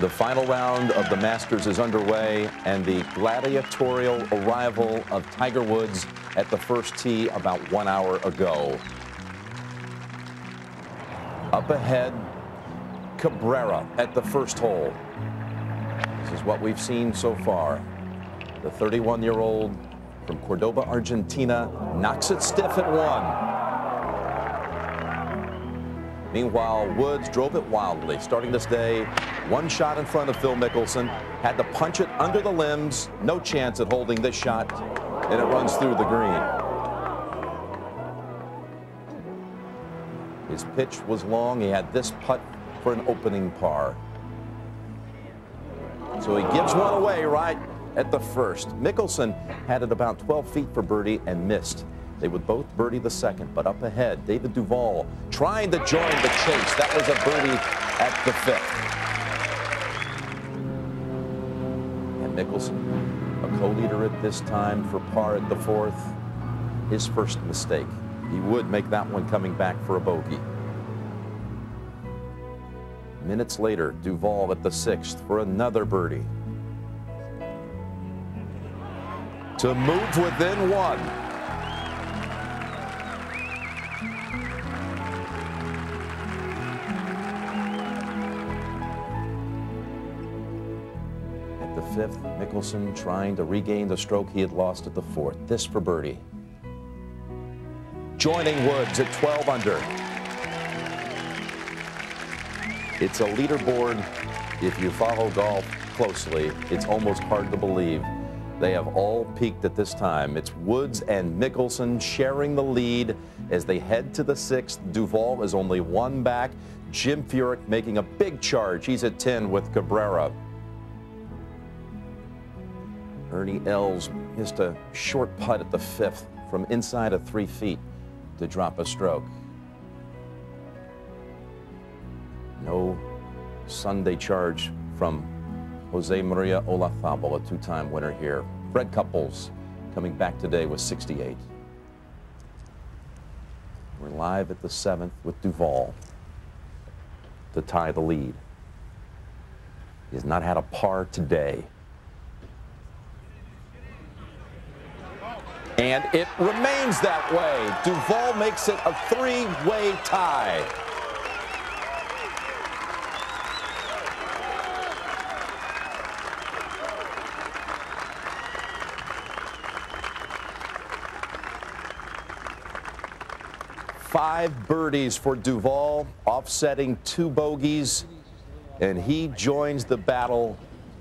The final round of the Masters is underway, and the gladiatorial arrival of Tiger Woods at the first tee about 1 hour ago. Up ahead, Cabrera at the first hole. This is what we've seen so far. The 31-year-old from Cordoba, Argentina, knocks it stiff at 1. Meanwhile, Woods drove it wildly, starting this day 1 shot in front of Phil Mickelson, had to punch it under the limbs, no chance at holding this shot, and it runs through the green. His pitch was long. He had this putt for an opening par. So he gives one away right at the first. Mickelson had it about 12 feet for birdie and missed. They would both birdie the second, but up ahead, David Duvall trying to join the chase. That was a birdie at the 5th. And Mickelson, a co-leader at this time for par at the 4th. His first mistake. He would make that one coming back for a bogey. Minutes later, Duvall at the 6th for another birdie. To move within 1. At the 5th, Mickelson trying to regain the stroke he had lost at the 4th. This for birdie. Joining Woods at 12 under. It's a leaderboard. If you follow golf closely, it's almost hard to believe. They have all peaked at this time. It's Woods and Mickelson sharing the lead as they head to the 6th. Duvall is only 1 back. Jim Furyk making a big charge. He's at 10 with Cabrera. Ernie Els missed a short putt at the 5th from inside of 3 feet to drop a stroke. No Sunday charge from Jose Maria Olazabal, a 2-time winner here. Fred Couples coming back today with 68. We're live at the 7th with Duvall to tie the lead. He has not had a par today. And it remains that way. Duvall makes it a 3-way tie. Five birdies for Duvall, offsetting 2 bogeys, and he joins the battle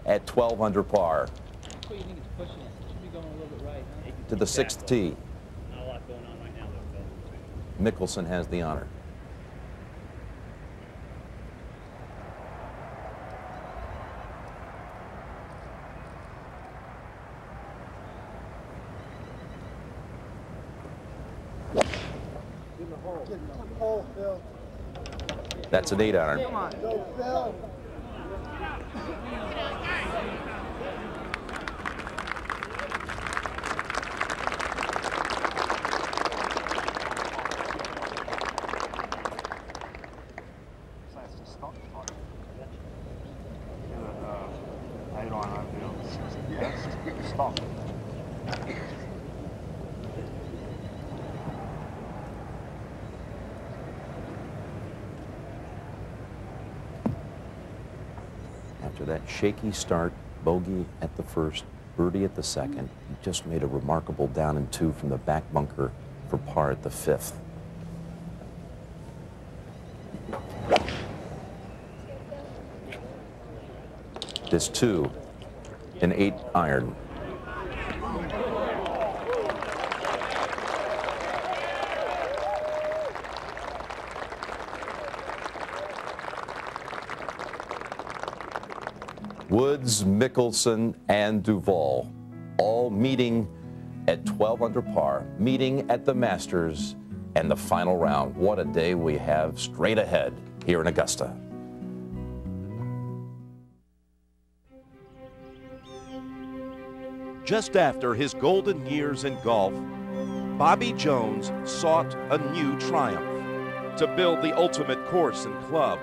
at 12 under par. To the 6th tee. Not a lot going on right now, though, Phil. Mickelson has the honor. That's an 8-iron. Come on. Go, Phil. After that shaky start, bogey at the 1st, birdie at the 2nd, he just made a remarkable down and 2 from the back bunker for par at the 5th. This 2, an 8-iron. Woods, Mickelson, and Duvall all meeting at 12 under par, meeting at the Masters and the final round. What a day we have straight ahead here in Augusta. Just after his golden years in golf, Bobby Jones sought a new triumph to build the ultimate course and club.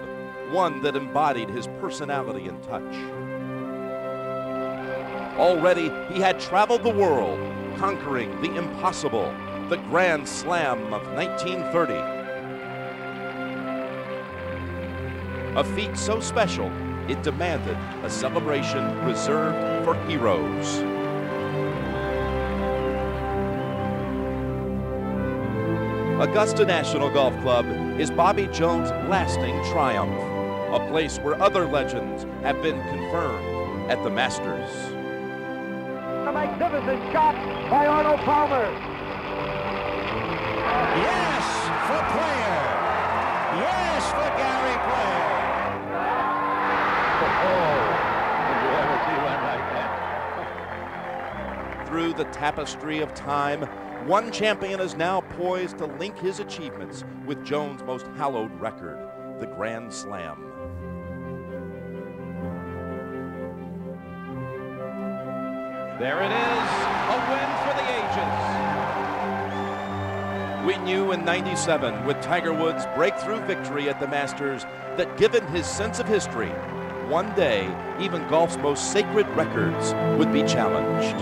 one that embodied his personality and touch. Already, he had traveled the world, conquering the impossible, the Grand Slam of 1930. A feat so special, it demanded a celebration reserved for heroes. Augusta National Golf Club is Bobby Jones' lasting triumph, a place where other legends have been confirmed at the Masters. A magnificent shot by Arnold Palmer. Yes, for Player. Yes, for Gary Player. Oh, did you ever see one like that? Through the tapestry of time, one champion is now poised to link his achievements with Jones' most hallowed record, the Grand Slam. There it is, a win for the ages. We knew in '97, with Tiger Woods' breakthrough victory at the Masters, that given his sense of history, one day, even golf's most sacred records would be challenged.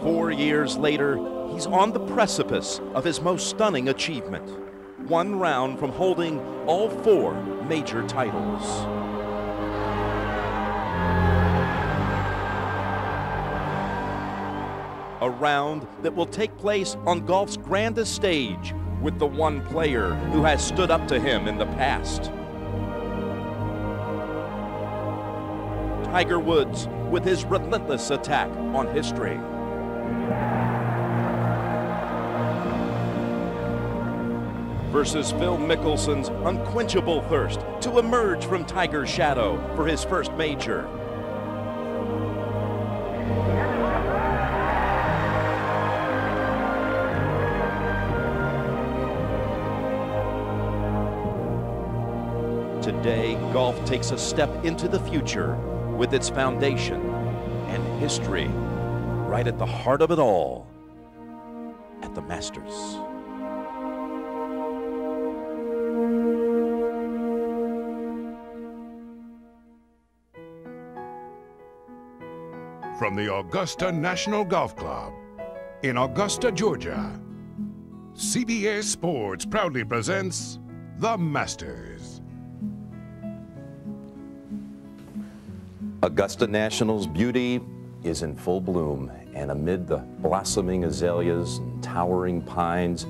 Four years later, he's on the precipice of his most stunning achievement, one round from holding all four major titles. A round that will take place on golf's grandest stage with the one player who has stood up to him in the past. Tiger Woods with his relentless attack on history. Versus Phil Mickelson's unquenchable thirst to emerge from Tiger's shadow for his first major. Today, golf takes a step into the future with its foundation and history right at the heart of it all, at the Masters. From the Augusta National Golf Club in Augusta, Georgia, CBS Sports proudly presents the Masters. Augusta National's beauty is in full bloom, and amid the blossoming azaleas and towering pines,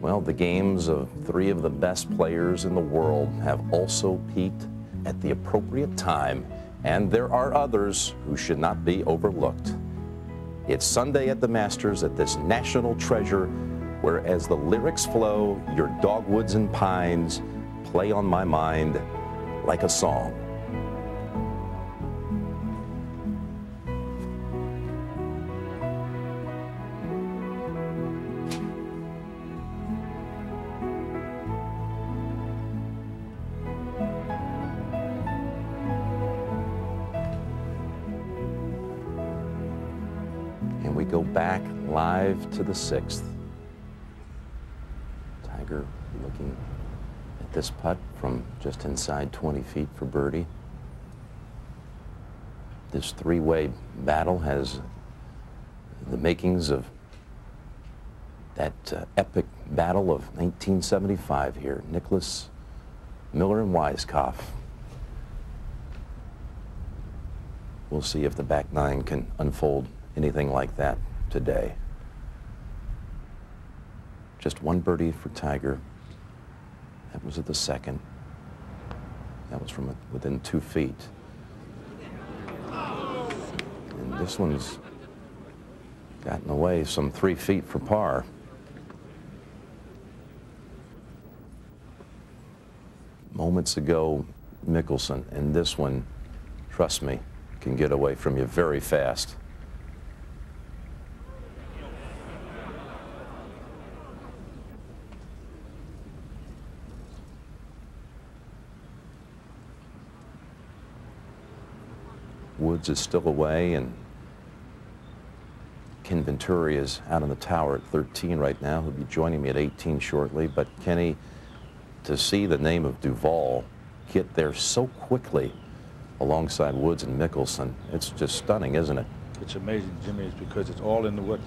well, the games of three of the best players in the world have also peaked at the appropriate time, and there are others who should not be overlooked. It's Sunday at the Masters at this national treasure, where as the lyrics flow, your dogwoods and pines play on my mind like a song. And we go back live to the 6th. Tiger looking at this putt from just inside 20 feet for birdie. This three-way battle has the makings of that epic battle of 1975 here. Nicklaus, Miller, and Weiskopf. We'll see if the back nine can unfold anything like that today. Just one birdie for Tiger. That was at the second. That was from within 2 feet. And this one's gotten away some 3 feet for par. Moments ago, Mickelson, and this one, trust me, can get away from you very fast. Woods is still away, and Ken Venturi is out on the tower at 13 right now. He'll be joining me at 18 shortly. But Kenny, to see the name of Duvall get there so quickly alongside Woods and Mickelson, it's just stunning, isn't it? It's amazing, Jimmy. It's because it's all in the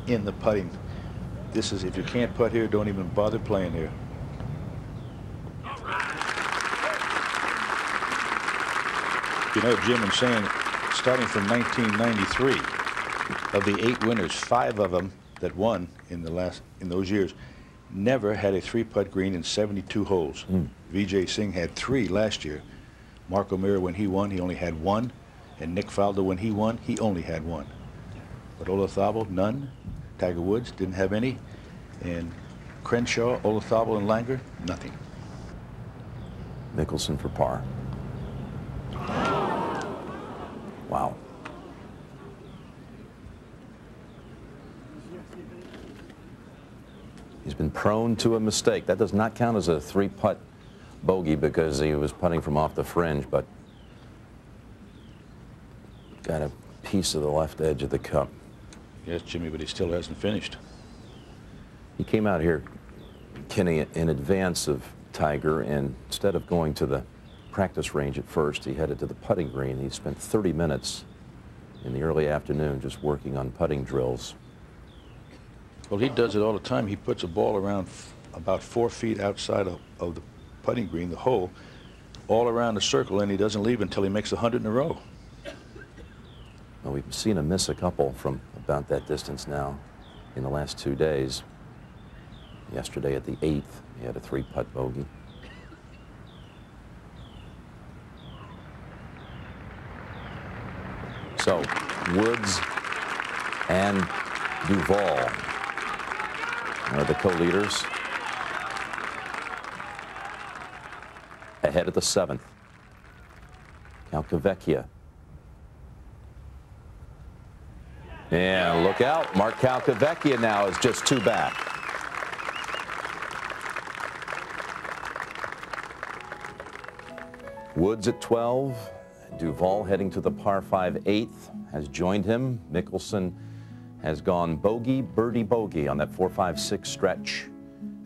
in the putting. This is, if you can't putt here, don't even bother playing here. You know, Jim, I'm saying, starting from 1993, of the 8 winners, 5 of them that won in those years never had a 3-putt green in 72 holes. Vijay Singh had 3 last year. Mark O'Meara, when he won, he only had 1, and Nick Faldo, when he won, he only had 1. But Olazabal, none. Tiger Woods didn't have any, and Crenshaw, Olazabal, and Langer, nothing. Mickelson for par. Wow. He's been prone to a mistake. That does not count as a 3-putt bogey because he was putting from off the fringe, but got a piece of the left edge of the cup. Yes, Jimmy, but he still hasn't finished. He came out here, Kenny, in advance of Tiger, and instead of going to the practice range at first, he headed to the putting green. He spent 30 minutes in the early afternoon just working on putting drills. Well, he does it all the time. He puts a ball around about 4 feet outside of the putting green, the hole, all around the circle, and he doesn't leave until he makes 100 in a row. Well, we've seen him miss a couple from about that distance now in the last 2 days. Yesterday at the 8th, he had a 3-putt bogey. So, Woods and Duvall are the co-leaders. Ahead of the 7th, Calcavecchia. And look out, Mark Calcavecchia now is just 2 back. Woods at 12. Duvall heading to the par 5 8th has joined him. Mickelson has gone bogey, birdie, bogey on that 4-5-6 stretch.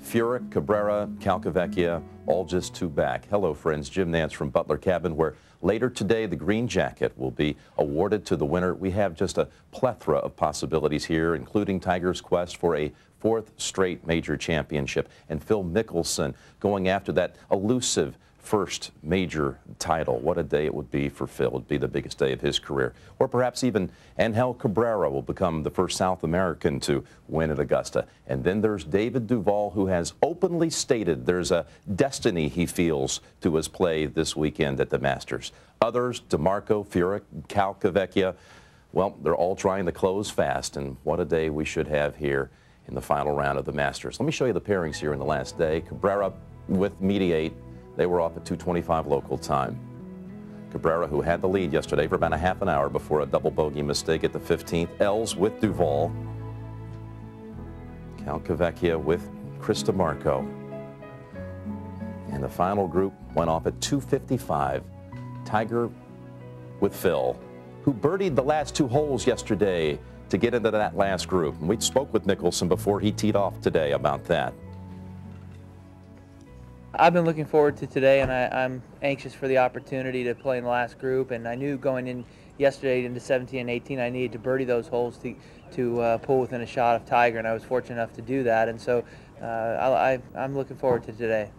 Furyk, Cabrera, Calcavecchia, all just 2 back. Hello, friends. Jim Nantz from Butler Cabin, where later today the green jacket will be awarded to the winner. We have just a plethora of possibilities here, including Tiger's quest for a 4th straight major championship, and Phil Mickelson going after that elusive first major title. What a day it would be for Phil. It would be the biggest day of his career. Or perhaps even Angel Cabrera will become the first South American to win at Augusta. And then there's David Duval, who has openly stated there's a destiny he feels to his play this weekend at the Masters. Others, DeMarco, Furyk, Calcavecchia, well, they're all trying to close fast. And what a day we should have here in the final round of the Masters. Let me show you the pairings here in the last day. Cabrera with mediate. They were off at 2:25 local time. Cabrera, who had the lead yesterday for about a half an hour before a double bogey mistake at the 15th. Els with Duvall. Calcavecchia with Chris DeMarco. And the final group went off at 2:55. Tiger with Phil, who birdied the last 2 holes yesterday to get into that last group. And we spoke with Mickelson before he teed off today about that. I've been looking forward to today, and I'm anxious for the opportunity to play in the last group. And I knew going in yesterday into 17 and 18, I needed to birdie those holes to pull within a shot of Tiger, and I was fortunate enough to do that. And so I'm looking forward to today.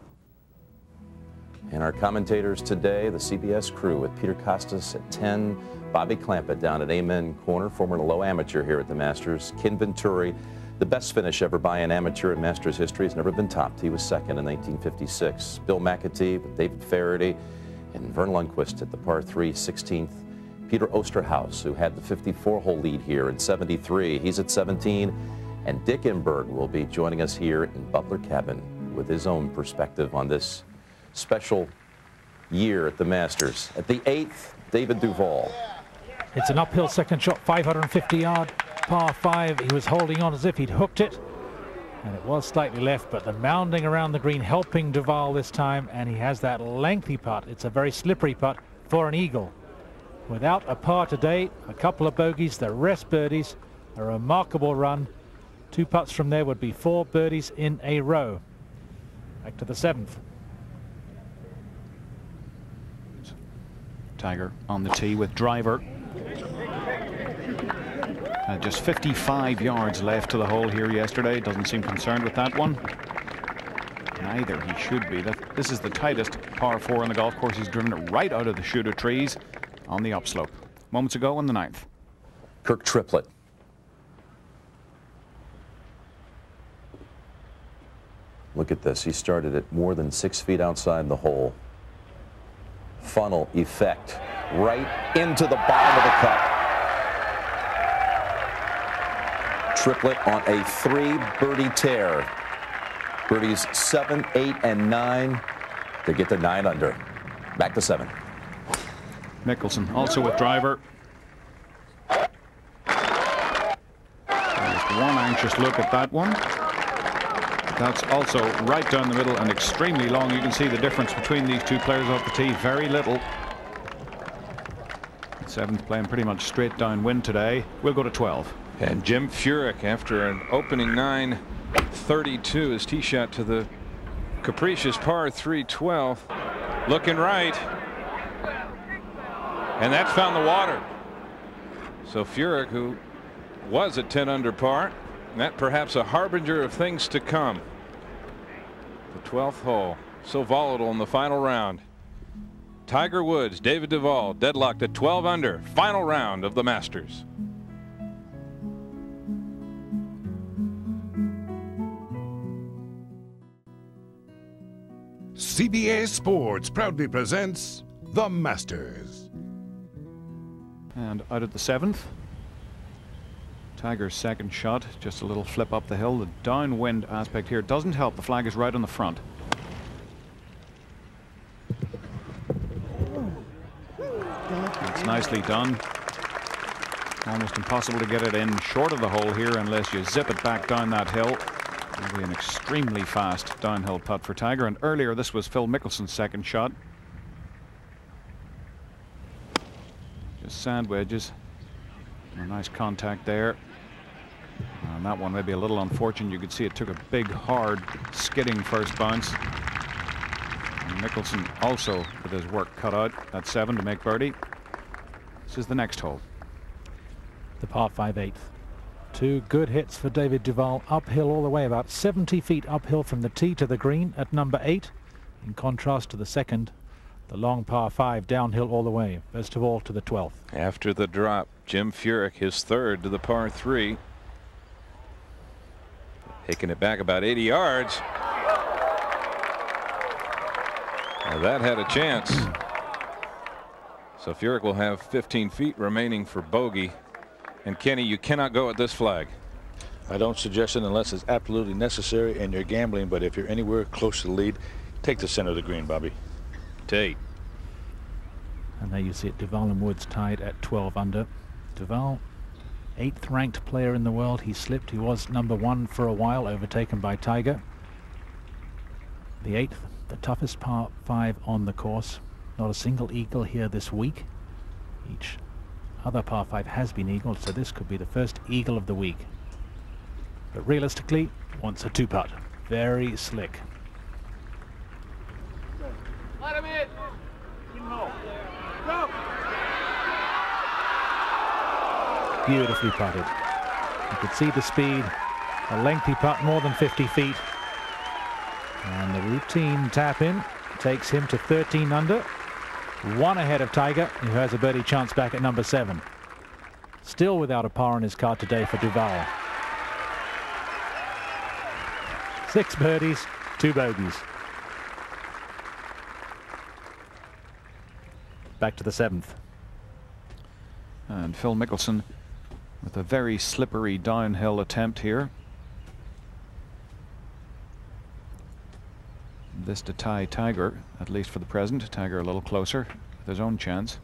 And our commentators today, the CBS crew with Peter Costas at 10, Bobby Clampett down at Amen Corner, former low amateur here at the Masters, Ken Venturi. The best finish ever by an amateur in Masters history has never been topped. He was second in 1956. Bill McAtee with David Faraday and Vern Lundquist at the par 3 16th. Peter Osterhaus, who had the 54-hole lead here in 73. He's at 17. And Dick Imberg will be joining us here in Butler Cabin with his own perspective on this special year at the Masters. At the 8th, David Duvall. It's an uphill second shot, 550-yard. Par 5, he was holding on as if he'd hooked it, and it was slightly left, but the mounding around the green helping Duvall this time, and he has that lengthy putt. It's a very slippery putt for an eagle. Without a par today, a couple of bogeys, the rest birdies, A remarkable run. 2 putts from there would be 4 birdies in a row. Back to the 7th. Tiger on the tee with driver. Just 55 yards left to the hole here yesterday. Doesn't seem concerned with that one. Neither he should be. This is the tightest par 4 on the golf course. He's driven it right out of the shoot of trees on the upslope. Moments ago in the 9th. Kirk Triplett. Look at this. He started it more than 6 feet outside the hole. Funnel effect right into the bottom of the cup. Triplett on a 3-birdie tear. Birdies 7, 8, and 9 to get to 9 under. Back to 7. Mickelson also with driver. Just one anxious look at that one. That's also right down the middle and extremely long. You can see the difference between these two players off the tee. Very little. 7th playing pretty much straight downwind today. We'll go to 12. And Jim Furyk, after an opening 9.32, his tee shot to the capricious par 3-12. Looking right. And that found the water. So Furyk, who was at 10 under par, that perhaps a harbinger of things to come. The 12th hole, so volatile in the final round. Tiger Woods, David Duvall, deadlocked at 12 under. Final round of the Masters. CBS Sports proudly presents The Masters. And out at the 7th. Tiger's second shot, just a little flip up the hill. The downwind aspect here doesn't help. The flag is right on the front. It's nicely done. Almost impossible to get it in short of the hole here unless you zip it back down that hill. It'll be an extremely fast downhill putt for Tiger. And earlier this was Phil Mickelson's second shot. Just sand wedges. A nice contact there. And that one may be a little unfortunate. You could see it took a big, hard, skidding first bounce. And Mickelson also with his work cut out at 7 to make birdie. This is the next hole. The par 5 8th. 2 good hits for David Duvall. Uphill all the way, about 70 feet uphill from the tee to the green at number 8. In contrast to the second, the long par 5 downhill all the way. Best of all to the 12th. After the drop, Jim Furyk, his 3rd to the par 3. Taking it back about 80 yards. Now that had a chance. So Furyk will have 15 feet remaining for bogey. And Kenny, you cannot go at this flag. I don't suggest it unless it's absolutely necessary and you're gambling, but if you're anywhere close to the lead, take the center of the green, Bobby. Tate. And there you see it, Duval and Woods tied at 12 under. Duval, 8th ranked player in the world. He slipped. He was number 1 for a while, overtaken by Tiger. The 8th, the toughest par 5 on the course. Not a single eagle here this week. Each other par 5 has been eagled, so this could be the first eagle of the week. But realistically, wants a 2-putt. Very slick. Let him in. Go. Beautifully putted. You could see the speed. A lengthy putt, more than 50 feet. And the routine tap in takes him to 13 under. 1 ahead of Tiger, who has a birdie chance back at number 7. Still without a par on his card today for Duvall. 6 birdies, 2 bogeys. Back to the 7th. And Phil Mickelson with a very slippery downhill attempt here. This to tie Tiger, at least for the present. Tiger a little closer with his own chance.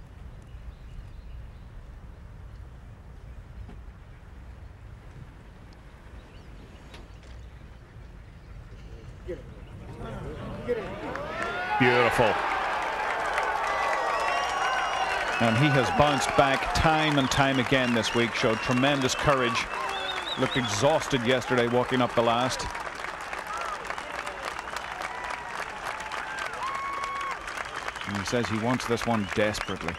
Beautiful. And he has bounced back time and time again this week, showed tremendous courage, looked exhausted yesterday walking up the last. And he says he wants this one desperately.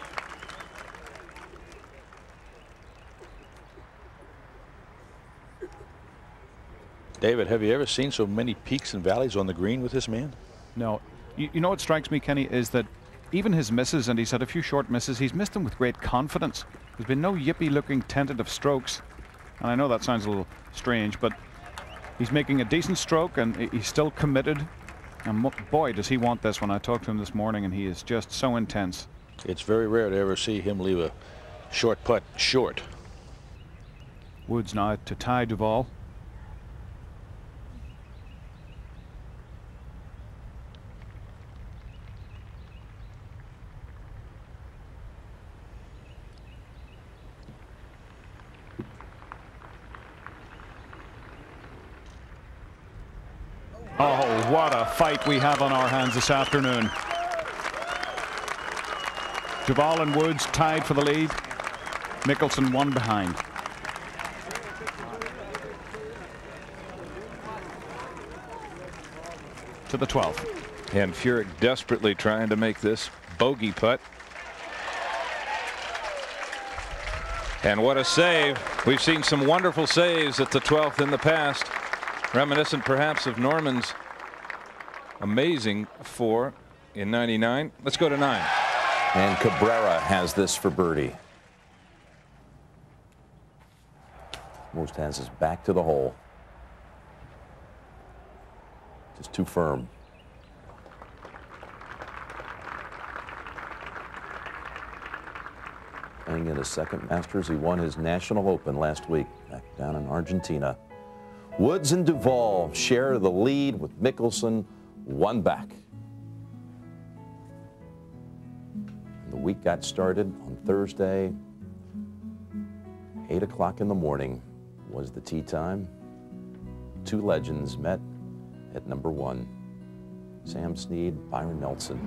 David, have you ever seen so many peaks and valleys on the green with this man? No. You know what strikes me, Kenny, is that even his misses, and he's had a few short misses, he's missed them with great confidence. There's been no yippy-looking tentative strokes. And I know that sounds a little strange, but he's making a decent stroke, and he's still committed. And boy, does he want this one. I talked to him this morning, and he is just so intense. It's very rare to ever see him leave a short putt short. Woods now to tie Duvall. Oh, what a fight we have on our hands this afternoon. Duval and Woods tied for the lead. Mickelson one behind. To the 12th. And Furyk desperately trying to make this bogey putt. And what a save. We've seen some wonderful saves at the 12th in the past. Reminiscent perhaps of Norman's amazing 4 in '99. Let's go to 9. And Cabrera has this for birdie. Most has his back to the hole. Just too firm. Playing in his second Masters, he won his National Open last week back down in Argentina. Woods and Duvall share the lead with Mickelson one back. The week got started on Thursday. 8 o'clock in the morning was the tee time. Two legends met at number 1. Sam Snead, Byron Nelson.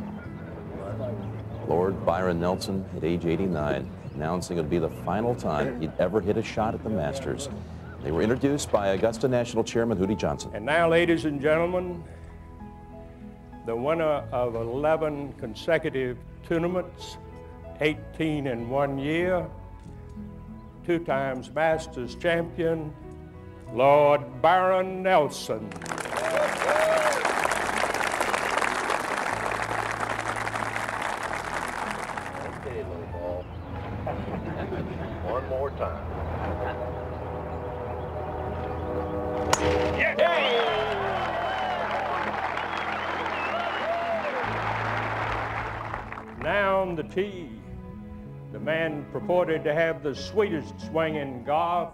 Lord Byron Nelson at age 89, announcing it would be the final time he'd ever hit a shot at the Masters. They were introduced by Augusta National Chairman Hootie Johnson. And now, ladies and gentlemen, the winner of 11 consecutive tournaments, 18 in 1 year, 2 times Masters champion, Lord Byron Nelson. Okay, little ball. One more time. Now on the tee, the man purported to have the sweetest swing in golf,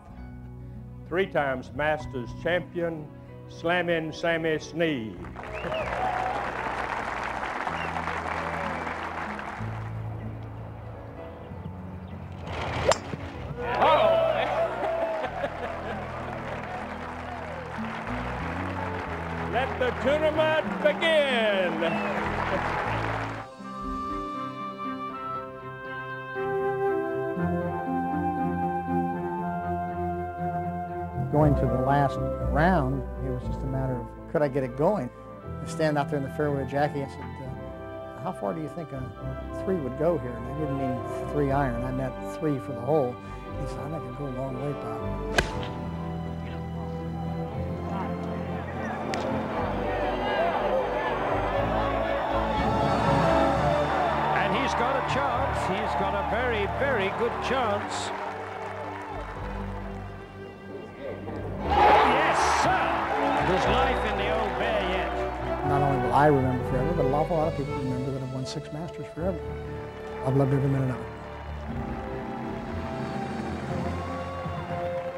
3 times Masters champion, Slammin' Sammy Snead. Let the tournament begin. Going to the last round, it was just a matter of could I get it going. I stand out there in the fairway with Jackie and said, how far do you think a 3 would go here? And I didn't mean 3 iron, I meant 3 for the hole. He said, I think it'd go a long way, Bob. And he's got a chance. He's got a very, very good chance. There's life in the old bear yet. Not only will I remember forever, but an awful lot of people remember that I've won 6 Masters forever. I've loved every minute of it.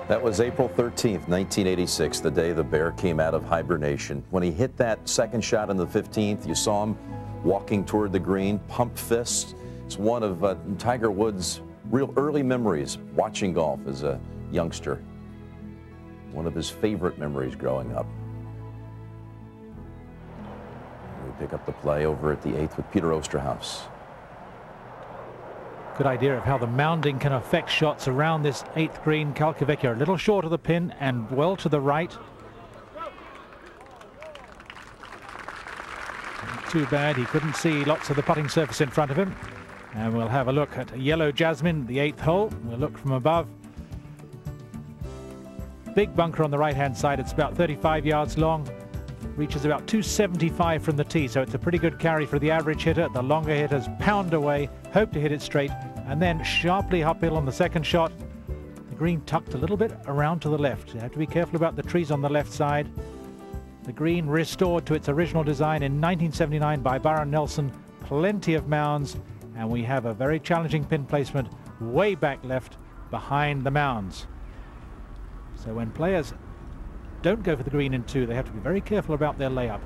That was April 13th, 1986, the day the Bear came out of hibernation. When he hit that second shot on the 15th, you saw him walking toward the green, pump fists. It's one of Tiger Woods' real early memories watching golf as a youngster. One of his favorite memories growing up. We pick up the play over at the 8th with Peter Osterhaus. Good idea of how the mounding can affect shots around this 8th green. Calcavecchio a little short of the pin and well to the right. Not too bad, he couldn't see lots of the putting surface in front of him. And we'll have a look at Yellow Jasmine, the 8th hole. We'll look from above. Big bunker on the right-hand side. It's about 35 yards long. Reaches about 275 from the tee, so it's a pretty good carry for the average hitter. The longer hitters pound away, hope to hit it straight, and then sharply uphill on the second shot. The green tucked a little bit around to the left. You have to be careful about the trees on the left side. The green restored to its original design in 1979 by Byron Nelson. Plenty of mounds, and we have a very challenging pin placement way back left behind the mounds. So when players don't go for the green in 2, they have to be very careful about their layup.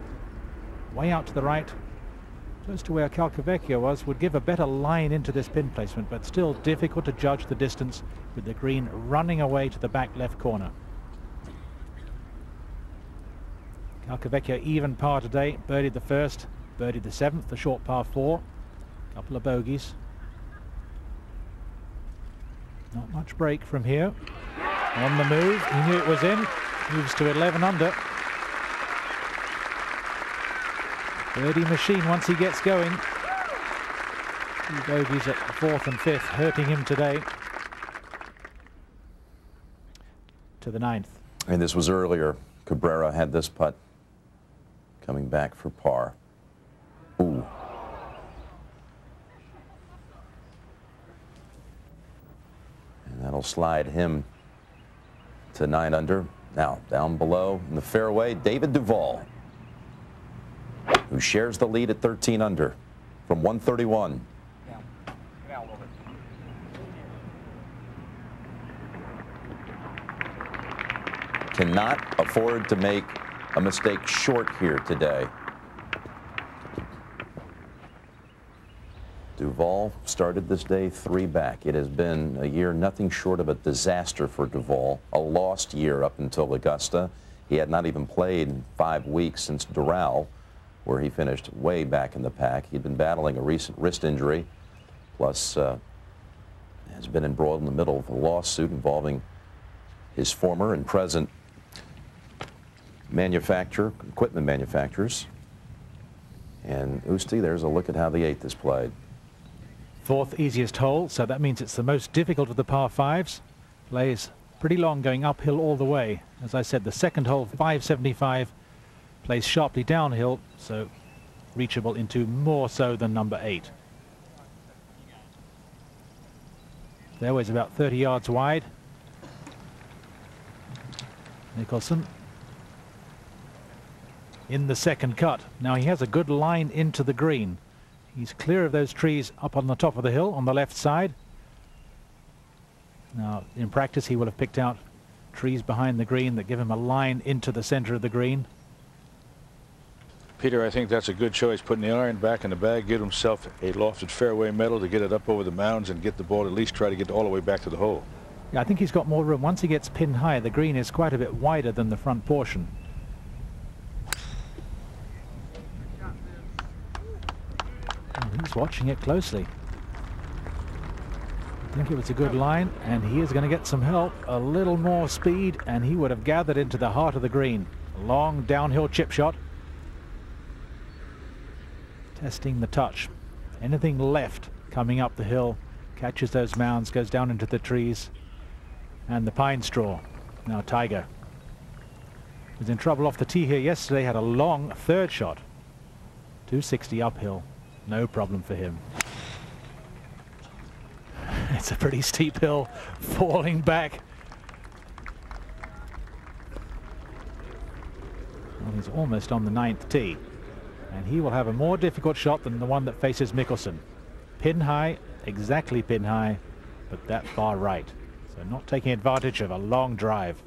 Way out to the right, close to where Calcavecchio was, would give a better line into this pin placement, but still difficult to judge the distance with the green running away to the back left corner. Calcavecchio even par today, birdied the first, birdied the 7th, the short par 4, couple of bogeys. Not much break from here. On the move, he knew it was in, moves to 11 under. Birdie machine once he gets going. 2 bogeys at the 4th and 5th, hurting him today. To the 9th. And this was earlier. Cabrera had this putt coming back for par. Ooh. And that'll slide him to 9 under. Now down below in the fairway, David Duvall, who shares the lead at 13 under from 131. Cannot afford to make a mistake short here today. Duvall started this day 3 back. It has been a year nothing short of a disaster for Duvall. A lost year up until Augusta. He had not even played in 5 weeks since Doral, where he finished way back in the pack. He'd been battling a recent wrist injury, plus has been embroiled in the middle of a lawsuit involving his former and present equipment manufacturers. And Usti, there's a look at how the 8th is played. 4th easiest hole, so that means it's the most difficult of the par 5s. Plays pretty long, going uphill all the way. As I said, the 2nd hole, 575, plays sharply downhill, so reachable into more so than number 8. Fairway's about 30 yards wide. Mickelson in the 2nd cut. Now he has a good line into the green. He's clear of those trees up on the top of the hill on the left side. Now in practice he will have picked out trees behind the green that give him a line into the center of the green. Peter, I think that's a good choice, putting the iron back in the bag, give himself a lofted fairway medal to get it up over the mounds and get the ball, at least try to get all the way back to the hole. Yeah, I think he's got more room. Once he gets pin high, the green is quite a bit wider than the front portion. He's watching it closely. I think it was a good line, and he is going to get some help. A little more speed, and he would have gathered into the heart of the green. A long downhill chip shot. Testing the touch. Anything left coming up the hill, catches those mounds, goes down into the trees, and the pine straw. Now Tiger was in trouble off the tee here yesterday, had a long 3rd shot. 260 uphill. No problem for him. It's a pretty steep hill, falling back. Well, he's almost on the 9th tee, and he will have a more difficult shot than the one that faces Mickelson. Pin high, exactly pin high, but that far right. So not taking advantage of a long drive.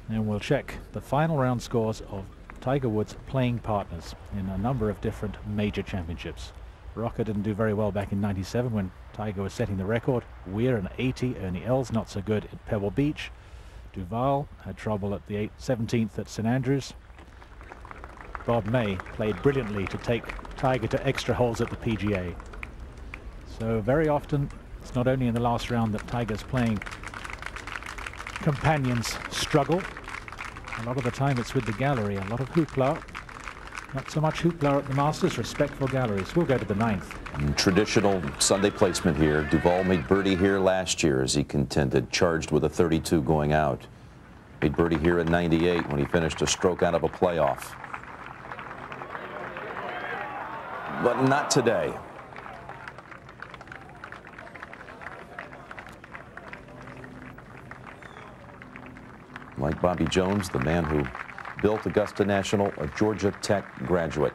And we'll check the final round scores of Tiger Woods' playing partners in a number of different major championships. Rocker didn't do very well back in '97 when Tiger was setting the record. Weir an 80, Ernie Els not so good at Pebble Beach. Duvall had trouble at the 17th at St Andrews. Bob May played brilliantly to take Tiger to extra holes at the PGA. So very often, it's not only in the last round that Tiger's playing companions struggle. A lot of the time it's with the gallery, a lot of hoopla. Not so much hoopla at the Masters, respectful galleries. We'll go to the 9th. Traditional Sunday placement here. Duvall made birdie here last year as he contended, charged with a 32 going out. Made birdie here in '98 when he finished a stroke out of a playoff. But not today. Like Bobby Jones, the man who built Augusta National, a Georgia Tech graduate.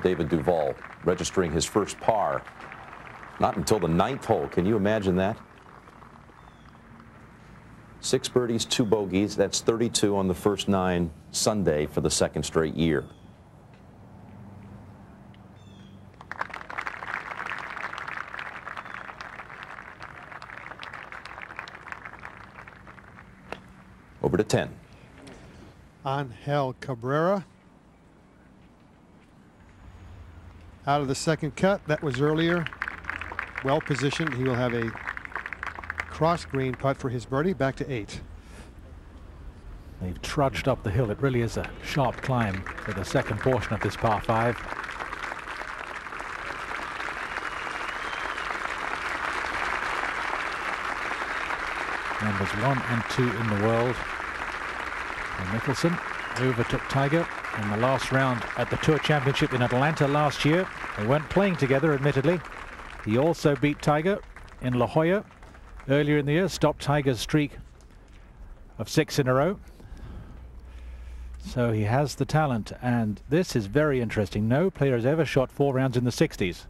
David Duvall registering his first par. Not until the 9th hole. Can you imagine that? 6 birdies, 2 bogeys. That's 32 on the first 9 Sunday for the 2nd straight year. Over to 10. Angel Cabrera. Out of the 2nd cut. That was earlier. Well positioned. He will have a cross green putt for his birdie. Back to 8. They've trudged up the hill. It really is a sharp climb for the 2nd portion of this par 5. Numbers 1 and 2 in the world. And Mickelson overtook Tiger in the last round at the Tour Championship in Atlanta last year. They weren't playing together, admittedly. He also beat Tiger in La Jolla earlier in the year, stopped Tiger's streak of 6 in a row. So he has the talent, and this is very interesting. No player has ever shot 4 rounds in the 60s.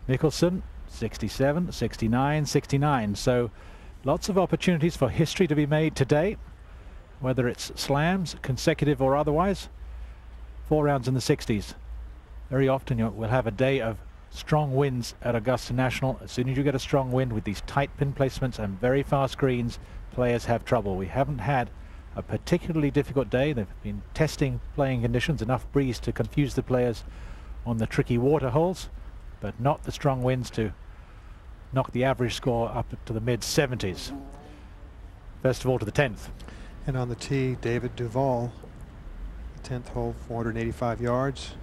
Mickelson, 67, 69, 69. So lots of opportunities for history to be made today, whether it's slams, consecutive or otherwise. 4 rounds in the 60s. Very often we'll have a day of strong winds at Augusta National. As soon as you get a strong wind with these tight pin placements and very fast greens, players have trouble. We haven't had a particularly difficult day. They've been testing playing conditions, enough breeze to confuse the players on the tricky water holes, but not the strong winds to knock the average score up to the mid-70s. First of all to the 10th. And on the tee, David Duvall. 10th hole, 485 yards.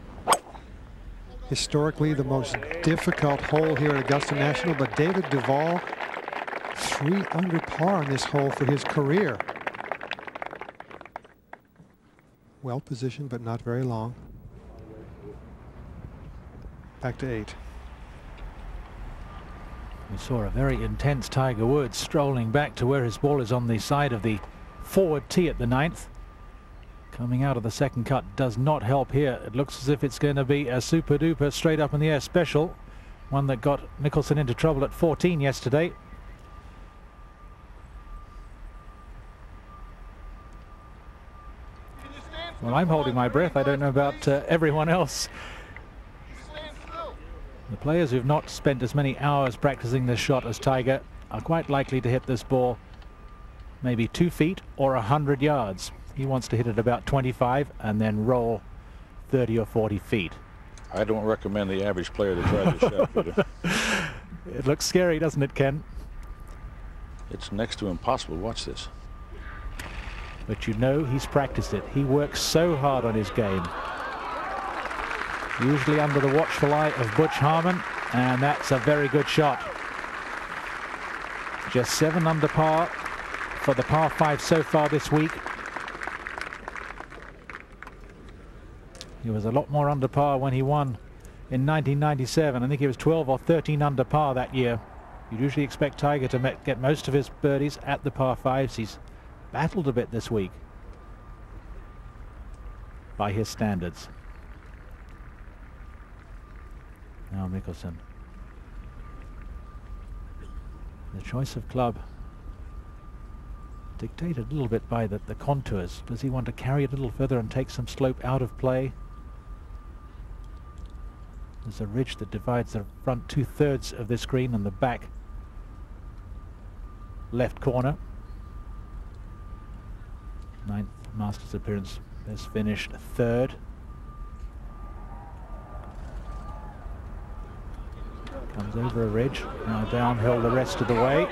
Historically the most difficult hole here at Augusta National, but David Duvall 3 under par on this hole for his career. Well positioned, but not very long. Back to 8. We saw a very intense Tiger Woods strolling back to where his ball is on the side of the forward tee at the 9th. Coming out of the 2nd cut does not help here. It looks as if it's going to be a super duper straight up in the air special. One that got Mickelson into trouble at 14 yesterday. Well, I'm holding my breath. I don't know about everyone else. The players who've not spent as many hours practicing this shot as Tiger are quite likely to hit this ball maybe 2 feet or 100 yards. He wants to hit it about 25 and then roll 30 or 40 feet. I don't recommend the average player to try this shot, Peter. It looks scary, doesn't it, Ken? It's next to impossible. Watch this. But you know he's practiced it. He works so hard on his game. Usually under the watchful eye of Butch Harmon, and that's a very good shot. Just 7 under par for the par 5 so far this week. He was a lot more under par when he won in 1997. I think he was 12 or 13 under par that year. You'd usually expect Tiger to get most of his birdies at the par 5s. He's battled a bit this week by his standards. Now Mickelson. The choice of club dictated a little bit by the contours. Does he want to carry it a little further and take some slope out of play? There's a ridge that divides the front 2/3 of this green and the back left corner. 9th Masters appearance, best finished 3rd. He's over a ridge, now downhill the rest of the way.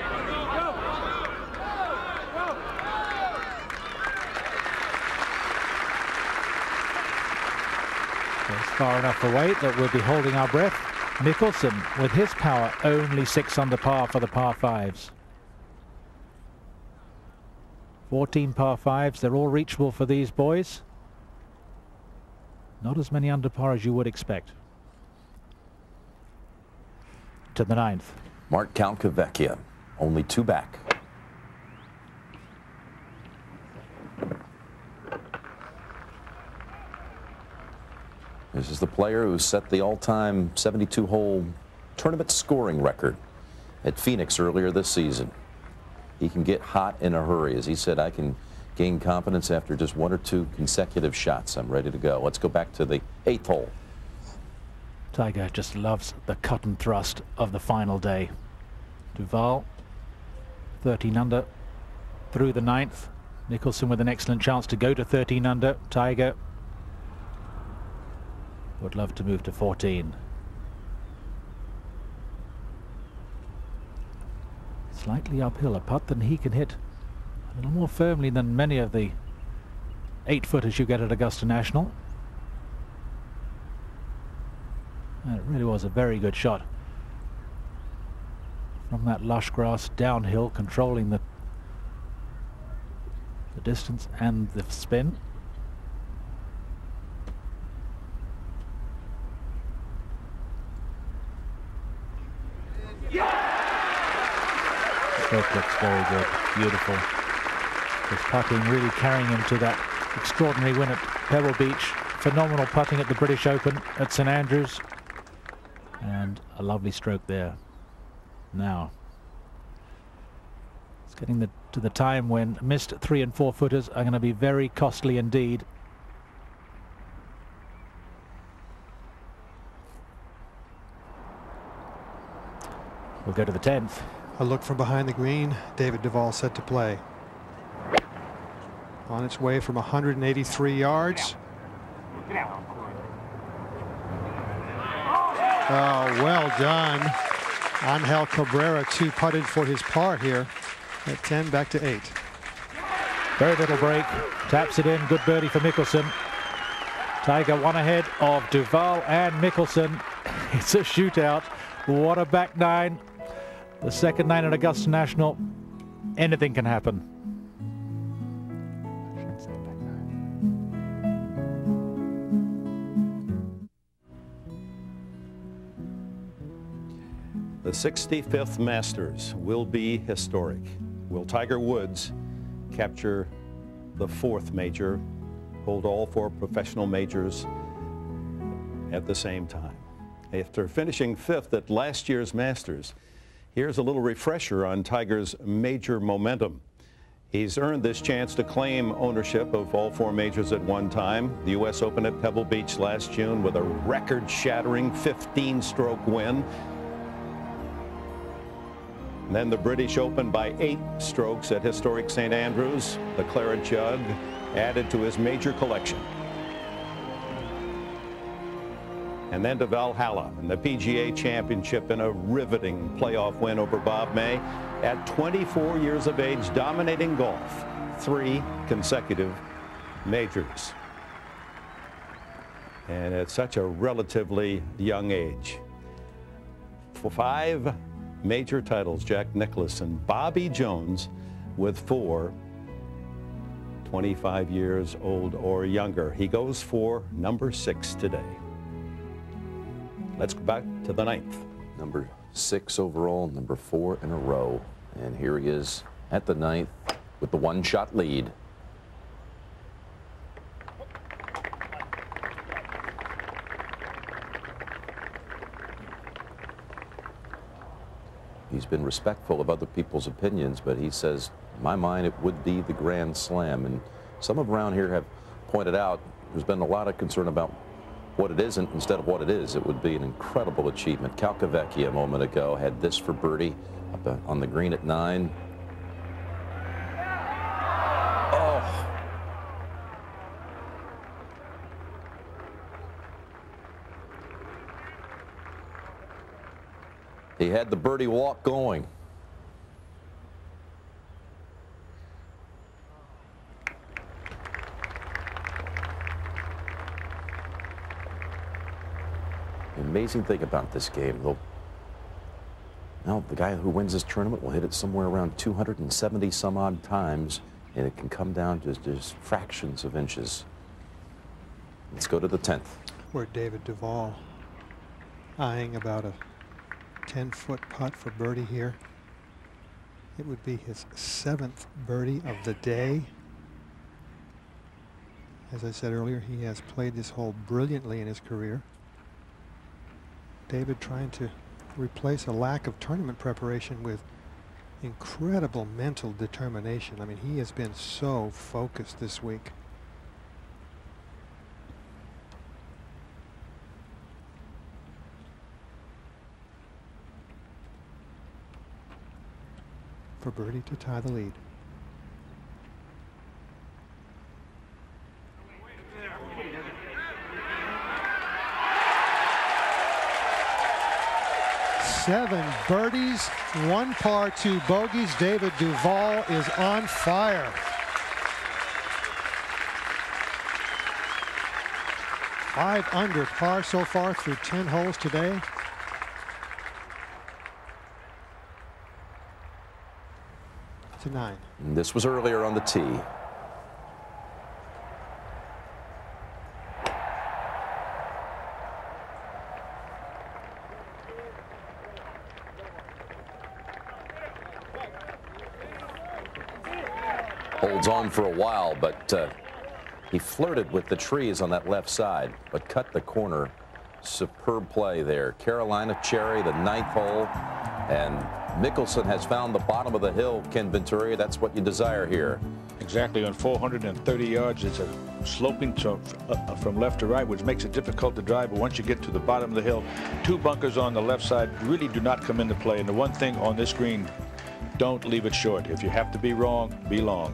So it's far enough away that we'll be holding our breath. Mickelson, with his power, only 6 under par for the par 5s. 14 par 5s, they're all reachable for these boys. Not as many under par as you would expect. To the 9th. Mark Calcavecchia, only 2 back. This is the player who set the all-time 72-hole tournament scoring record at Phoenix earlier this season. He can get hot in a hurry. As he said, I can gain confidence after just 1 or 2 consecutive shots. I'm ready to go. Let's go back to the 8th hole. Tiger just loves the cut and thrust of the final day. Duvall, 13 under through the 9th. Mickelson with an excellent chance to go to 13 under. Tiger would love to move to 14. Slightly uphill, a putt than he can hit a little more firmly than many of the 8-footers you get at Augusta National. And it really was a very good shot from that lush grass downhill, controlling the distance and the spin. The stroke looks very good, beautiful. His putting really carrying him to that extraordinary win at Pebble Beach. Phenomenal putting at the British Open at St Andrews. And a lovely stroke there. Now, it's getting to the time when missed 3- and 4-footers are going to be very costly indeed. We'll go to the 10th. A look from behind the green. David Duvall set to play. On its way from 183 yards. Oh, well done. Angel Cabrera 2-putted for his par here at 10, back to 8. Very little break. Taps it in. Good birdie for Mickelson. Tiger 1 ahead of Duval and Mickelson. It's a shootout. What a back 9. The second 9 at Augusta National. Anything can happen. The 65th Masters will be historic. Will Tiger Woods capture the 4th major, hold all 4 professional majors at the same time? After finishing 5th at last year's Masters, here's a little refresher on Tiger's major momentum. He's earned this chance to claim ownership of all 4 majors at one time. The U.S. Open at Pebble Beach last June with a record-shattering 15-stroke win. And then the British Open by 8 strokes at historic St Andrews. The Claret Jug added to his major collection. And then to Valhalla and the PGA Championship in a riveting playoff win over Bob May. At 24 years of age, dominating golf, 3 consecutive majors. And at such a relatively young age. For 5 major titles, Jack Nicklaus and Bobby Jones with 4, 25 years old or younger. He goes for number 6 today. Let's go back to the 9th. Number 6 overall, number 4 in a row. And here he is at the 9th with the 1-shot lead. He's been respectful of other people's opinions, but he says, in my mind, it would be the Grand Slam. And some around here have pointed out there's been a lot of concern about what it isn't instead of what it is. It would be an incredible achievement. Calcavecchia a moment ago had this for birdie up on the green at 9. Oh. He had the birdie walk going. The amazing thing about this game, though, now the guy who wins this tournament will hit it somewhere around 270 some odd times, and it can come down to just fractions of inches. Let's go to the 10th. Where David Duvall eyeing about a 10-foot putt for birdie here. It would be his 7th birdie of the day. As I said earlier, he has played this hole brilliantly in his career. David trying to replace a lack of tournament preparation with incredible mental determination. I mean, he has been so focused this week. For birdie to tie the lead. Seven birdies, 1 par, 2 bogeys. David Duvall is on fire. 5 under par so far through 10 holes today. To 9. And this was earlier on the tee. Holds on for a while, but he flirted with the trees on that left side, but cut the corner. Superb play there. Carolina Cherry, the 9th hole, and Mickelson has found the bottom of the hill, Ken Venturi. That's what you desire here. Exactly, on 430 yards. It's a sloping from left to right, which makes it difficult to drive. But once you get to the bottom of the hill, 2 bunkers on the left side really do not come into play. And the one thing on this green, don't leave it short. If you have to be wrong, be long.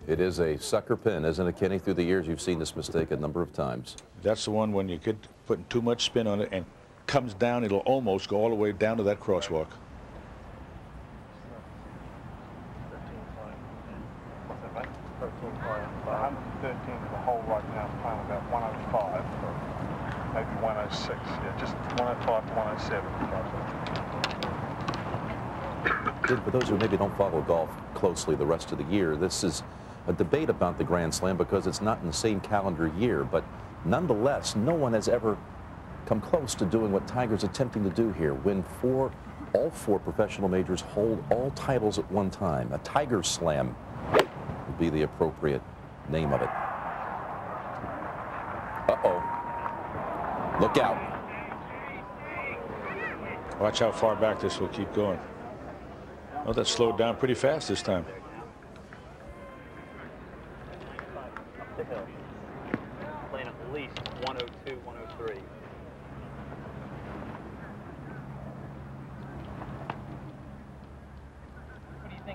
It is a sucker pin, isn't it, Kenny? Through the years, you've seen this mistake a number of times. That's the one when you get putting too much spin on it and comes down, it'll almost go all the way down to that crosswalk. I'm 13 to the hole right now. I'm playing about 105, or maybe 106. Yeah, just 105 to 107. For those who maybe don't follow golf closely the rest of the year, this is a debate about the Grand Slam because it's not in the same calendar year, but nonetheless, no one has ever come close to doing what Tiger's attempting to do here, win all four professional majors, hold all titles at one time. A Tiger Slam would be the appropriate name of it. Uh-oh. Look out. Watch how far back this will keep going. Oh, that slowed down pretty fast this time. Playing at least 102, 103.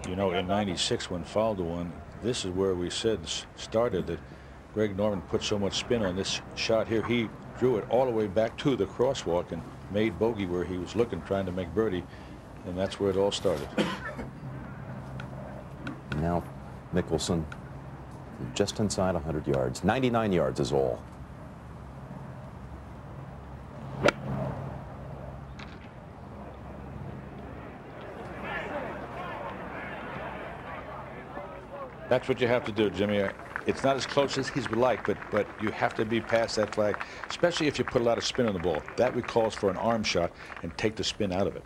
You know, in '96 when Faldo won, this is where we said started that Greg Norman put so much spin on this shot here. He drew it all the way back to the crosswalk and made bogey where he was looking, trying to make birdie, and that's where it all started. Now Mickelson just inside 100 yards. 99 yards is all. That's what you have to do, Jimmy. It's not as close as he would like, but you have to be past that flag, especially if you put a lot of spin on the ball. That calls for an arm shot and take the spin out of it.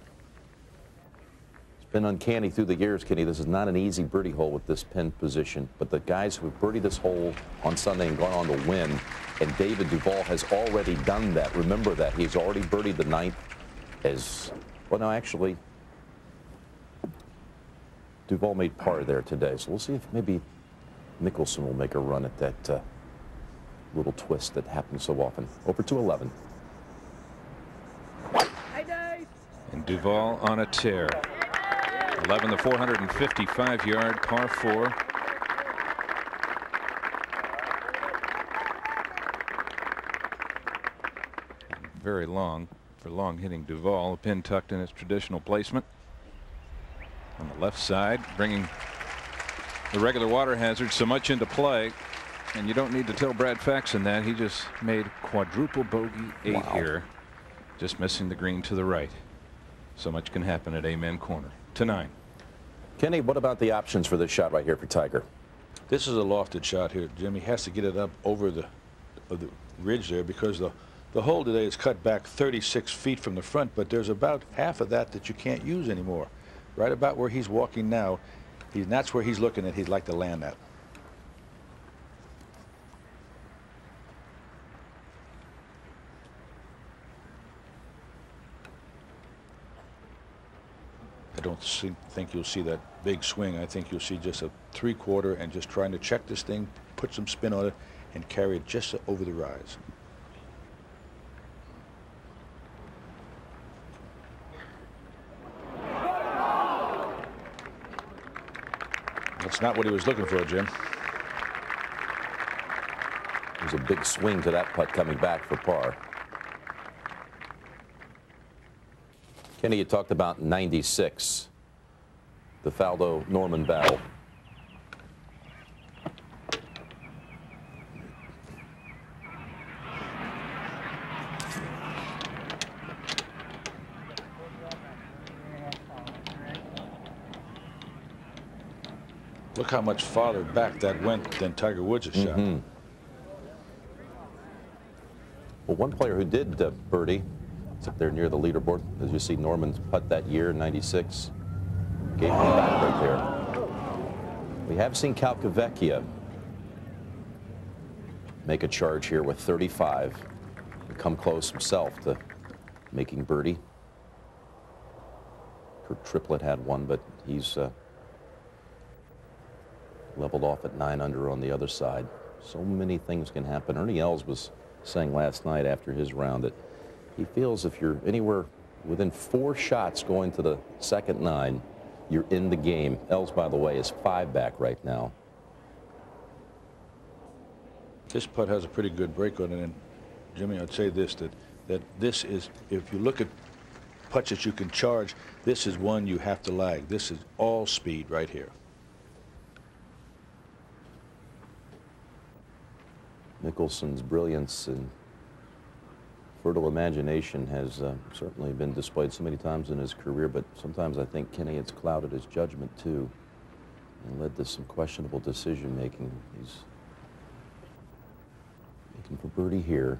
It's been uncanny through the years, Kenny. This is not an easy birdie hole with this pin position, but the guys who have birdied this hole on Sunday and gone on to win, and David Duvall has already done that. Remember that. He's already birdied the 9th as, well, no, actually, Duvall made par there today, so we'll see if maybe Mickelson will make a run at that little twist that happens so often. Over to 11. And Duvall on a tear. 11, the 455-yard par 4. Very long. for long hitting Duvall. The pin tucked in its traditional placement on the left side, bringing the regular water hazard so much into play. And you don't need to tell Brad Faxon that. He just made quadruple bogey 8 here, just missing the green to the right. So much can happen at Amen Corner. To 9. Kenny, what about the options for this shot right here for Tiger? This is a lofted shot here, Jim. He has to get it up over the ridge there, because the hole today is cut back 36 feet from the front, but there's about half of that you can't use anymore. Right about where he's walking now, that's where he's looking at. He'd like to land that. I don't think you'll see that big swing. I think you'll see just a 3/4 and just trying to check this thing, put some spin on it, and carry it just over the rise. That's not what he was looking for, Jim. There's a big swing to that putt coming back for par. Kenny, you talked about 96, the Faldo-Norman battle. Look how much farther back that went than Tiger Woods' shot. Well, one player who did birdie, it's up there near the leaderboard, as you see Norman's putt that year in 96. Gave him back right there. We have seen Calcavecchia make a charge here with 35. And come close himself to making birdie. Kirk Triplett had one, but he's leveled off at 9 under on the other side. So many things can happen. Ernie Els was saying last night after his round that he feels if you're anywhere within 4 shots going to the second 9, you're in the game. Els, by the way, is 5 back right now. This putt has a pretty good break on it, and Jimmy, I'd say this, that this is, if you look at putts that you can charge, this is one you have to lag. This is all speed right here. Mickelson's brilliance and fertile imagination has certainly been displayed so many times in his career, but sometimes I think, Kenny, it's clouded his judgment too and led to some questionable decision making. He's looking for birdie here.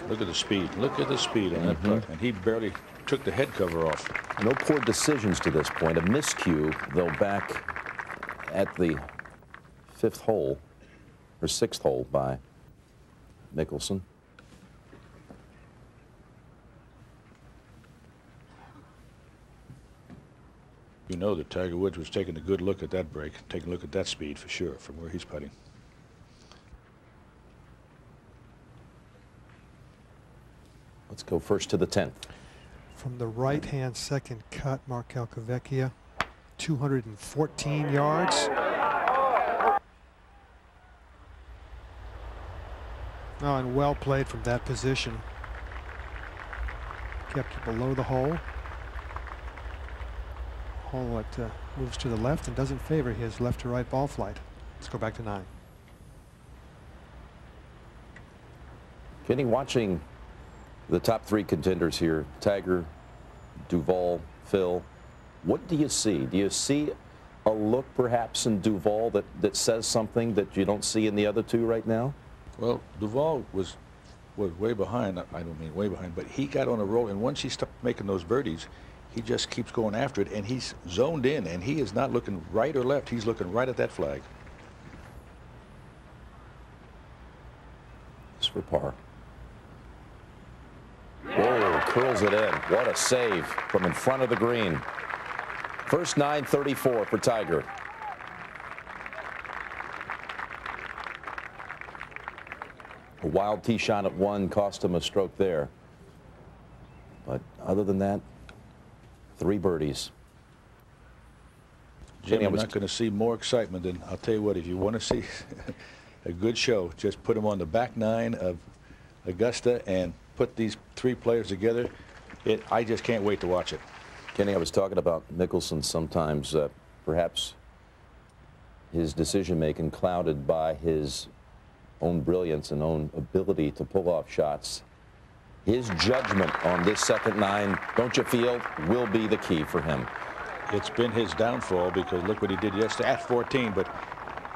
Look at the speed. Look at the speed on that putt. And he barely took the head cover off. No poor decisions to this point. A miscue, though, back at the 5th hole, or 6th hole by Mickelson. You know that Tiger Woods was taking a good look at that break, taking a look at that speed for sure from where he's putting. Let's go first to the 10th. From the right-hand second cut, Mark Calcavecchia, 214 yards. Oh, and well played from that position. Kept it below the hole. Hole that moves to the left and doesn't favor his left to right ball flight. Let's go back to 9. Kenny, watching the top 3 contenders here, Tiger, Duval, Phil, what do you see? Do you see a look perhaps in Duval that says something that you don't see in the other 2 right now? Well, Duvall was way behind. I don't mean way behind, but he got on a roll, and once he stopped making those birdies, he just keeps going after it, and he's zoned in, and he is not looking right or left. He's looking right at that flag. It's for par. Whoa, curls it in. What a save from in front of the green. First 934 for Tiger. A wild tee shot at 1 cost him a stroke there. But other than that, 3 birdies. Jimmy, I'm not going to see more excitement than, I'll tell you what, if you want to see a good show, just put him on the back 9 Augusta and put these three players together, I just can't wait to watch it. Kenny, I was talking about Mickelson sometimes, perhaps his decision-making clouded by his own brilliance and own ability to pull off shots. His judgment on this second nine, don't you feel, will be the key for him. It's been his downfall because look what he did yesterday at 14, but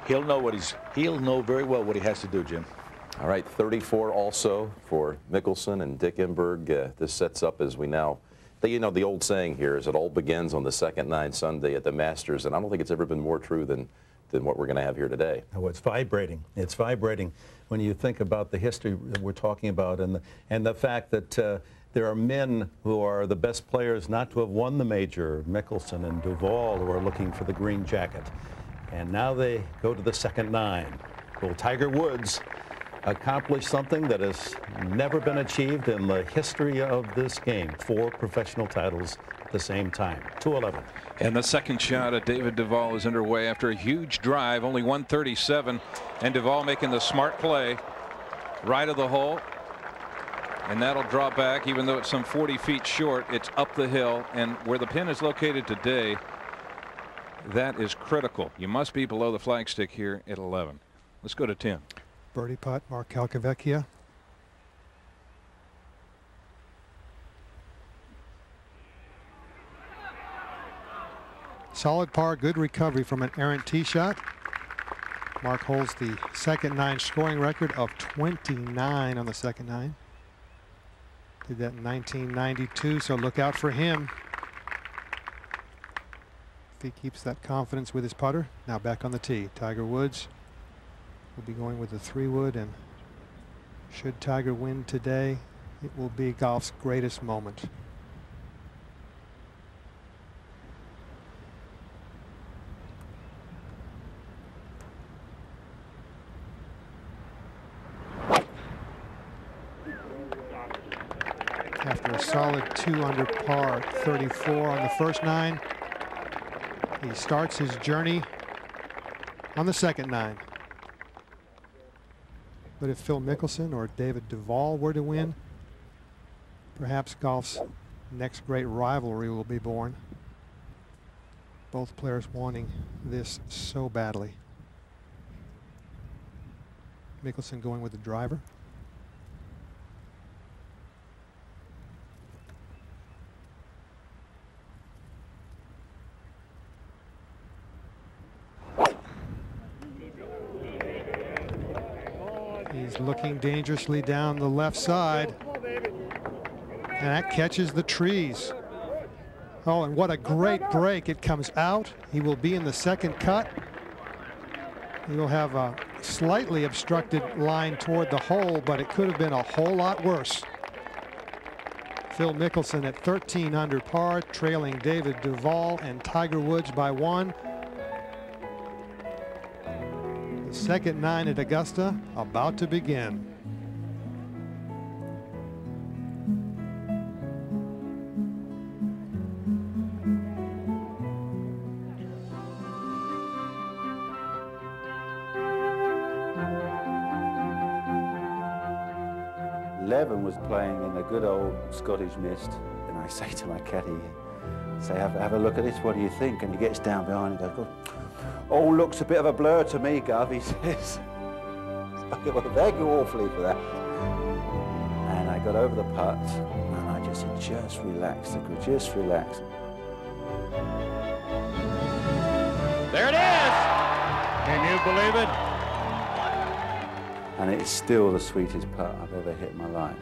he'll know very well what he has to do, Jim. All right, 34 also for Mickelson and Dick Enberg. This sets up as we now, you know, the old saying here is it all begins on the second nine Sunday at the Masters, and I don't think it's ever been more true than what we're going to have here today. Oh, it's vibrating. It's vibrating when you think about the history that we're talking about and the fact that there are men who are the best players not to have won the major, Mickelson and Duvall, who are looking for the green jacket. And now they go to the second nine. Will Tiger Woods accomplish something that has never been achieved in the history of this game? 4 professional titles at the same time. 211. And the second shot at David Duvall is underway after a huge drive, only 137, and Duvall making the smart play right of the hole, and that'll draw back. Even though it's some 40 feet short, it's up the hill, and where the pin is located today, that is critical. You must be below the flagstick here at 11. Let's go to 10. Birdie putt, Mark Calcavecchia. Solid par, good recovery from an errant tee shot. Mark holds the second nine scoring record of 29 on the second nine. Did that in 1992, so look out for him if he keeps that confidence with his putter. Now back on the tee. Tiger Woods will be going with the 3-wood, and should Tiger win today, it will be golf's greatest moment. After a solid 2 under par, 34 on the first nine, he starts his journey on the second nine. But if Phil Mickelson or David Duvall were to win, perhaps golf's next great rivalry will be born. Both players wanting this so badly. Mickelson going with the driver. He's looking dangerously down the left side, and that catches the trees. Oh, and what a great break. It comes out. He will be in the second cut. He will have a slightly obstructed line toward the hole, but it could have been a whole lot worse. Phil Mickelson at 13 under par, trailing David Duvall and Tiger Woods by 1. The second nine at Augusta about to begin. Levin was playing in a good old Scottish mist, and I say to my caddy, have a look at this, what do you think? And he gets down behind and goes, "Oh, looks a bit of a blur to me, Gov," he says. I go, "Well, thank you awfully for that." And I got over the putt, and I just said, "Just relax, just relax." There it is! Can you believe it? And it's still the sweetest putt I've ever hit in my life.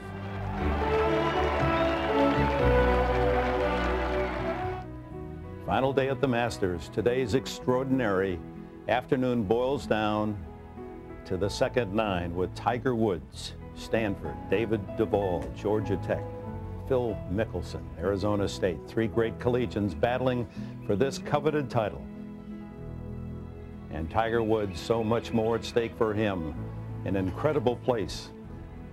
Final day at the Masters. Today's extraordinary afternoon boils down to the second nine with Tiger Woods, Stanford, David Duvall, Georgia Tech, Phil Mickelson, Arizona State. 3 great collegians battling for this coveted title. And Tiger Woods, so much more at stake for him. An incredible place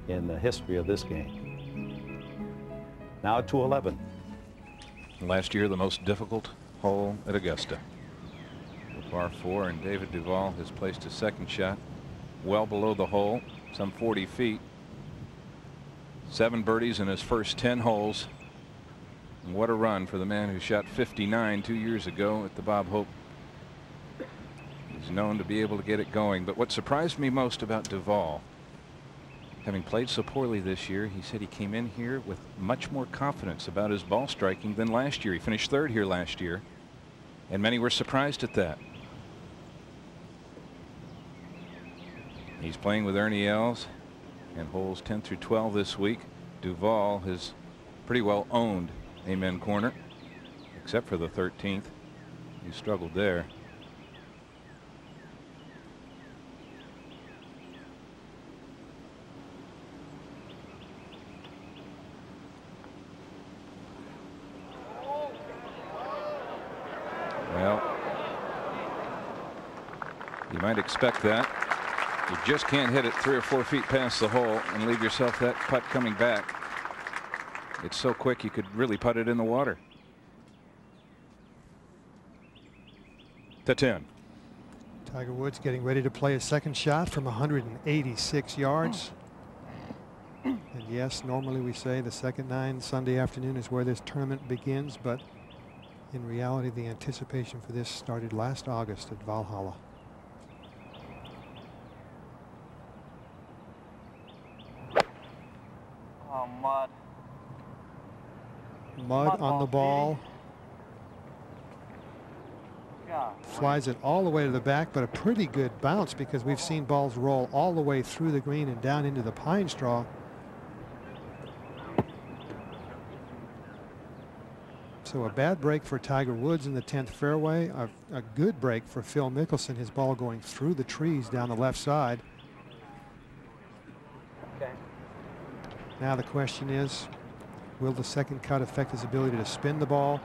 in the history of this game. Now to 11. Last year, the most difficult hole at Augusta. The par 4, and David Duvall has placed his second shot well below the hole, some 40 feet. 7 birdies in his first 10 holes. And what a run for the man who shot 59 2 years ago at the Bob Hope. He's known to be able to get it going. But what surprised me most about Duvall, having played so poorly this year, he said he came in here with much more confidence about his ball striking than last year. He finished 3rd here last year, and many were surprised at that. He's playing with Ernie Els in holes 10 through 12 this week. Duvall has pretty well owned Amen Corner, except for the 13th. He struggled there. Well, you might expect that. You just can't hit it 3 or 4 feet past the hole and leave yourself that putt coming back. It's so quick you could really putt it in the water. To 10. Tiger Woods getting ready to play a second shot from 186 yards. And yes, normally we say the second 9 Sunday afternoon is where this tournament begins, but in reality the anticipation for this started last August at Valhalla. Oh, mud. Mud on the ball. Flies it all the way to the back, but a pretty good bounce because we've seen balls roll all the way through the green and down into the pine straw. So a bad break for Tiger Woods in the 10th fairway. A good break for Phil Mickelson. His ball going through the trees down the left side. Okay. Now the question is, will the second cut affect his ability to spin the ball?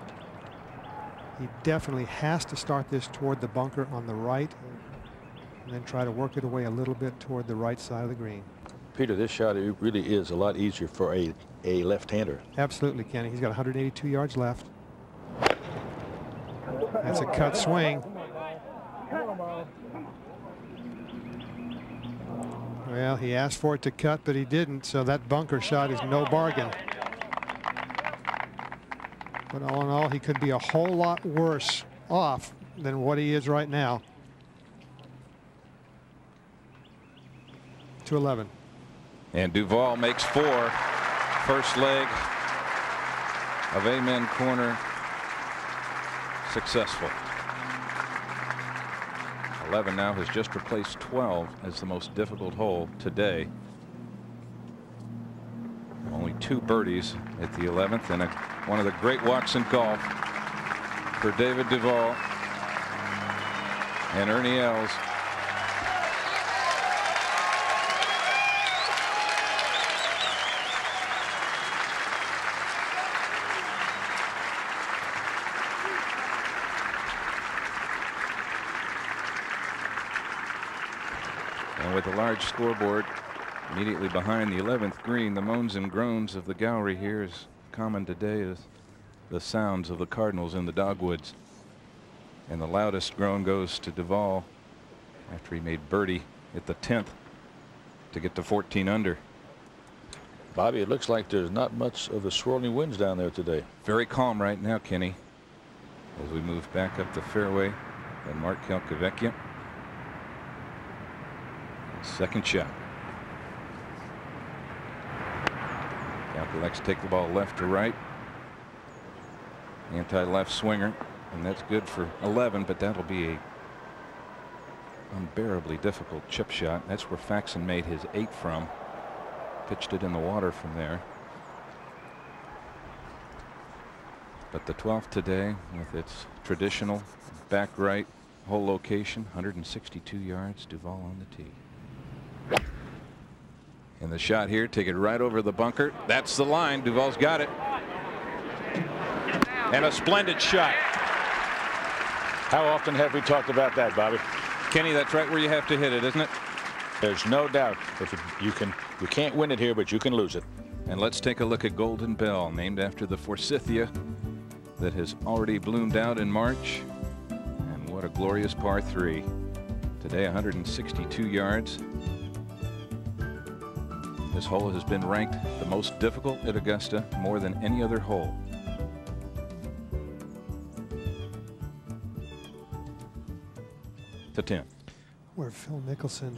He definitely has to start this toward the bunker on the right and then try to work it away a little bit toward the right side of the green. Peter, this shot it really is a lot easier for a left-hander. Absolutely, Kenny. He's got 182 yards left. That's a cut swing. Well, he asked for it to cut, but he didn't, so that bunker shot is no bargain. But all in all, he could be a whole lot worse off than what he is right now. 211. And Duvall makes 4. First leg of Amen Corner successful. 11 now has just replaced 12 as the most difficult hole today. Only 2 birdies at the 11th, and one of the great walks in golf for David Duvall and Ernie Els. And with a large scoreboard immediately behind the 11th green, the moans and groans of the gallery here is common today as the sounds of the Cardinals in the dogwoods. And the loudest groan goes to Duvall after he made birdie at the 10th to get to 14 under. Bobby, it looks like there's not much of a swirling winds down there today. Very calm right now, Kenny, as we move back up the fairway. And Mark Calcavecchia. Second shot. Calca likes to take the ball left to right. Anti-left swinger, and that's good for 11, but that'll be a unbearably difficult chip shot. That's where Faxon made his 8 from. Pitched it in the water from there. But the 12th today, with its traditional back right hole location, 162 yards, Duvall on the tee. And the shot here, take it right over the bunker. That's the line. Duvall's got it. And a splendid shot. How often have we talked about that, Bobby? Kenny, that's right where you have to hit it, isn't it? There's no doubt. You can't win it here, but you can lose it. And let's take a look at Golden Bell, named after the forsythia that has already bloomed out in March. And what a glorious par 3. Today, 162 yards. This hole has been ranked the most difficult at Augusta more than any other hole. To 10. Where Phil Mickelson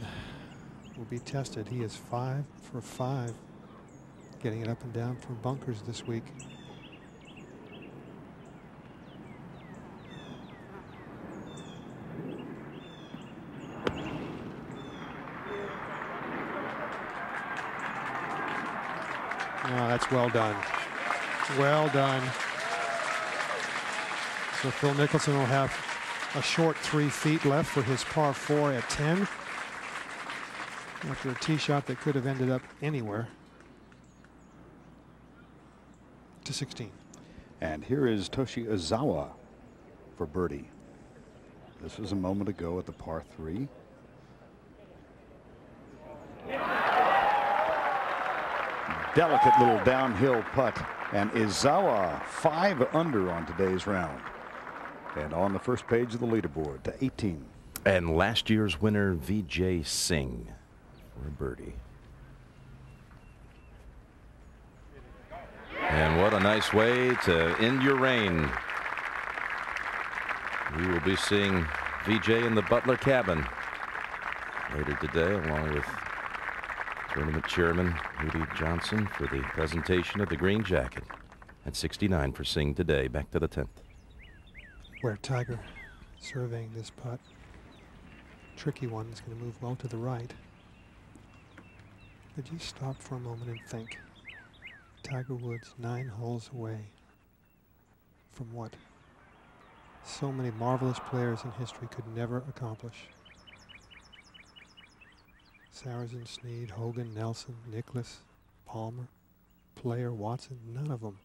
will be tested. He is 5 for 5 getting it up and down from bunkers this week. Oh, that's well done. Well done. So Phil Mickelson will have a short 3 feet left for his par 4 at 10. After a tee shot that could have ended up anywhere. To 16. And here is Toshi Ozawa for birdie. This was a moment ago at the par 3. Delicate little downhill putt, and Ozawa 5 under on today's round. And on the first page of the leaderboard to 18. And last year's winner, Vijay Singh, for a birdie. And what a nice way to end your reign. We will be seeing Vijay in the Butler cabin later today, along with tournament chairman Rudy Johnson, for the presentation of the green jacket. At 69 for Singh today. Back to the 10th. Where Tiger surveying this putt. Tricky one. Is going to move well to the right. But just stop for a moment and think. Tiger Woods 9 holes away from what so many marvelous players in history could never accomplish. Saracen, Snead, Hogan, Nelson, Nicklaus, Palmer, Player, Watson, none of them.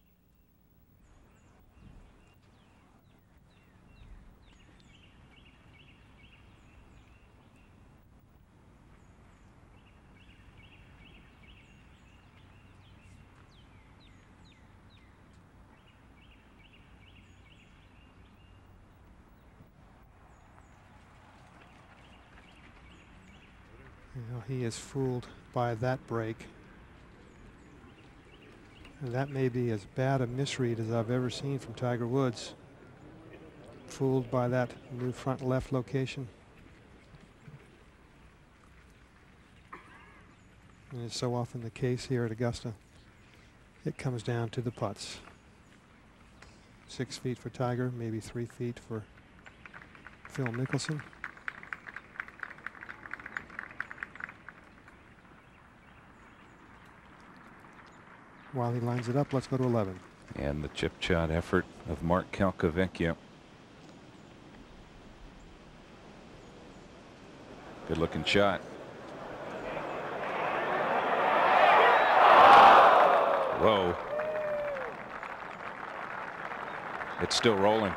You know, he is fooled by that break. And that may be as bad a misread as I've ever seen from Tiger Woods. Fooled by that new front left location. And it's so often the case here at Augusta. It comes down to the putts. 6 feet for Tiger, maybe 3 feet for Phil Mickelson. While he lines it up, let's go to 11. And the chip shot effort of Mark Calcavecchia. Good looking shot. Whoa. It's still rolling.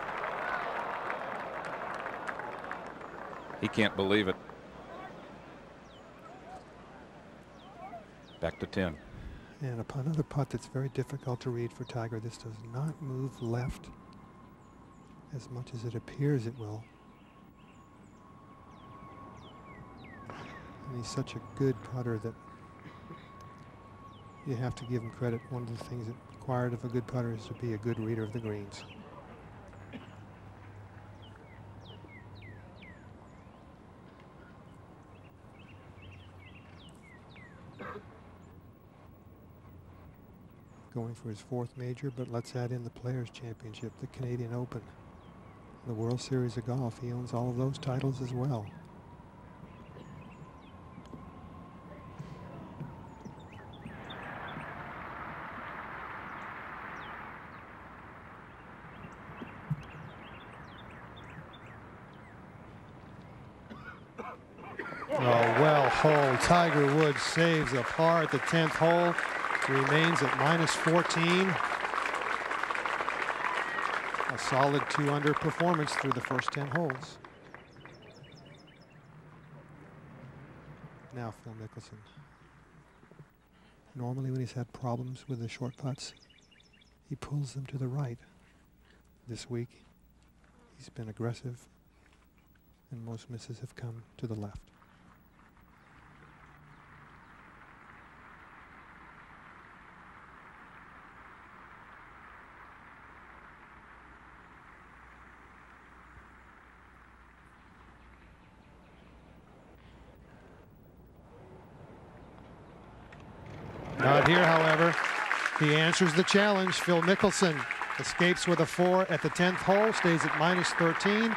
He can't believe it. Back to 10. And another putt that's very difficult to read for Tiger. This does not move left as much as it appears it will. And he's such a good putter that you have to give him credit. One of the things that required of a good putter is to be a good reader of the greens. Going for his 4th major, but let's add in the Players' Championship, the Canadian Open, the World Series of Golf. He owns all of those titles as well. Oh, well hole. Tiger Woods saves a par at the 10th hole. Remains at -14. A solid 2-under performance through the first 10 holes. Now Phil Mickelson. Normally when he's had problems with the short putts, he pulls them to the right. This week, he's been aggressive, and most misses have come to the left. Not here, however. He answers the challenge. Phil Mickelson escapes with a 4 at the 10th hole, stays at -13.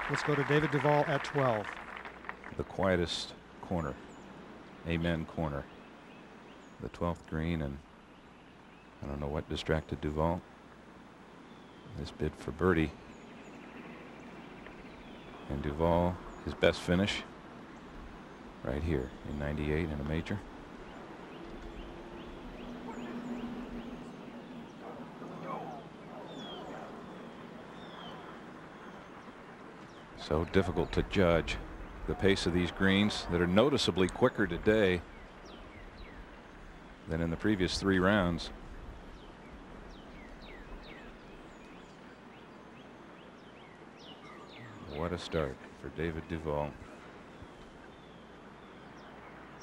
Let's go to David Duvall at 12. The quietest corner, amen corner. The 12th green, and I don't know what distracted Duvall. This bid for birdie. And Duvall, his best finish right here in '98 in a major. So difficult to judge the pace of these greens that are noticeably quicker today than in the previous 3 rounds. What a start for David Duvall.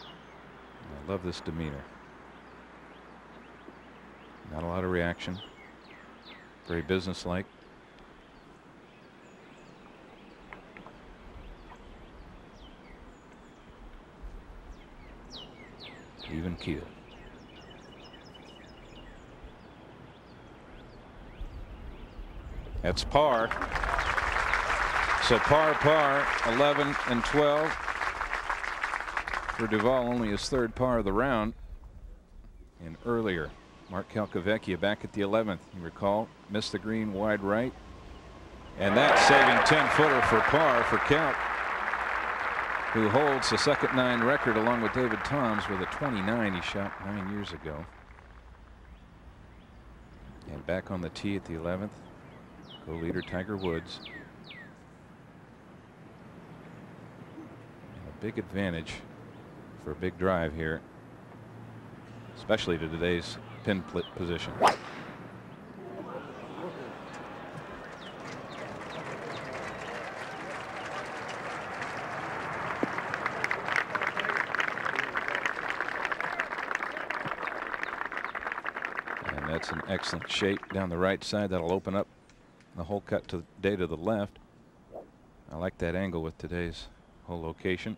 I love this demeanor. Not a lot of reaction. Very businesslike. Even keel. That's par. So par, 11 and 12. For Duvall, only his 3rd par of the round. And earlier, Mark Calcavecchia back at the 11th. You recall, missed the green wide right. And that's saving 10-footer for par for Calc, who holds the second 9 record along with David Toms with a 29 he shot 9 years ago. And back on the tee at the 11th, co-leader Tiger Woods. And a big advantage for a big drive here, especially to today's pin position. That's an excellent shape down the right side. That'll open up the hole cut today to the left. I like that angle with today's hole location.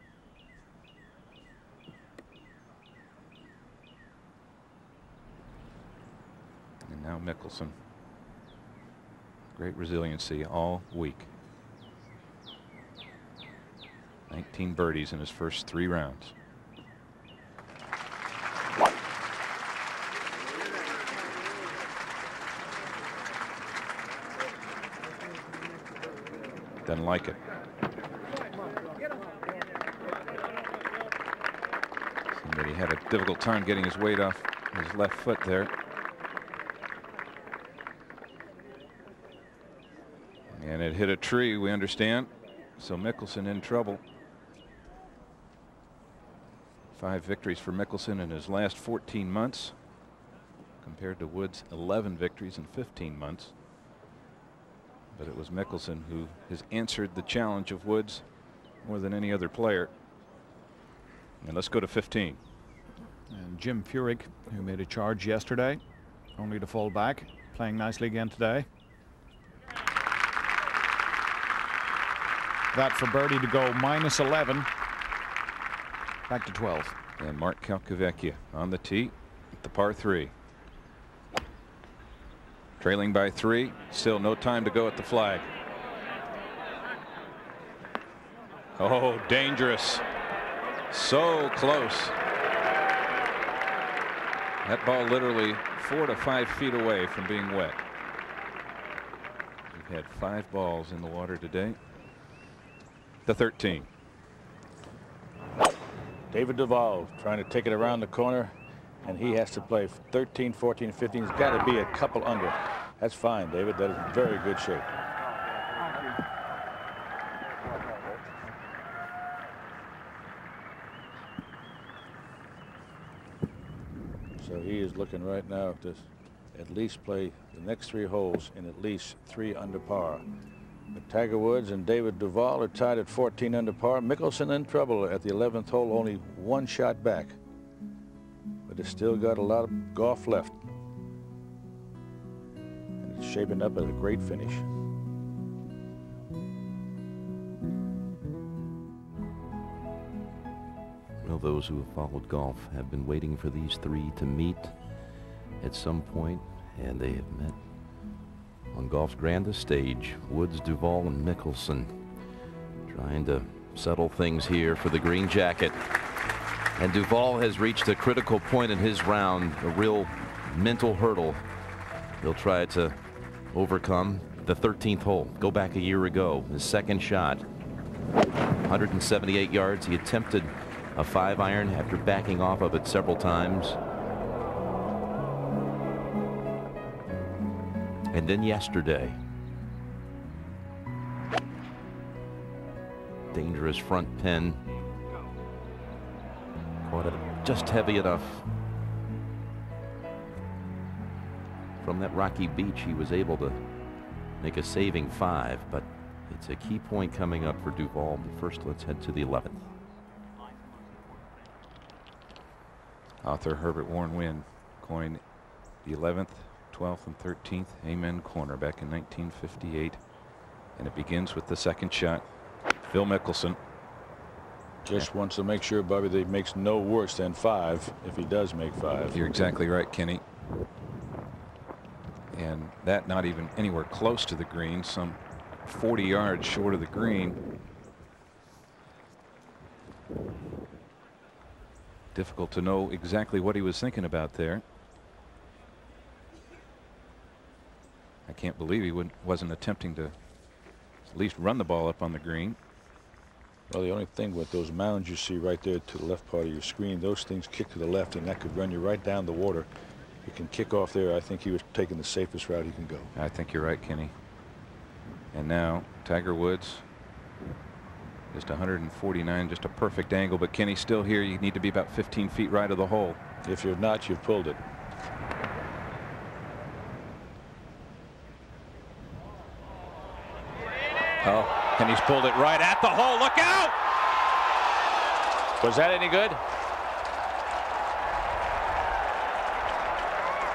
And now Mickelson. Great resiliency all week. 19 birdies in his first 3 rounds. Doesn't like it. Somebody had a difficult time getting his weight off his left foot there. And it hit a tree, we understand. So Mickelson in trouble. 5 victories for Mickelson in his last 14 months, compared to Woods' 11 victories in 15 months. But it was Mickelson who has answered the challenge of Woods more than any other player. And let's go to 15. And Jim Furyk, who made a charge yesterday, only to fall back, playing nicely again today. That for birdie to go -11, back to 12. And Mark Calcavecchia on the tee at the par 3. Trailing by 3, still no time to go at the flag. Oh, dangerous. So close. That ball literally 4 to 5 feet away from being wet. We've had 5 balls in the water today. The 13. David Duvall trying to take it around the corner, and he has to play 13, 14, 15. He's got to be a couple under. That's fine, David. That is very good shape. So he is looking right now to at least play the next 3 holes in at least 3 under par. But Tiger Woods and David Duvall are tied at 14 under par. Mickelson in trouble at the 11th hole, only 1 shot back. But it's still got a lot of golf left. And it's shaping up as a great finish. know those who have followed golf have been waiting for these three to meet at some point, and they have met on golf's grandest stage. Woods, Duvall, and Mickelson trying to settle things here for the green jacket. And Duvall has reached a critical point in his round, a real mental hurdle he'll try to overcome. The 13th hole, go back a year ago, his second shot, 178 yards. He attempted a 5-iron after backing off of it several times. And then yesterday, dangerous front pin, caught it just heavy enough. From that rocky beach, he was able to make a saving 5, but it's a key point coming up for Duvall. But first, let's head to the 11th. Author Herbert Warren Wynn coined the 11th, 12th, and 13th Amen corner back in 1958, and it begins with the second shot. Phil Mickelson just wants to make sure, Bobby, that he makes no worse than 5 if he does make 5. You're exactly right, Kenny. And that not even anywhere close to the green, some 40 yards short of the green. Difficult to know exactly what he was thinking about there. I can't believe he wasn't attempting to at least run the ball up on the green. Well, the only thing with those mounds you see right there to the left part of your screen, those things kick to the left, and that could run you right down the water. You can kick off there. I think he was taking the safest route he can go. I think you're right, Kenny. And now Tiger Woods, just 149, just a perfect angle. But Kenny, still here, you need to be about 15 feet right of the hole. If you're not, you've pulled it. Oh, and he's pulled it right at the hole. Look out! Was that any good?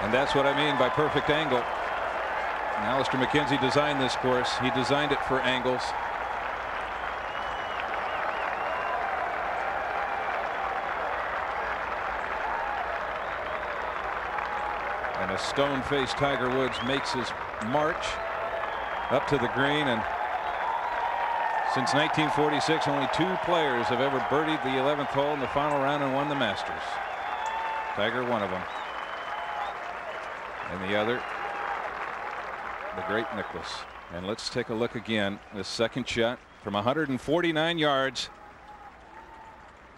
And that's what I mean by perfect angle. And Alister McKenzie designed this course. He designed it for angles. And a stone-faced Tiger Woods makes his march up to the green. And since 1946, only 2 players have ever birdied the 11th hole in the final round and won the Masters. Tiger, one of them. And the other, the great Nicklaus. And let's take a look again. This second shot from 149 yards.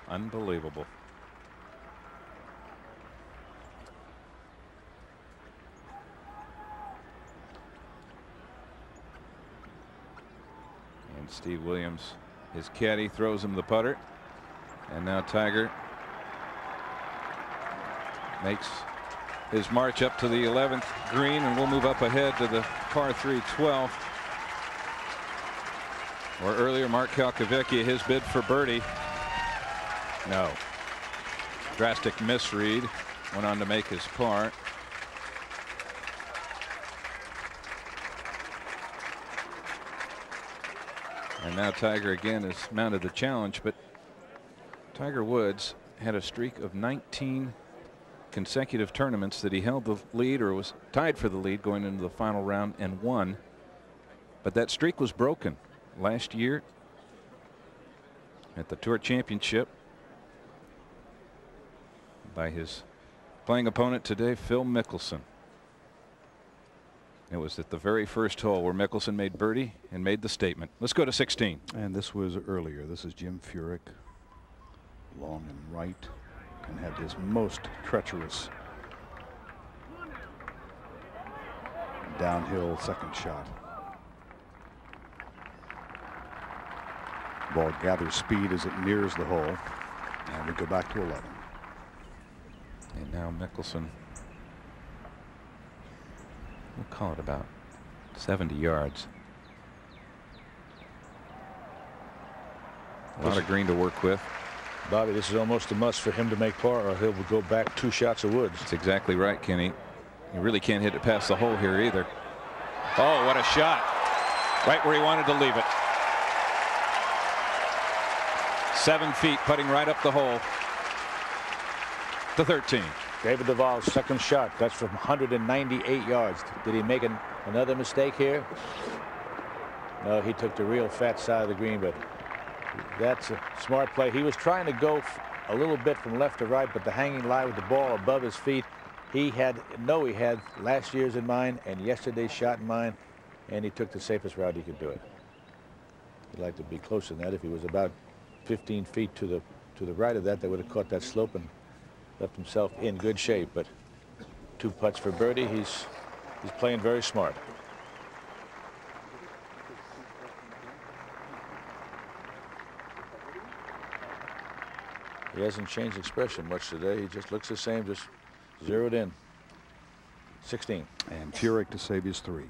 Unbelievable. And Steve Williams, his caddy, throws him the putter. And now Tiger makes his march up to the 11th green, and we'll move up ahead to the par 3 12th. Or earlier, Mark Calcavecchia, his bid for birdie. No. Drastic misread. Went on to make his par. And now Tiger again has mounted the challenge, but Tiger Woods had a streak of 19 consecutive tournaments that he held the lead or was tied for the lead going into the final round and won. But that streak was broken last year at the Tour Championship by his playing opponent today, Phil Mickelson. It was at the very first hole where Mickelson made birdie and made the statement. Let's go to 16. And this was earlier. This is Jim Furyk, long and right, and had his most treacherous downhill second shot. Ball gathers speed as it nears the hole, and we go back to 11. And now Mickelson, we'll call it about 70 yards. A lot of green to work with. Bobby, this is almost a must for him to make par, or he'll go back 2 shots of Woods. That's exactly right, Kenny. You really can't hit it past the hole here either. Oh, what a shot. Right where he wanted to leave it. 7 feet, putting right up the hole. to 13. David Duvall's second shot. That's from 198 yards. Did he make another mistake here? No, he took the real fat side of the green, but that's a smart play. He was trying to go a little bit from left to right, but the hanging lie with the ball above his feet, he had last year's in mind and yesterday's shot in mind, and he took the safest route he could do it. He'd like to be closer than that. If he was about 15 feet to the right of that, they would have caught that slope and left himself in good shape. But 2 putts for birdie. He's playing very smart. He hasn't changed expression much today. He just looks the same, just zeroed in. 16. And Furyk to save his 3.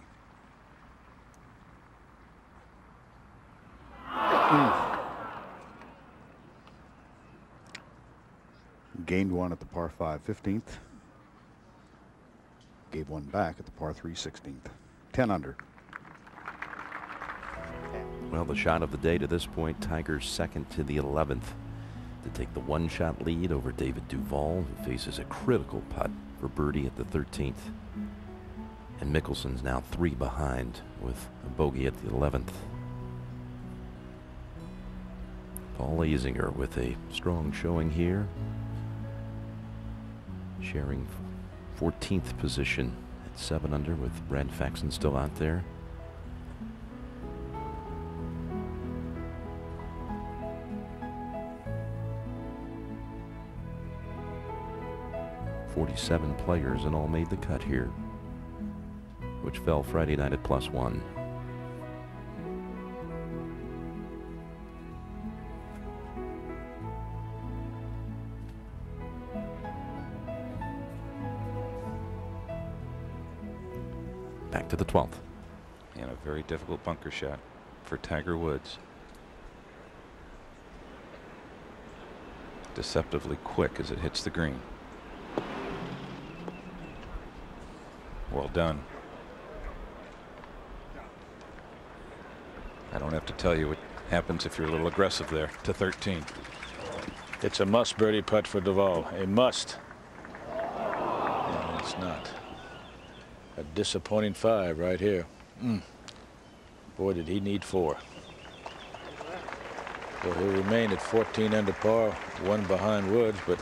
Gained 1 at the par 5 15th. Gave 1 back at the par 3 16th. 10 under. Well, the shot of the day to this point, Tiger's second to the 11th to take the 1-shot lead over David Duvall, who faces a critical putt for birdie at the 13th. And Mickelson's now 3 behind with a bogey at the 11th. Paul Azinger with a strong showing here, sharing 14th position at 7 under with Brad Faxon still out there. .47 players and all made the cut here, which fell Friday night at +1. Back to the 12th. And a very difficult bunker shot for Tiger Woods. Deceptively quick as it hits the green. Well done. I don't have to tell you what happens if you're a little aggressive there. To 13. It's a must birdie putt for Duvall. A must. And it's not. A disappointing 5 right here. Boy, did he need 4. So he'll remain at 14 under par, 1 behind Woods, but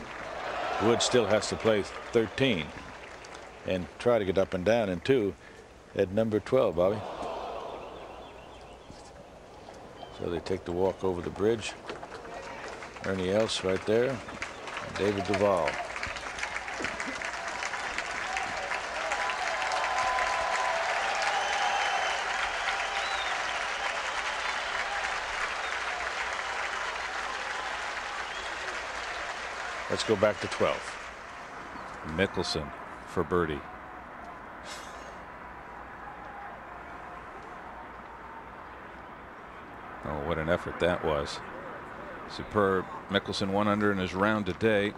Woods still has to play 13 and try to get up and down in 2 at number 12, Bobby. So they take the walk over the bridge. Ernie Els right there. David Duvall. Let's go back to 12. Mickelson for birdie. Oh, what an effort that was. Superb. Mickelson 1 under in his round today.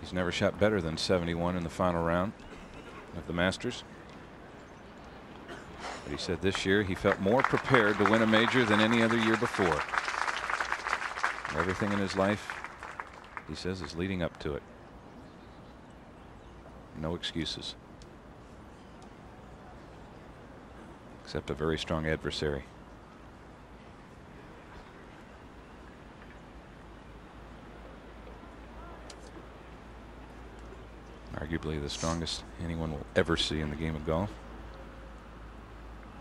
He's never shot better than 71 in the final round of the Masters. But he said this year he felt more prepared to win a major than any other year before. Everything in his life, he says, is leading up to it. No excuses. Except a very strong adversary. Arguably the strongest anyone will ever see in the game of golf.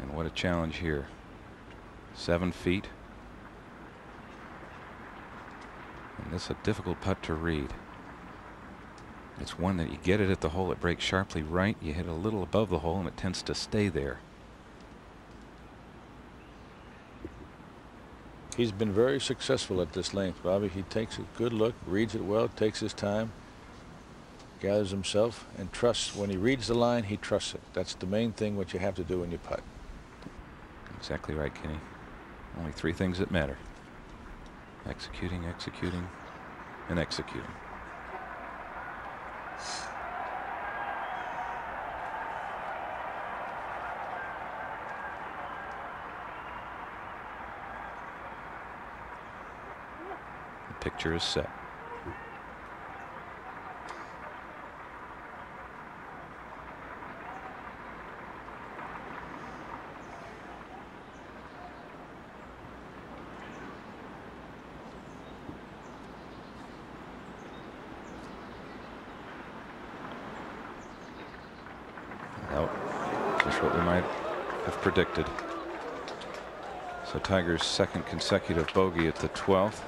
And what a challenge here. 7 feet. And this is a difficult putt to read. It's one that you get it at the hole, it breaks sharply right, you hit a little above the hole and it tends to stay there. He's been very successful at this length, Bobby. He takes a good look, reads it well, takes his time, gathers himself, and trusts. When he reads the line, he trusts it. That's the main thing what you have to do when you putt. Exactly right, Kenny. Only 3 things that matter. Executing, executing, and executing. The picture is set. just what we might have predicted. So Tiger's second consecutive bogey at the 12th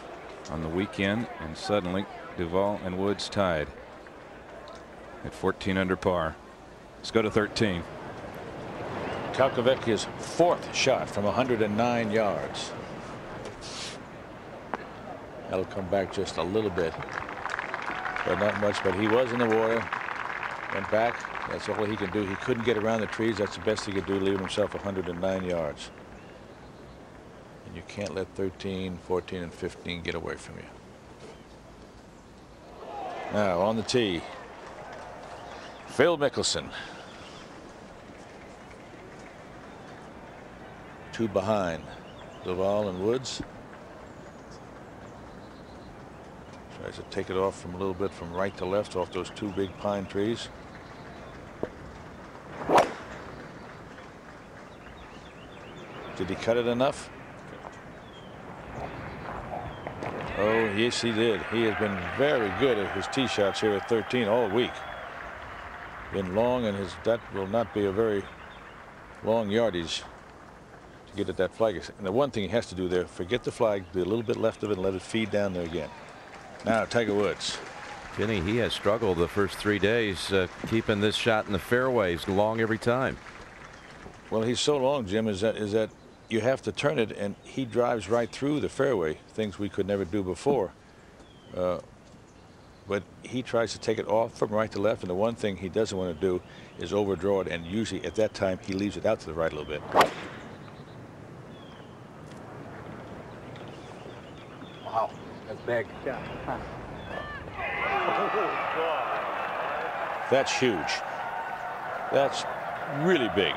on the weekend, and suddenly Duvall and Woods tied at 14 under par. Let's go to 13. Calcavecchia's fourth shot from 109 yards. That'll come back just a little bit, but not much. But he was in the water, went back. That's all he can do. He couldn't get around the trees. That's the best he could do, leaving himself 109 yards. And you can't let 13, 14, and 15 get away from you. Now on the tee, Phil Mickelson. Two behind, Duval and Woods. Tries to take it off from a little bit from right to left off those two big pine trees. Did he cut it enough? Oh, yes, he did. He has been very good at his tee shots here at 13 all week. Been long, and that will not be a very long yardage to get at that flag. And the one thing he has to do there, forget the flag, do a little bit left of it, and let it feed down there again. Now Tiger Woods. Jenny, he has struggled the first 3 days keeping this shot in the fairways long every time. Well, he's so long, Jim, is that you have to turn it, and he drives right through the fairway, things we could never do before. But he tries to take it off from right to left, and the one thing he doesn't want to do is overdraw it, and usually at that time he leaves it out to the right a little bit. Wow, that's big. Yeah. That's huge. That's really big.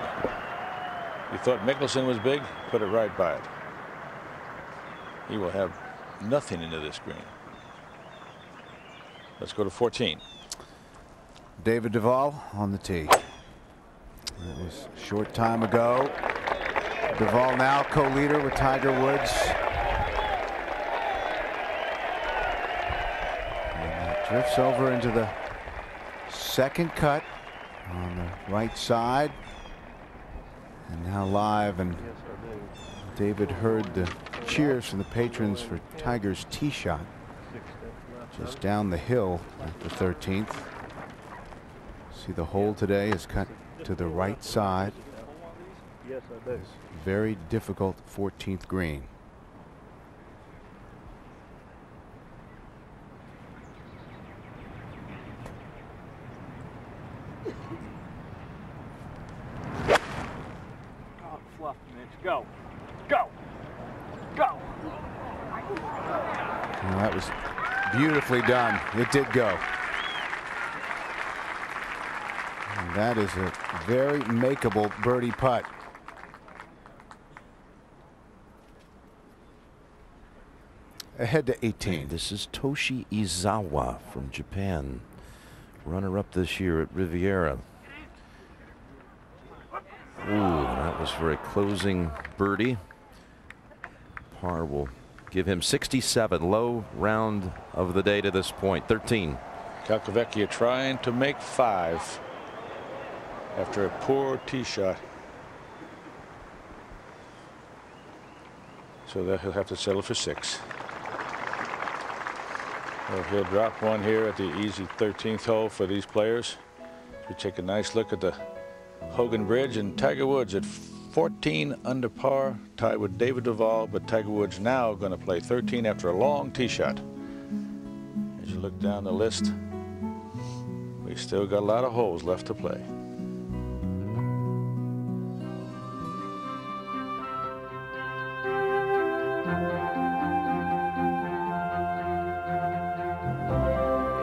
You thought Mickelson was big? Put it right by it. He will have nothing into this green. Let's go to 14. David Duvall on the tee. That was a short time ago. Duvall now co-leader with Tiger Woods. And that drifts over into the second cut on the right side. And now live, and David heard the cheers from the patrons for Tiger's tee shot just down the hill at the 13th. See, the hole today is cut to the right side. Yes, I do. Very difficult 14th green. Fluff, Mitch. Go. Go. Go. Well, that was beautifully done. It did go. And that is a very makeable birdie putt. Ahead to 18. This is Toshi Izawa from Japan, runner-up this year at Riviera. Ooh, that was for a closing birdie. Par will give him 67, low round of the day to this point. 13. Calcavecchia trying to make 5 after a poor tee shot. So that he'll have to settle for 6. Well, he'll drop one here at the easy 13th hole for these players. We take a nice look at the Hogan Bridge, and Tiger Woods at 14 under par, tied with David Duvall, but Tiger Woods now going to play 13 after a long tee shot. As you look down the list, we still got a lot of holes left to play.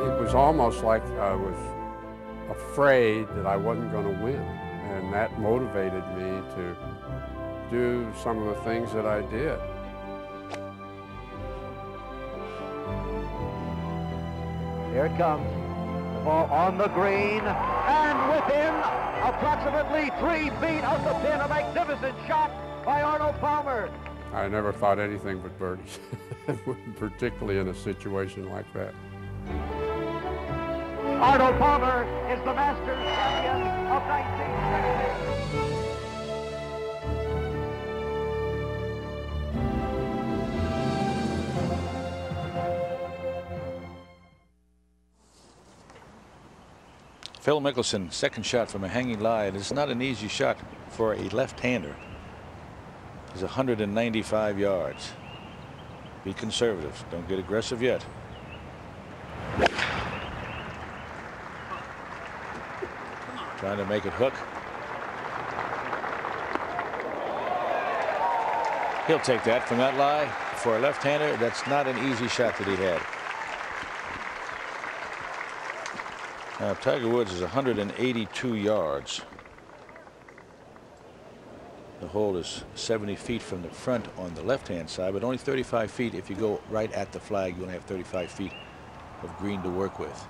It was almost like I was afraid that I wasn't going to win. And that motivated me to do some of the things that I did. Here it comes. The ball on the green, and within approximately 3 feet of the pin, a magnificent shot by Arnold Palmer. I never thought anything but birdies, particularly in a situation like that. Arnold Palmer is the Masters champion of 1960. Phil Mickelson, second shot from a hanging lie. And it's not an easy shot for a left-hander. He's 195 yards. Be conservative. Don't get aggressive yet. Trying to make it hook. He'll take that from that lie. For a left-hander, that's not an easy shot that he had. Now, Tiger Woods is 182 yards. The hole is 70 feet from the front on the left-hand side, but only 35 feet. If you go right at the flag, you only have 35 feet of green to work with.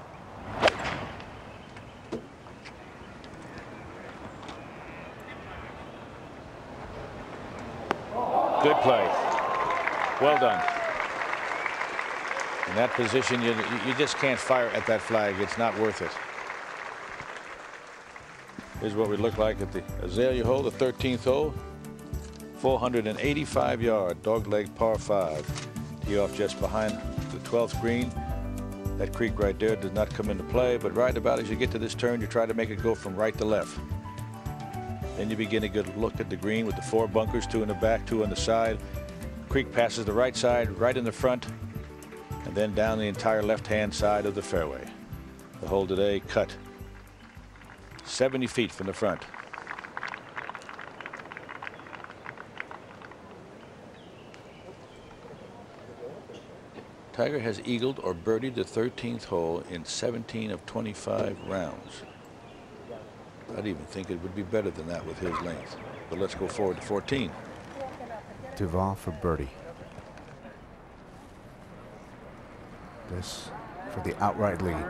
Good play. Well done. In that position, you just can't fire at that flag. It's not worth it. Here's what we look like at the Azalea hole, the 13th hole. 485-yard dogleg par 5. Tee off just behind the 12th green. That creek right there does not come into play, but right about as you get to this turn, you try to make it go from right to left. Then you begin to get a look at the green with the 4 bunkers, 2 in the back, 2 on the side. Creek passes the right side, right in the front, and then down the entire left-hand side of the fairway. The hole today cut 70 feet from the front. Tiger has eagled or birdied the 13th hole in 17 of 25 rounds. I'd even think it would be better than that with his length. But let's go forward to 14. Duvall for birdie. This for the outright lead.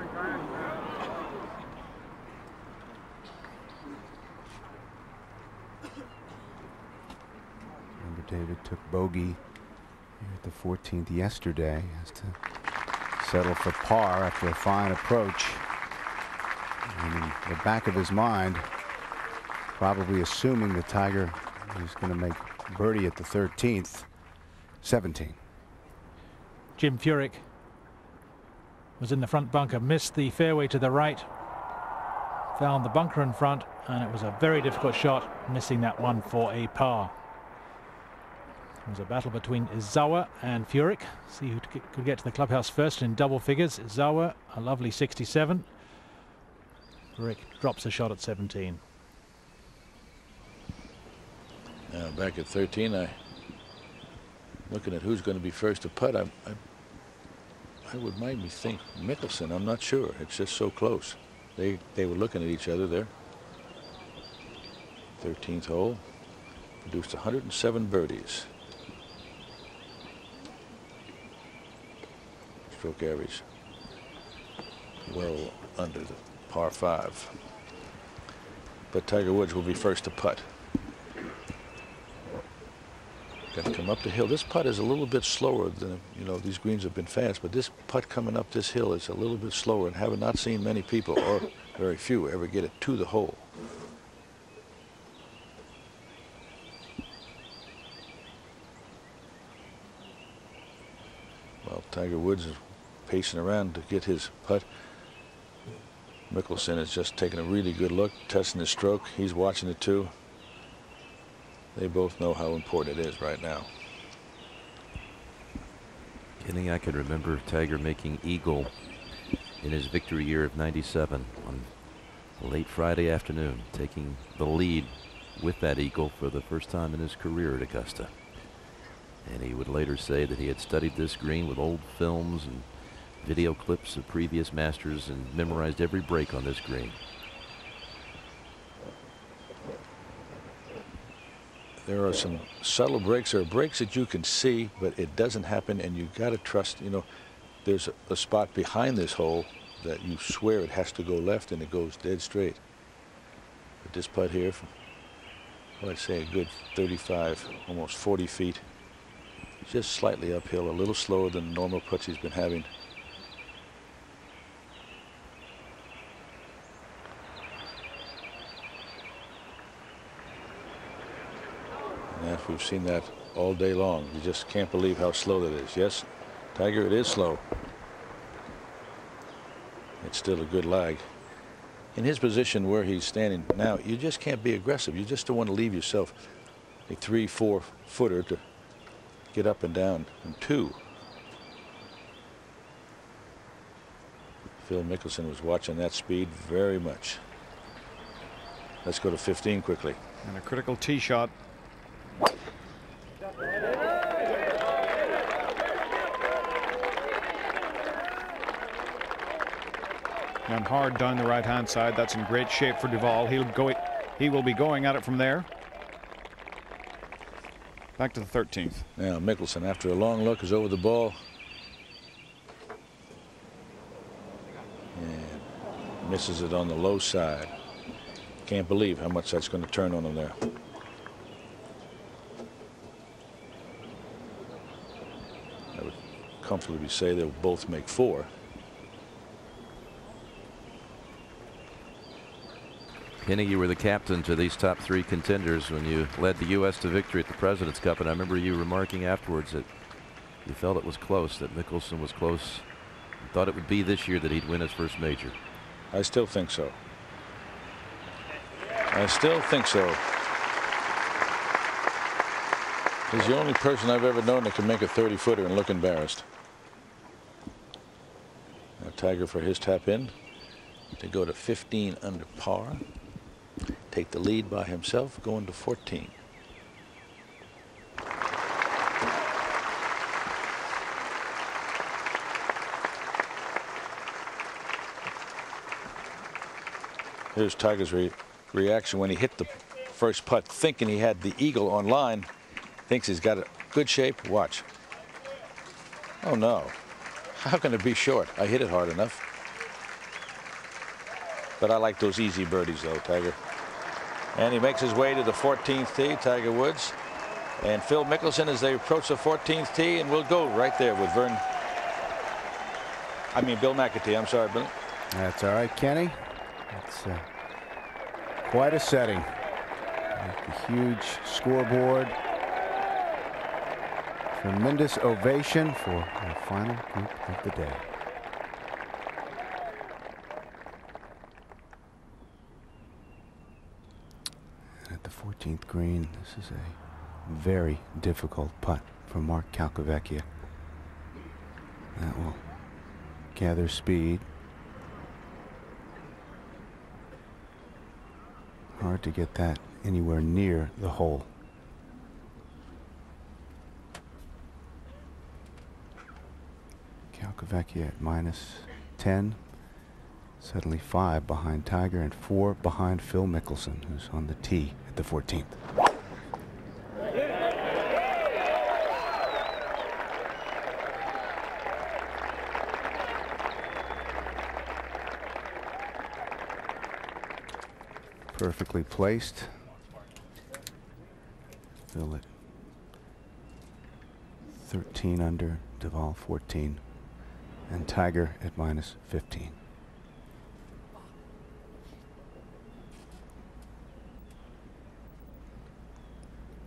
Remember, David took bogey here at the 14th yesterday. Has to settle for par after a fine approach. And in the back of his mind, probably assuming the Tiger is going to make birdie at the 13th. 17. Jim Furyk was in the front bunker, missed the fairway to the right, found the bunker in front, and it was a very difficult shot, missing that one for a par. It was a battle between Izawa and Furyk. See who could get to the clubhouse first in double figures. Izawa, a lovely 67. Furyk drops a shot at 17. Now back at 13, looking at who's going to be first to putt. I would make me think Mickelson. I'm not sure. It's just so close. They were looking at each other there. 13th hole produced 107 birdies. Stroke average well under the par 5. But Tiger Woods will be first to putt. Got to come up the hill. This putt is a little bit slower than, you know, these greens have been fast, but this putt coming up this hill is a little bit slower, and have not seen many people, or very few, ever get it to the hole. Well, Tiger Woods is pacing around to get his putt. Mickelson is just taking a really good look, testing his stroke. He's watching it too. They both know how important it is right now. Kenny, I can remember Tiger making eagle in his victory year of '97 on a late Friday afternoon, taking the lead with that eagle for the first time in his career at Augusta. And he would later say that he had studied this green with old films and video clips of previous Masters and memorized every break on this green. There are some subtle breaks. There are breaks that you can see, but it doesn't happen, and you got to trust. You know, there's a spot behind this hole that you swear it has to go left, and it goes dead straight. But this putt here, from, well, I'd say a good 35, almost 40 feet, just slightly uphill, a little slower than the normal putts he's been having. We've seen that all day long. You just can't believe how slow that is. Yes, Tiger, it is slow. It's still a good lag. in his position where he's standing now, you just can't be aggressive. You just don't want to leave yourself a 3-4 footer to get up and down. And 2. Phil Mickelson was watching that speed very much. Let's go to 15 quickly. And a critical tee shot. And hard down the right-hand side. That's in great shape for Duvall. He will be going at it from there. Back to the 13th. Now Mickelson, after a long look, is over the ball. And misses it on the low side. Can't believe how much that's going to turn on him there. I would comfortably say they'll both make 4. Kenny, you were the captain to these top 3 contenders when you led the U.S. to victory at the President's Cup, and I remember you remarking afterwards that you felt it was close, that Mickelson was close. You thought it would be this year that he'd win his first major. I still think so. I still think so. He's the only person I've ever known that can make a 30-footer and look embarrassed. Now Tiger for his tap in to go to 15 under par. Take the lead by himself, going to 14. Here's Tiger's reaction when he hit the first putt, thinking he had the eagle on line. Thinks he's got a good shape. Watch. Oh no. How can it be short? I hit it hard enough. But I like those easy birdies though, Tiger. And he makes his way to the 14th tee, Tiger Woods. And Phil Mickelson as they approach the 14th tee, and we'll go right there with Bill McAtee. I'm sorry, Bill. That's all right, Kenny. It's quite a setting. A huge scoreboard. Tremendous ovation for the final group of the day. At the 14th green, this is a very difficult putt for Mark Calcavecchia. That will gather speed. Hard to get that anywhere near the hole. Calcavecchia at -10. Suddenly 5 behind Tiger and 4 behind Phil Mickelson, who's on the tee at the 14th. Perfectly placed. Phil at 13 under, Duvall 14, and Tiger at -15.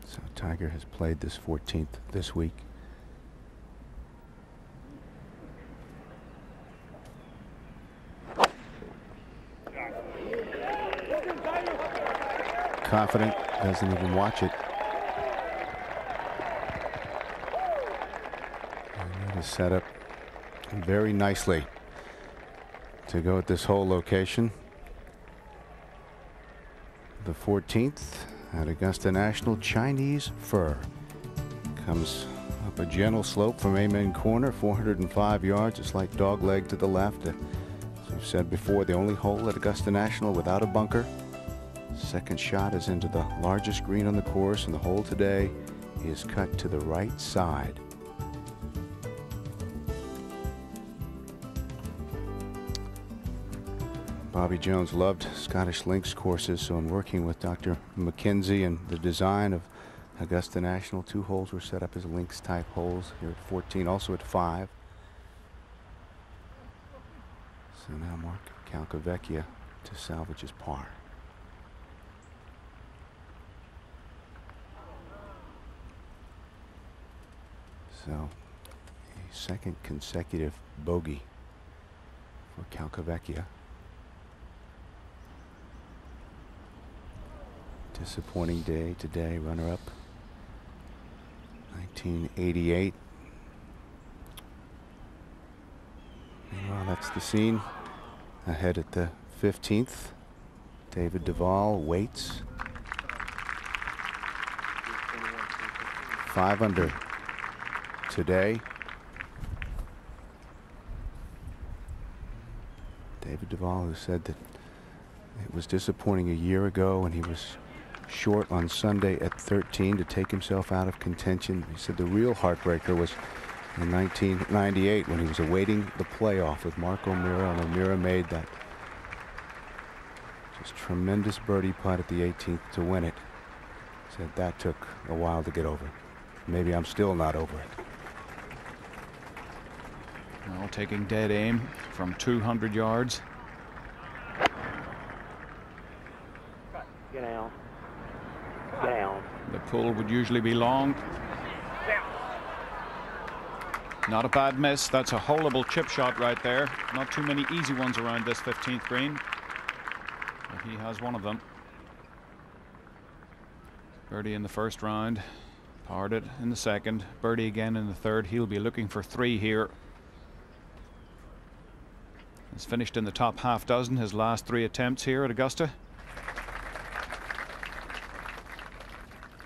So Tiger has played this 14th this week. Confident, doesn't even watch it. And it is set up very nicely to go at this hole location. The 14th at Augusta National, Chinese Fir. Comes up a gentle slope from Amen Corner, 405 yards, a slight dog leg to the left. As we've said before, the only hole at Augusta National without a bunker. Second shot is into the largest green on the course, and the hole today is cut to the right side. Bobby Jones loved Scottish links courses, so in working with Dr. McKenzie and the design of Augusta National, 2 holes were set up as links type holes here at 14, also at 5. So now Mark Calcavecchia to salvage his par. So a second consecutive bogey for Calcavecchia. Disappointing day today, runner-up. 1988. Well, that's the scene. Ahead at the 15th. David Duvall waits. 5 under today. David Duvall, who said that it was disappointing a year ago when he was short on Sunday at 13 to take himself out of contention. He said the real heartbreaker was in 1998 when he was awaiting the playoff with Mark O'Meara, and O'Meara made that just tremendous birdie putt at the 18th to win it. Said that took a while to get over. Maybe I'm still not over it. Well, taking dead aim from 200 yards. Get down. Down. The pull would usually be long. Not a bad miss. That's a holeable chip shot right there. Not too many easy ones around this 15th green. But he has one of them. Birdie in the first round. Parred it in the second. Birdie again in the third. He'll be looking for 3 here. He's finished in the top half dozen his last 3 attempts here at Augusta.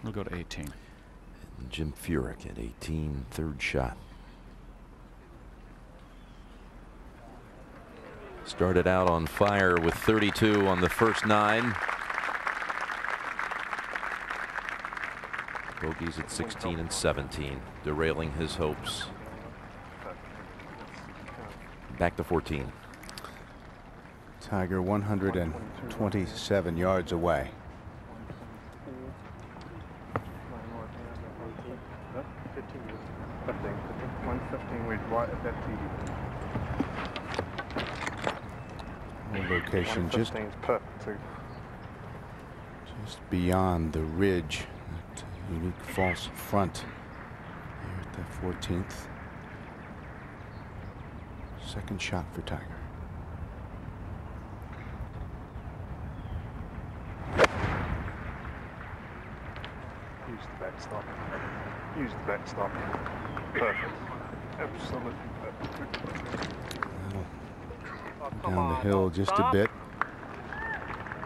We'll go to 18. And Jim Furyk at 18, third shot. Started out on fire with 32 on the first 9. Bogeys at 16 and 17, derailing his hopes. Back to 14. Tiger 127 yards away. 115 was right at that TV. Location just perfect too. Just beyond the ridge, that unique false front here at the 14th. Second shot for Tiger. Use the backstop. Use the backstop. Perfect. Absolutely perfect. Down the hill just a bit.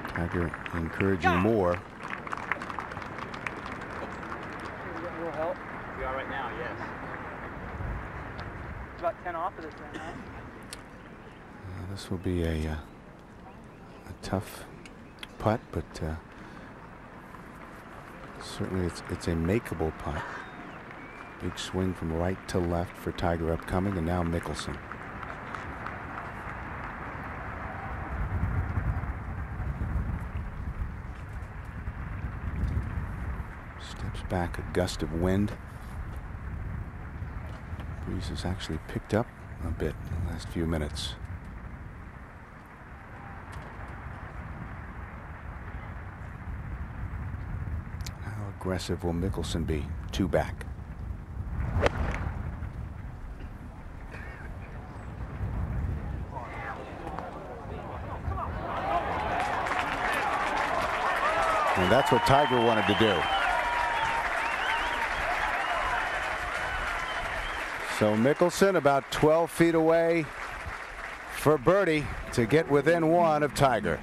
Tiger encouraging more. Will help. You are right now, yes. It's about 10 off of this right now. This will be a tough putt, but certainly it's a makeable putt. Big swing from right to left for Tiger upcoming, and now Mickelson. Steps back, a gust of wind. Breeze has actually picked up a bit in the last few minutes. How aggressive will Mickelson be? 2 back. And that's what Tiger wanted to do. So Mickelson about 12 feet away for birdie to get within 1 of Tiger.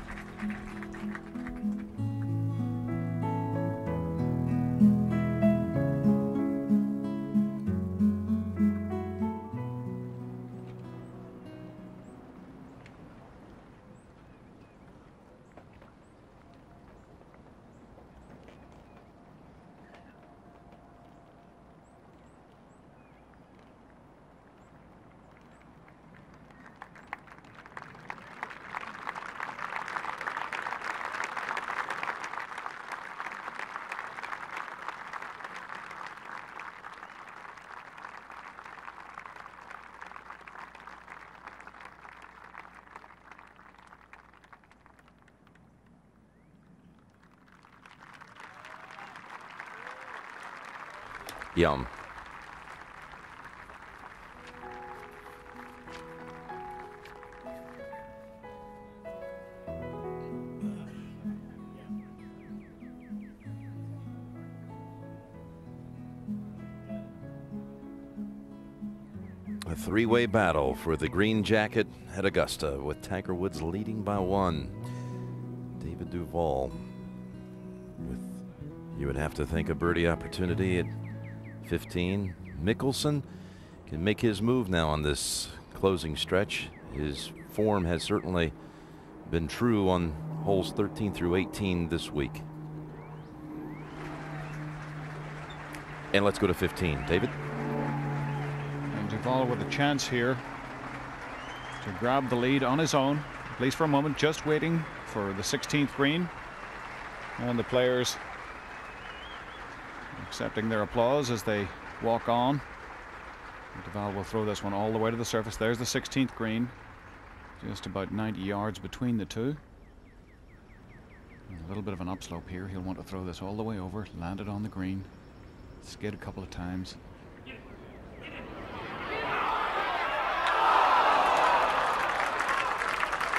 Yum. A three-way battle for the green jacket at Augusta, with Tiger Woods leading by 1. David Duvall with, you would have to think, a birdie opportunity at 15. Mickelson can make his move now on this closing stretch. His form has certainly been true on holes 13 through 18 this week. And let's go to 15. David? And Duvall with a chance here to grab the lead on his own, at least for a moment, just waiting for the 16th green. And the players accepting their applause as they walk on. Duvall will throw this one all the way to the surface. There's the 16th green, just about 90 yards between the two. And a little bit of an upslope here. He'll want to throw this all the way over, land it on the green, skid a couple of times.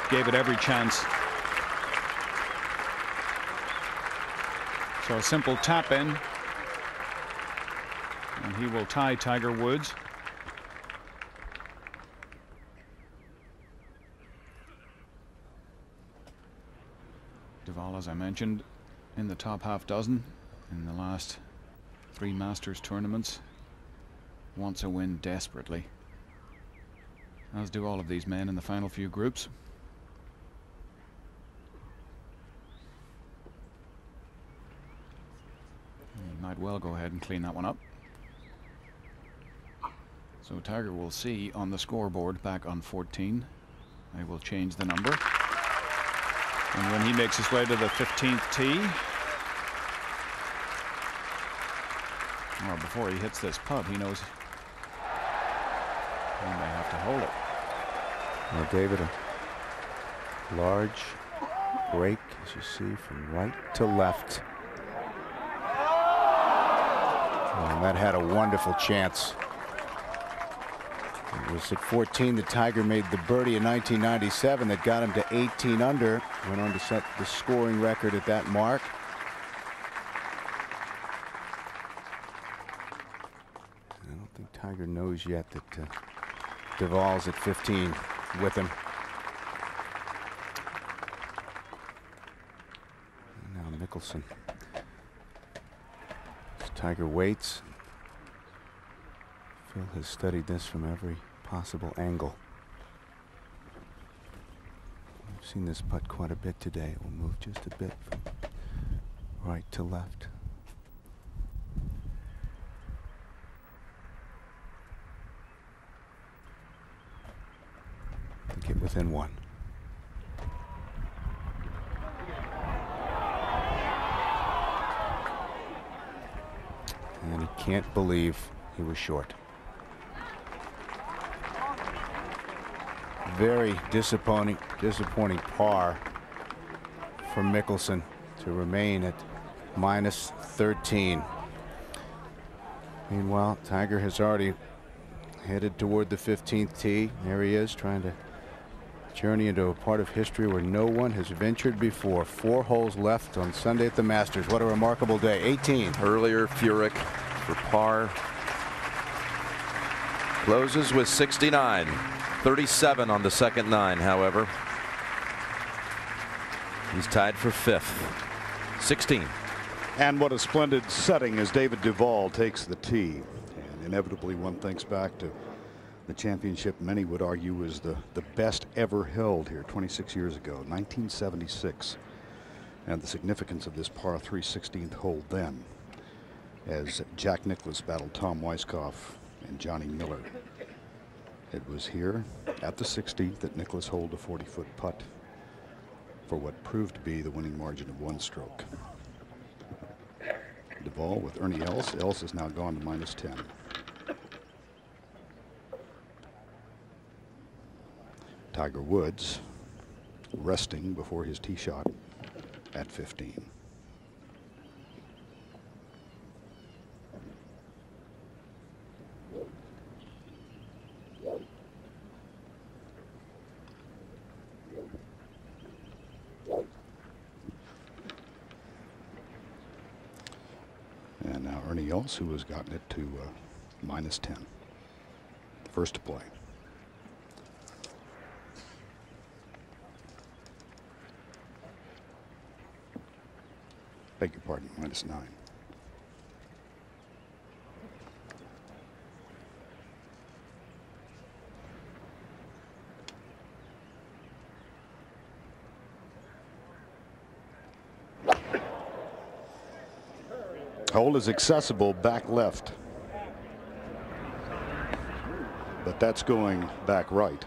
Gave it every chance. So a simple tap in, and he will tie Tiger Woods. Duvall, as I mentioned, in the top half dozen in the last 3 Masters tournaments, wants a win desperately, as do all of these men in the final few groups. He might well go ahead and clean that one up. So Tiger will see on the scoreboard back on 14. They will change the number. And when he makes his way to the 15th tee, or before he hits this putt, he knows he may have to hold it. Well, David, a large break, as you see, from right to left. And that had a wonderful chance. It was at 14 that Tiger made the birdie in 1997 that got him to 18 under. Went on to set the scoring record at that mark. I don't think Tiger knows yet that Duvall's at 15 with him. And now Mickelson. As Tiger waits. Phil has studied this from every possible angle. We've seen this putt quite a bit today. It will move just a bit from right to left. To get within 1. And he can't believe he was short. Very disappointing par for Mickelson to remain at minus 13. Meanwhile, Tiger has already headed toward the 15th tee. There he is, trying to journey into a part of history where no one has ventured before. 4 holes left on Sunday at the Masters. What a remarkable day. 18. Earlier, Furyk for par. Closes with 69. 37 on the second 9, however. He's tied for 5th. 16. And what a splendid setting as David Duvall takes the tee. And inevitably one thinks back to the championship many would argue was the best ever held here 26 years ago, 1976. And the significance of this par 3 16th hole then, as Jack Nicklaus battled Tom Weiskopf and Johnny Miller. It was here at the 16th that Nicklaus holed a 40-foot putt for what proved to be the winning margin of 1 stroke. Duvall with Ernie Els. Els has now gone to minus 10. Tiger Woods resting before his tee shot at 15. And now Ernie Els, who has gotten it to minus 10. first to play. Beg your pardon, -9. Hole is accessible back left, but that's going back right.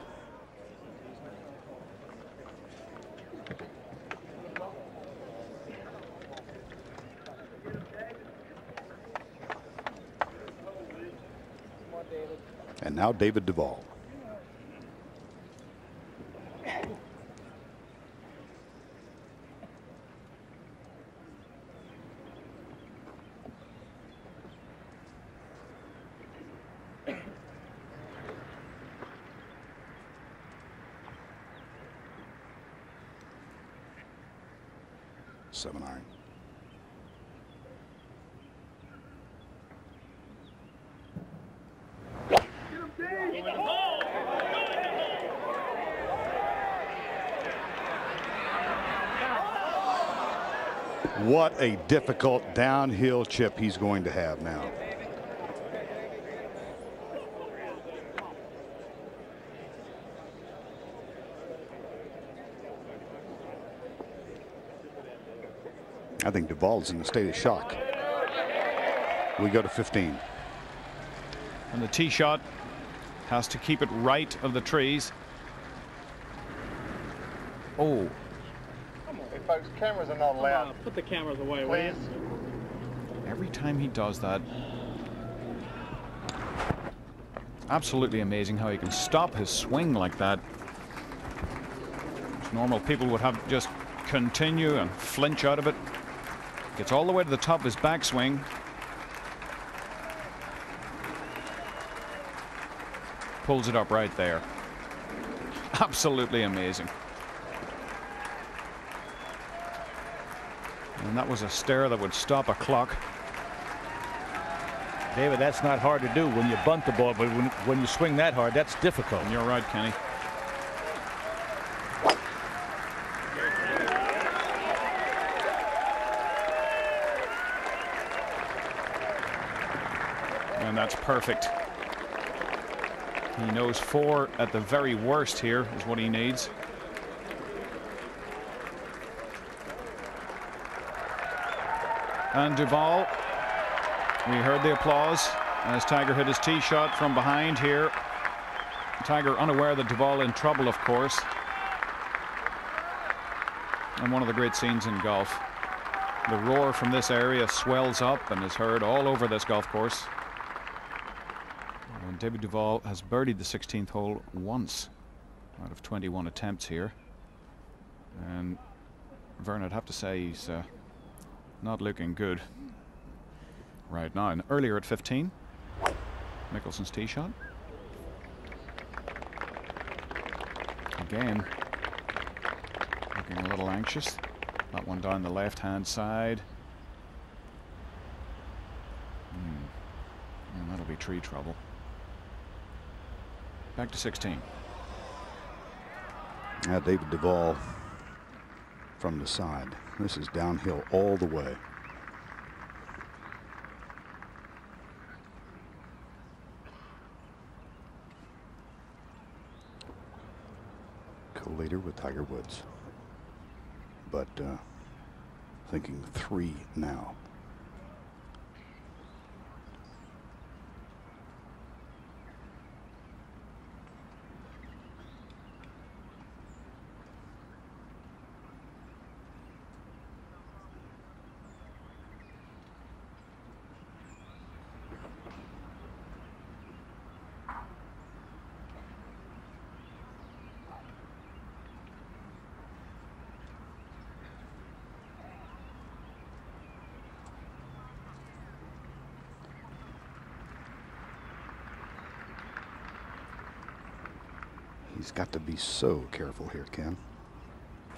And now David Duvall. Seven iron. What a difficult downhill chip he's going to have now. I think Duvall's in a state of shock. We go to 15. And the tee shot has to keep it right of the trees. Oh. Hey folks, cameras are not allowed. Put the cameras away, please. Every time he does that, absolutely amazing how he can stop his swing like that. Normal people would have just continue and flinch out of it. Gets all the way to the top of his backswing. Pulls it up right there. Absolutely amazing. And that was a stare that would stop a clock. David, that's not hard to do when you bunt the ball, but when you swing that hard, that's difficult. And you're right, Kenny. And that's perfect. He knows 4 at the very worst here is what he needs. And Duvall, we heard the applause as Tiger hit his tee shot from behind here. Tiger unaware that Duvall in trouble, of course. And one of the great scenes in golf. The roar from this area swells up and is heard all over this golf course. And David Duvall has birdied the 16th hole once out of 21 attempts here. And Vern, I'd have to say he's not looking good right now. And earlier at 15, Mickelson's tee shot. Again, looking a little anxious. That one down the left-hand side. And that'll be tree trouble. Back to 16. Now David Duvall from the side. This is downhill all the way. Co-leader with Tiger Woods. But thinking 3 now. He's got to be so careful here, Ken.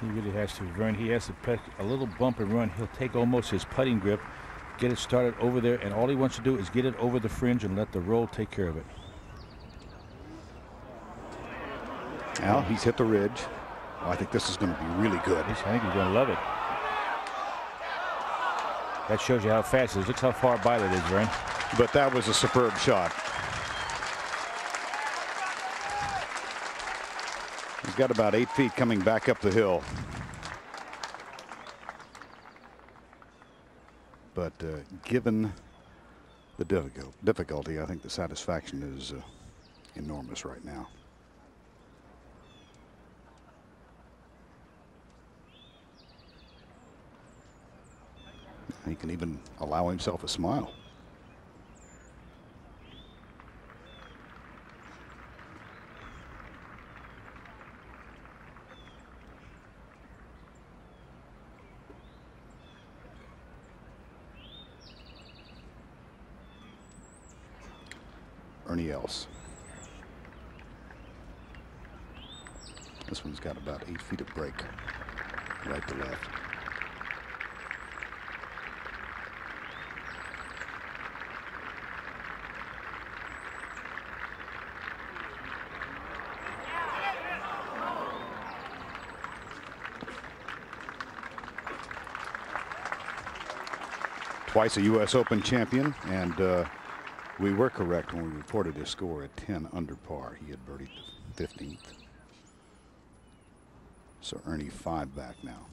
He really has to, Vern. He has to press a little bump and run. He'll take almost his putting grip, get it started over there, and all he wants to do is get it over the fringe and let the roll take care of it. Now he's hit the ridge. Well, I think this is going to be really good. I think he's going to love it. That shows you how fast it is. Look how far by that is, Vern. But that was a superb shot. He's got about 8 feet coming back up the hill. But given the difficulty, I think the satisfaction is enormous right now. He can even allow himself a smile. Ernie Els. This one's got about 8 feet of break, right to left. Twice a U.S. Open champion, and we were correct when we reported his score at 10 under par. He had birdied the 15th. So Ernie 5 back now.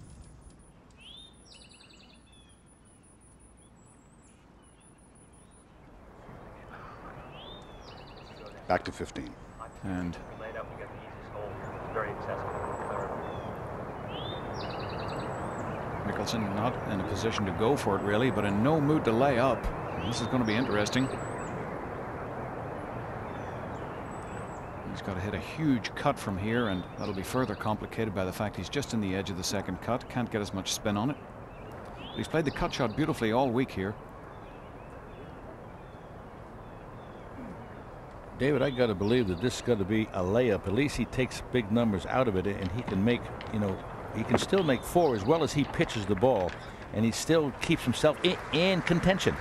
Back to 15. And Mickelson not in a position to go for it really, but in no mood to lay up. This is going to be interesting. He's got to hit a huge cut from here, and that'll be further complicated by the fact he's just in the edge of the second cut. Can't get as much spin on it. But he's played the cut shot beautifully all week here. David, I got to believe that this is going to be a layup. At least he takes big numbers out of it, and he can make, you know, he can still make 4 as well as he pitches the ball, and he still keeps himself in contention.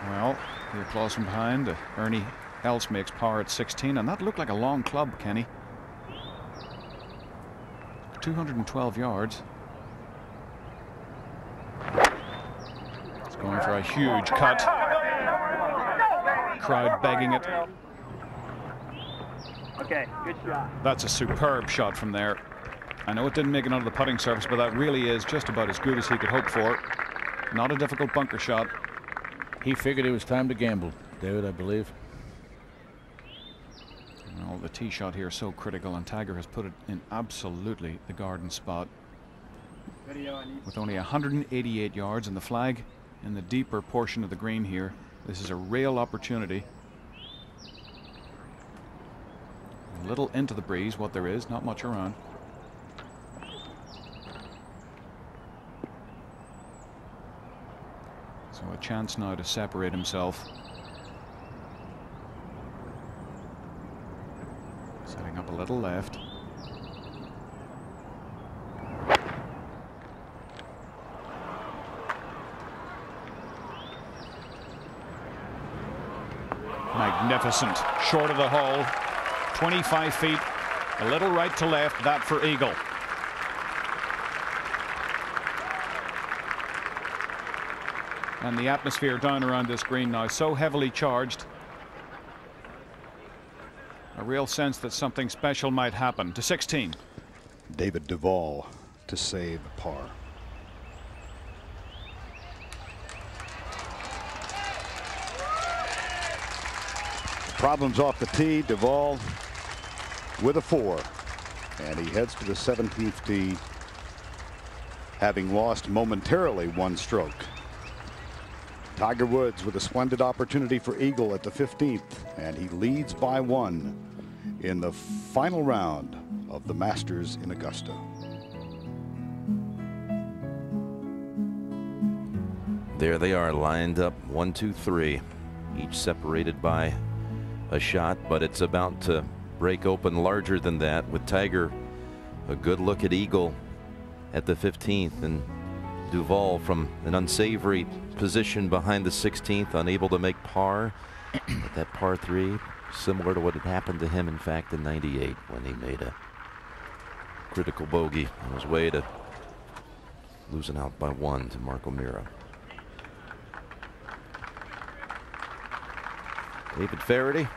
Well, the applause from behind. Ernie Els makes par at 16, and that looked like a long club, Kenny. 212 yards. It's going for a huge cut. Crowd begging it. Okay, good shot. That's a superb shot from there. I know it didn't make it onto the putting surface, but that really is just about as good as he could hope for. Not a difficult bunker shot. He figured it was time to gamble, David, I believe. Well, the tee shot here is so critical, and Tiger has put it in absolutely the garden spot. With only 188 yards and the flag in the deeper portion of the green here, this is a real opportunity. A little into the breeze, what there is, not much around. So a chance now to separate himself. Setting up a little left. Magnificent. Short of the hole. 25 feet. A little right to left. That for eagle. And the atmosphere down around this green now so heavily charged. A real sense that something special might happen. To 16. David Duvall to save par. Problems off the tee. Duvall with a 4, and he heads to the 17th tee, having lost momentarily 1 stroke. Tiger Woods with a splendid opportunity for eagle at the 15th, and he leads by 1 in the final round of the Masters in Augusta. There they are, lined up 1, 2, 3, each separated by a shot, but it's about to break open larger than that, with Tiger a good look at eagle at the 15th, and Duvall from an unsavory position behind the 16th, unable to make par. But that par 3 Similar to what had happened to him, in fact, in '98 when he made a critical bogey on his way to losing out by 1 to Marco Mira. David Faraday.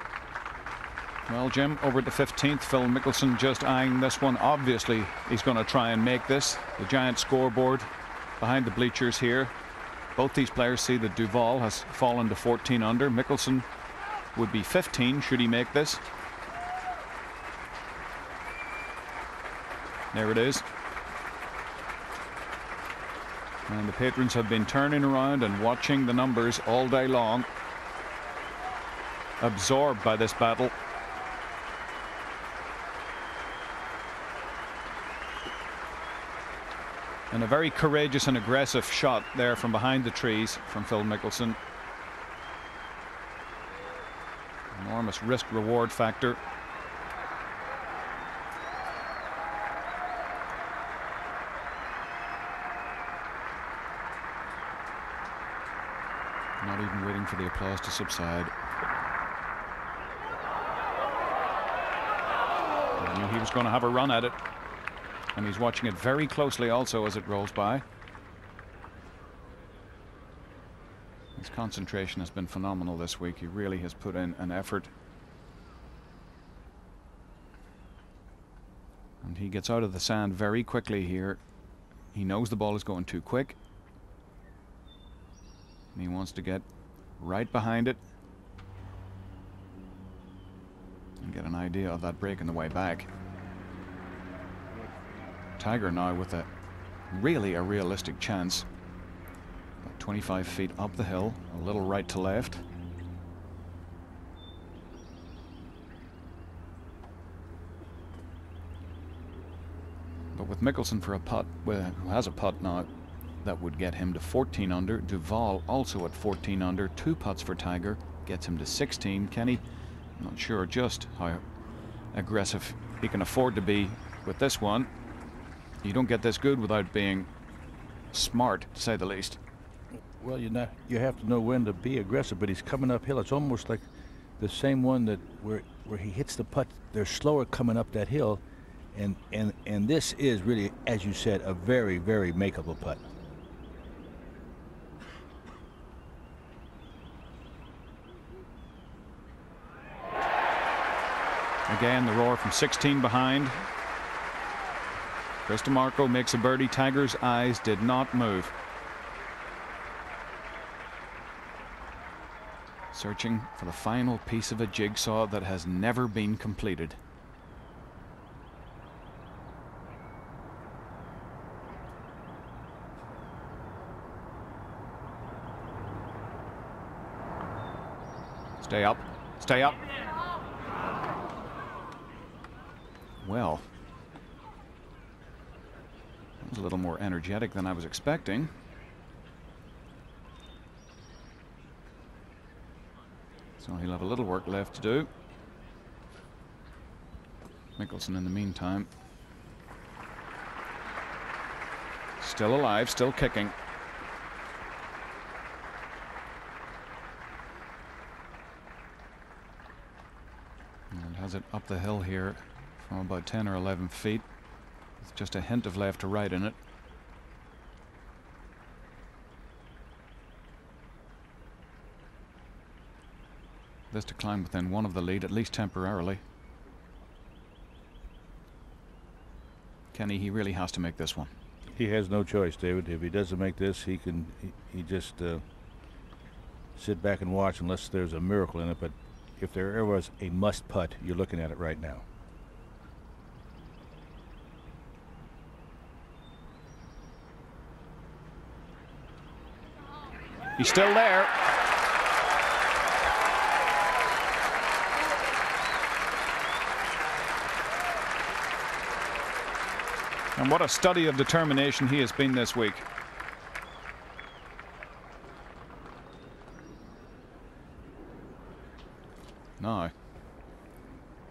Well, Jim, over at the 15th, Phil Mickelson just eyeing this one. Obviously, he's going to try and make this. The giant scoreboard behind the bleachers here. Both these players see that Duvall has fallen to 14 under. Mickelson would be 15 should he make this. There it is. And the patrons have been turning around and watching the numbers all day long, absorbed by this battle. And a very courageous and aggressive shot there from behind the trees from Phil Mickelson. Enormous risk-reward factor. Not even waiting for the applause to subside. He knew he was going to have a run at it. And he's watching it very closely also as it rolls by. His concentration has been phenomenal this week. He really has put in an effort. And he gets out of the sand very quickly here. He knows the ball is going too quick. And he wants to get right behind it and get an idea of that break on the way back. Tiger now with a realistic chance. About 25 feet up the hill, a little right to left. But with Mickelson for a putt, who has a putt now, that would get him to 14 under. Duvall also at 14 under. 2 putts for Tiger gets him to 16. Kenny, I'm not sure just how aggressive he can afford to be with this one. You don't get this good without being smart, to say the least. Well, you have to know when to be aggressive, but he's coming uphill. It's almost like the same one that where he hits the putt. They're slower coming up that hill, and this is really, as you said, a very, very makeable putt. Again, the roar from 16 behind. Chris DeMarco makes a birdie. Tiger's eyes did not move. Searching for the final piece of a jigsaw that has never been completed. Stay up. Stay up. Well, that was a little more energetic than I was expecting. So he'll have a little work left to do. Mickelson in the meantime still alive, still kicking. And has it up the hill here from about 10 or 11 feet. With just a hint of left to right in it. This to climb within one of the lead, at least temporarily. Kenny, he really has to make this one. He has no choice, David. If he doesn't make this, he just sit back and watch unless there's a miracle in it. But if there ever was a must putt, you're looking at it right now. He's still there. And what a study of determination he has been this week. Now,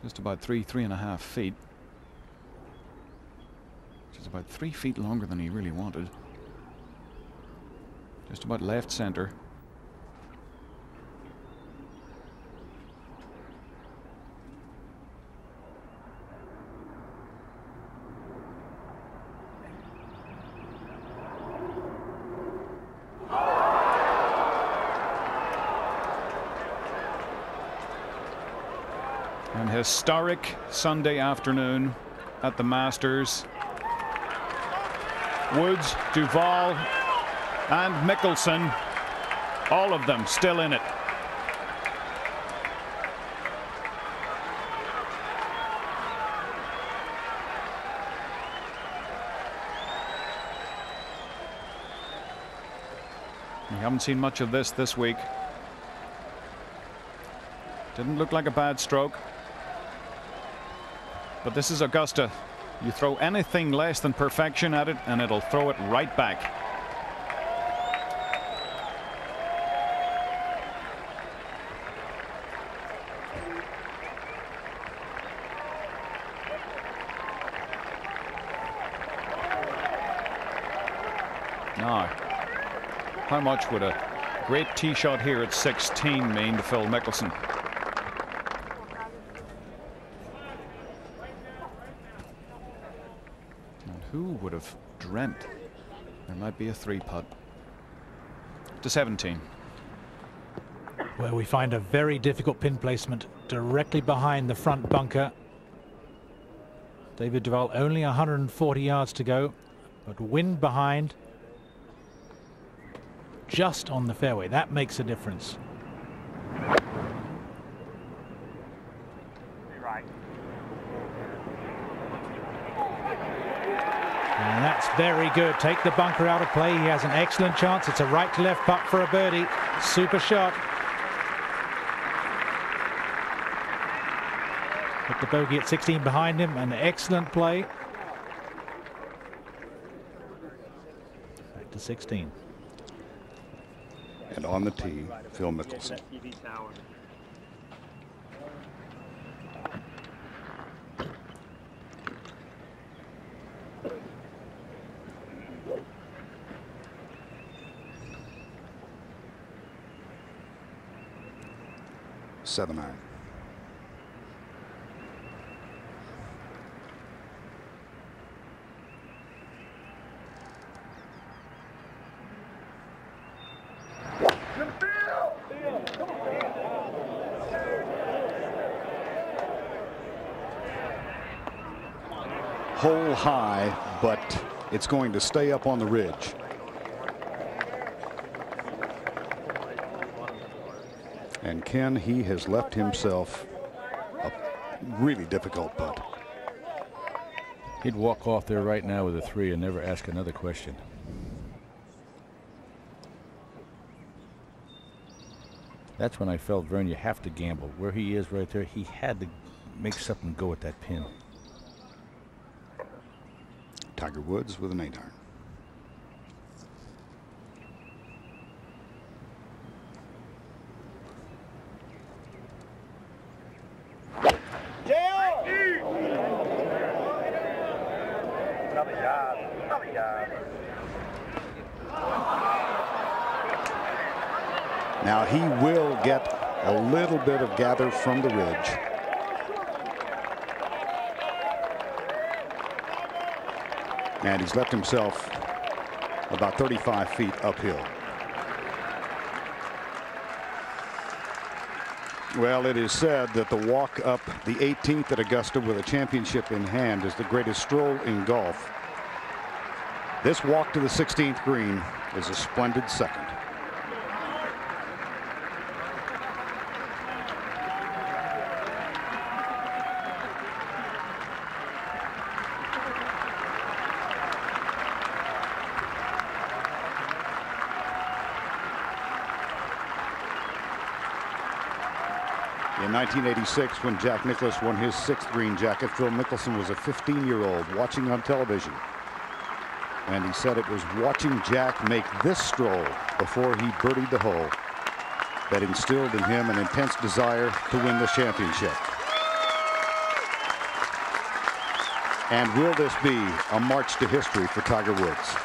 just about 3.5 feet. Which is about 3 feet longer than he really wanted. Just about left center. historic Sunday afternoon at the Masters. Woods, Duvall, and Mickelson, all of them still in it. We haven't seen much of this week. Didn't look like a bad stroke. But this is Augusta. You throw anything less than perfection at it and it'll throw it right back. Now, how much would a great tee shot here at 16 mean to Phil Mickelson? And who would have dreamt there might be a 3-putt to 17? Where we find a very difficult pin placement directly behind the front bunker. David Duval only 140 yards to go, but wind behind. Just on the fairway. That makes a difference. And that's very good. Take the bunker out of play. He has an excellent chance. It's a right to left putt for a birdie. Super shot. Put the bogey at 16 behind him. An excellent play. Back to 16. And on the tee, Phil Mickelson. Seven iron. Hole high, but it's going to stay up on the ridge. And Ken, he has left himself a really difficult putt. He'd walk off there right now with a 3 and never ask another question. That's when I felt, Vern, you have to gamble. Where he is right there, he had to make something go at that pin. Tiger Woods with an 8 iron. Now he will get a little bit of gather from the ridge. And he's left himself about 35 feet uphill. Well, it is said that the walk up the 18th at Augusta with a championship in hand is the greatest stroll in golf. This walk to the 16th green is a splendid second. In 1986, when Jack Nicklaus won his 6th green jacket, Phil Mickelson was a 15-year-old watching on television. And he said it was watching Jack make this stroll before he birdied the hole that instilled in him an intense desire to win the championship. And will this be a march to history for Tiger Woods?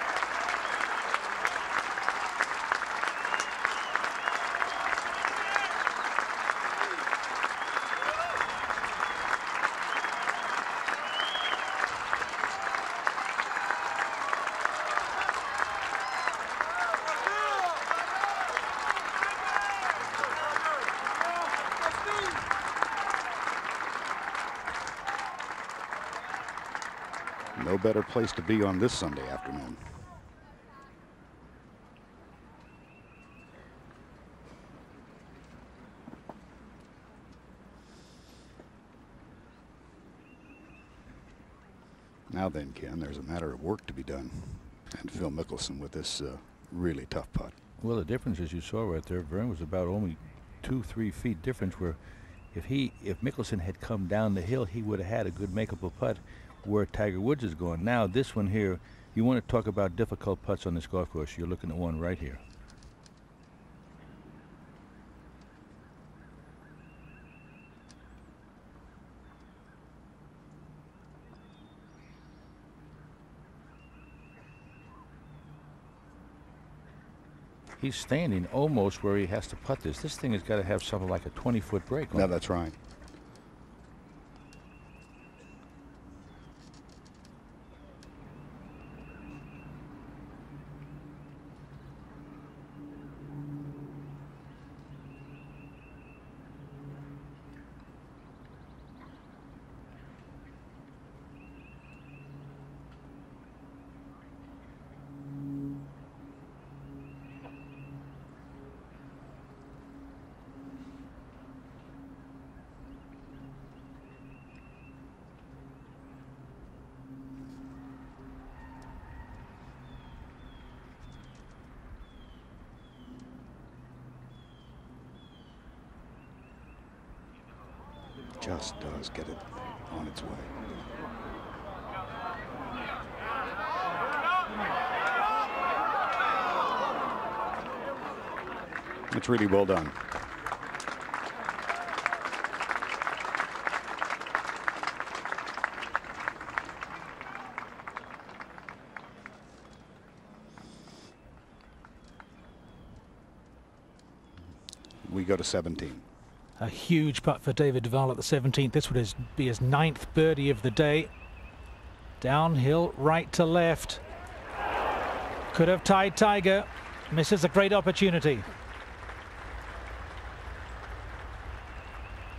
No better place to be on this Sunday afternoon. Now then, Ken, there's a matter of work to be done. And Phil Mickelson with this really tough putt. Well, the difference, as you saw right there, Vern, was about only 2-3 feet difference, where if Mickelson had come down the hill, he would have had a good makeable putt where Tiger Woods is going. Now, this one here, you want to talk about difficult putts on this golf course. You're looking at one right here. He's standing almost where he has to putt this. This thing has got to have something like a 20-foot break on No, it. that's right. Just does get it on its way. It's really well done. We go to 17. A huge putt for David Duval at the 17th. This would be his 9th birdie of the day. Downhill, right to left. Could have tied Tiger. Misses a great opportunity.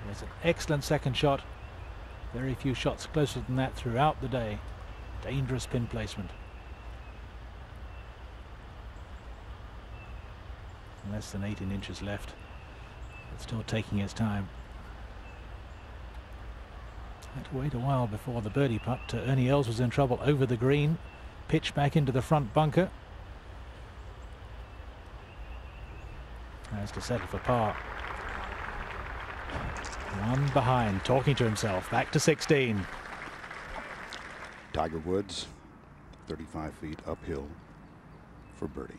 There's an excellent second shot. Very few shots closer than that throughout the day. Dangerous pin placement. Less than 18 inches left. Still taking his time. Had to wait a while before the birdie putt. Ernie Els was in trouble over the green. Pitch back into the front bunker. Has to settle for par. One behind, talking to himself. Back to 16. Tiger Woods, 35 feet uphill for birdie.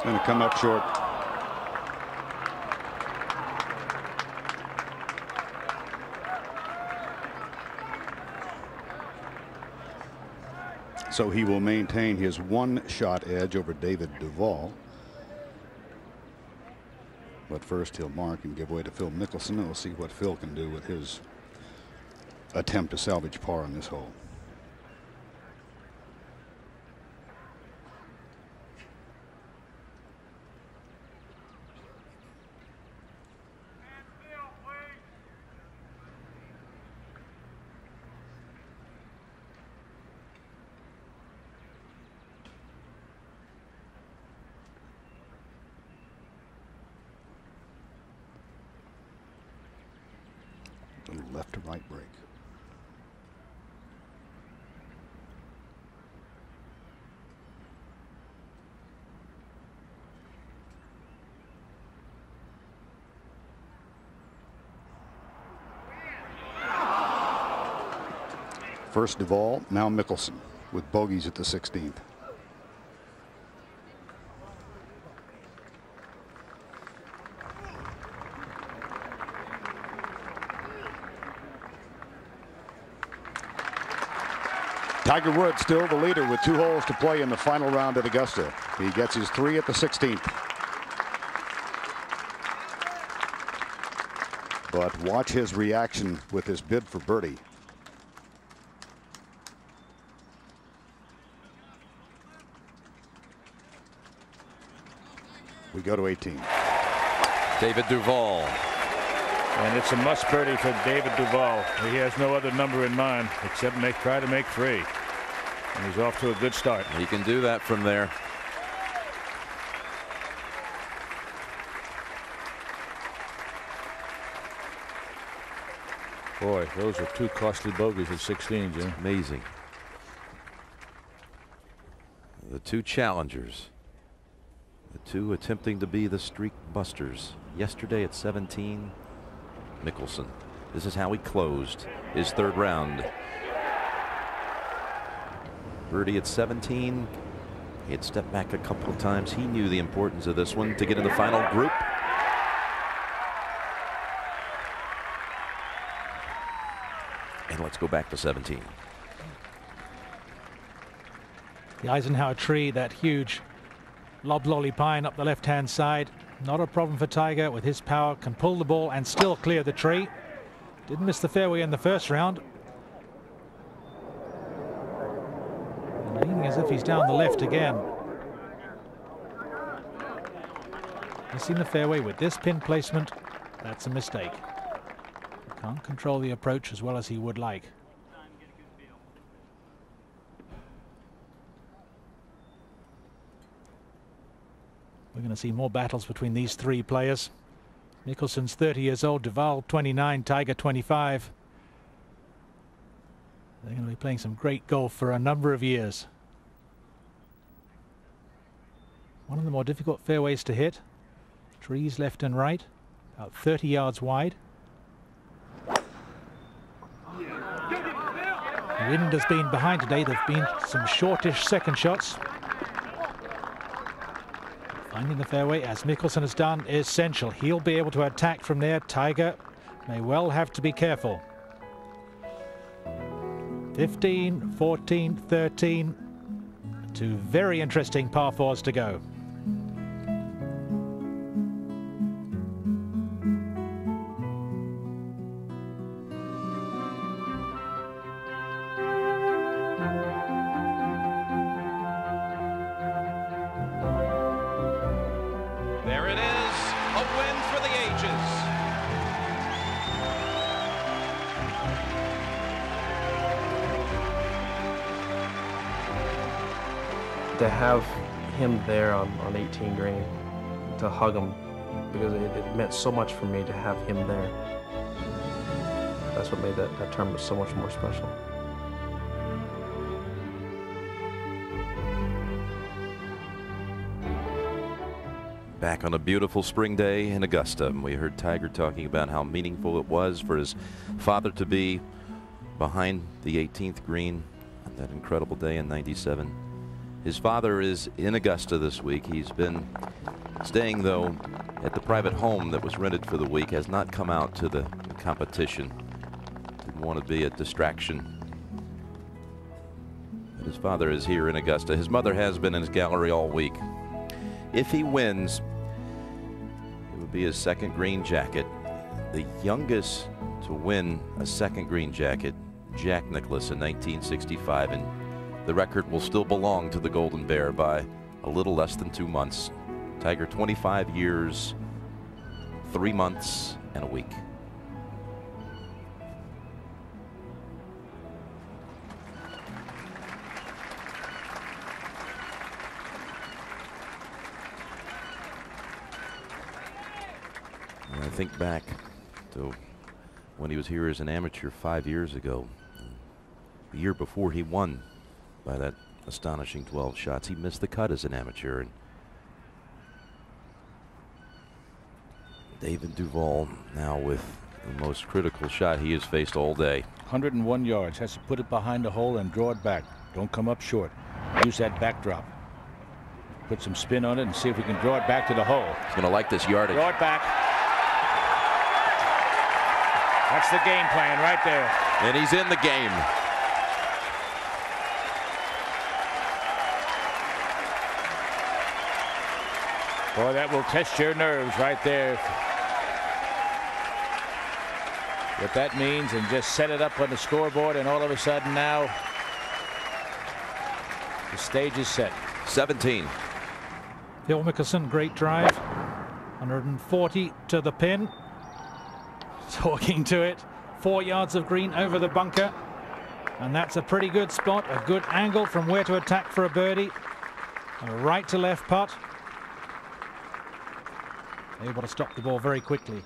Going to come up short. So he will maintain his one-shot edge over David Duvall. But first he'll mark and give way to Phil Mickelson, and we'll see what Phil can do with his attempt to salvage par on this hole. Left to right break. First Duvall, now Mickelson with bogeys at the 16th. Tiger Woods still the leader with 2 holes to play in the final round at Augusta. He gets his 3 at the 16th. But watch his reaction with his bid for birdie. We go to 18. David Duvall. And it's a must birdie for David Duvall. He has no other number in mind except try to make 3. And he's off to a good start. He can do that from there. Boy, those are 2 costly bogeys at 16, Jim. Amazing. The 2 challengers. The 2 attempting to be the streak busters. Yesterday at 17, Mickelson. This is how he closed his 3rd round. Birdie at 17. He had stepped back a couple of times. He knew the importance of this one to get in the final group. And let's go back to 17. The Eisenhower tree, that huge loblolly pine up the left-hand side. Not a problem for Tiger. With his power, can pull the ball and still clear the tree. Didn't miss the fairway in the 1st round. And leaning as if he's down the left again. Missing the fairway with this pin placement, that's a mistake. Can't control the approach as well as he would like. We're going to see more battles between these 3 players. Mickelson's 30 years old, Duvall 29, Tiger 25. They're going to be playing some great golf for a number of years. One of the more difficult fairways to hit. Trees left and right, about 30 yards wide. The wind has been behind today. There have been some shortish second shots. Finding the fairway, as Mickelson has done, is essential. He'll be able to attack from there. Tiger may well have to be careful. 15, 14, 13. 2 very interesting par 4s to go. To have him there on 18 green, to hug him, because it meant so much for me to have him there. That's what made that tournament so much more special. Back on a beautiful spring day in Augusta, we heard Tiger talking about how meaningful it was for his father to be behind the 18th green on that incredible day in '97. His father is in Augusta this week. He's been staying, though, at the private home that was rented for the week. Has not come out to the competition. Didn't want to be a distraction. But his father is here in Augusta. His mother has been in his gallery all week. If he wins, it would be his 2nd green jacket. The youngest to win a 2nd green jacket, Jack Nicklaus, in 1965. And the record will still belong to the Golden Bear by a little less than 2 months. Tiger, 25 years, 3 months, and a week. When I think back to when he was here as an amateur 5 years ago, the year before he won by that astonishing 12 shots. He missed the cut as an amateur. And David Duvall now with the most critical shot he has faced all day. 101 yards. Has to put it behind the hole and draw it back. Don't come up short. Use that backdrop. Put some spin on it and see if we can draw it back to the hole. He's going to like this yardage. Draw it back. That's the game plan right there. And he's in the game. Boy, that will test your nerves right there. what that means and just set it up on the scoreboard, and all of a sudden now the stage is set. 17. Phil Mickelson, great drive. 140 to the pin. Talking to it. 4 yards of green over the bunker. And that's a pretty good spot, a good angle from where to attack for a birdie. A right to left putt. Able to stop the ball very quickly.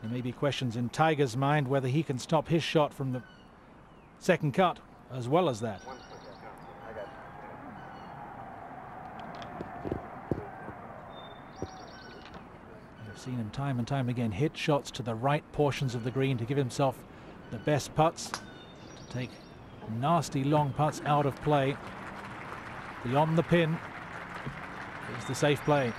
There may be questions in Tiger's mind whether he can stop his shot from the second cut as well as that. You've seen him time and time again hit shots to the right portions of the green to give himself the best putts, to take nasty long putts out of play. Beyond the pin is the safe play.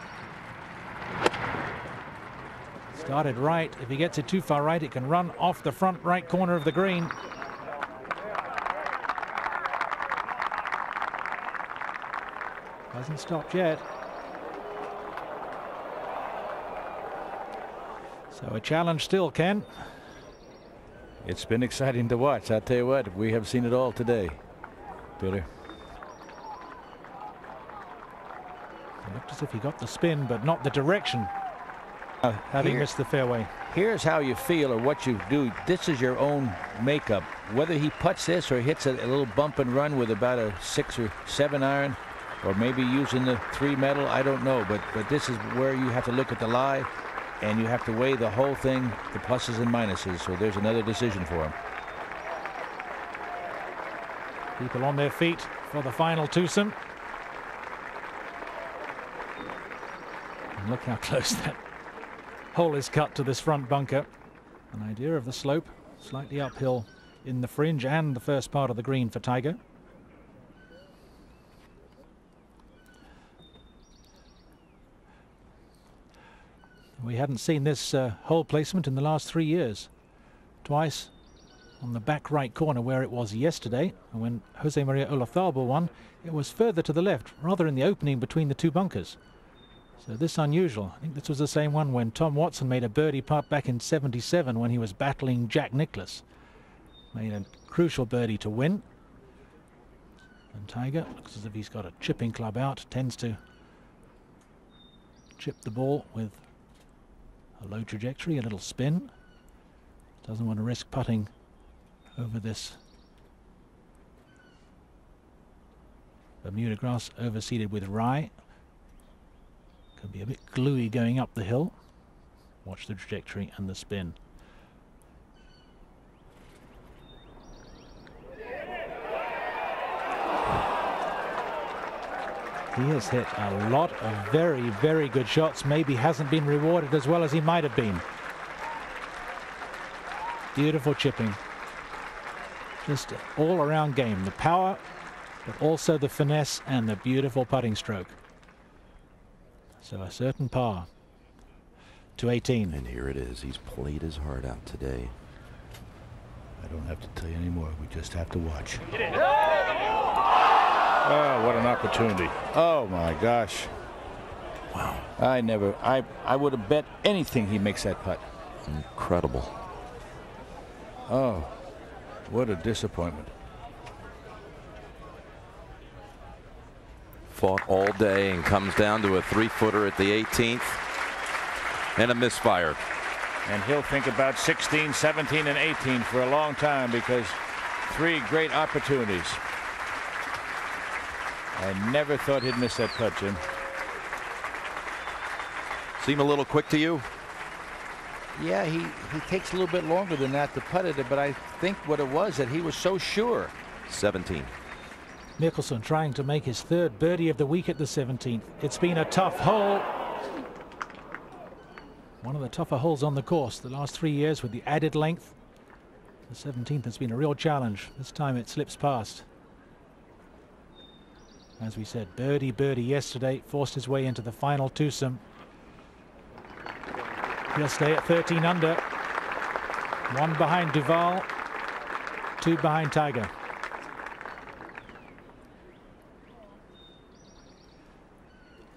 Started right. If he gets it too far right, it can run off the front right corner of the green. Hasn't stopped yet. So a challenge still, Ken. It's been exciting to watch. I'll tell you what, we have seen it all today, Peter. It looked as if he got the spin, but not the direction. Having missed the fairway. Here's how you feel or what you do. This is your own makeup. Whether he putts this or hits a little bump and run with about a 6 or 7 iron, or maybe using the 3 metal, I don't know. But this is where you have to look at the lie, and you have to weigh the whole thing, the pluses and minuses. So there's another decision for him. People on their feet for the final twosome. And look how close that hole is cut to this front bunker. An idea of the slope, slightly uphill in the fringe and the first part of the green for Tiger. We hadn't seen this hole placement in the last 3 years. Twice on the back right corner where it was yesterday, and when Jose Maria Olazabal won, it was further to the left, rather in the opening between the two bunkers. So this unusual. I think this was the same one when Tom Watson made a birdie putt back in '77 when he was battling Jack Nicklaus. Made a crucial birdie to win. And Tiger looks as if he's got a chipping club out, tends to chip the ball with a low trajectory, a little spin. Doesn't want to risk putting over this Bermuda grass overseeded with rye. Could be a bit gluey going up the hill. Watch the trajectory and the spin. He has hit a lot of very, very good shots. Maybe hasn't been rewarded as well as he might have been. Beautiful chipping. Just an all-around game. The power, but also the finesse and the beautiful putting stroke. So a certain par to 18. And here it is. He's played his heart out today. I don't have to tell you anymore. We just have to watch. Oh, what an opportunity. Oh my gosh. Wow. I would have bet anything he makes that putt. Incredible. Oh, what a disappointment. Fought all day and comes down to a 3-footer at the 18th and a misfire. And he'll think about 16, 17, and 18 for a long time, because 3 great opportunities. I never thought he'd miss that putt, Jim. Seem a little quick to you? Yeah, he takes a little bit longer than that to putt it, but I think what it was that he was so sure. 17. Mickelson trying to make his 3rd birdie of the week at the 17th. It's been a tough hole. One of the tougher holes on the course the last 3 years with the added length. The 17th has been a real challenge. This time it slips past. As we said, birdie yesterday, forced his way into the final twosome. He'll stay at 13 under. 1 behind Duvall, 2 behind Tiger.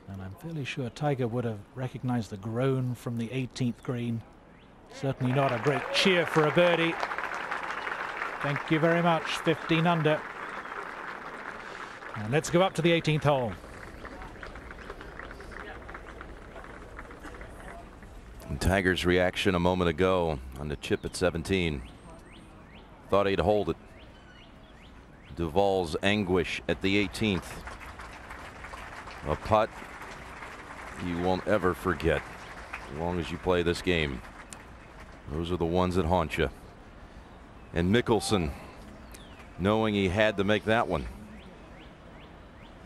And I'm fairly sure Tiger would have recognized the groan from the 18th green Certainly not a great cheer for a birdie. Thank you very much. 15 under. And let's go up to the 18th hole. And Tiger's reaction a moment ago on the chip at 17. Thought he'd hold it. Duvall's anguish at the 18th. A putt you won't ever forget as long as you play this game. Those are the ones that haunt you. And Mickelson, knowing he had to make that one.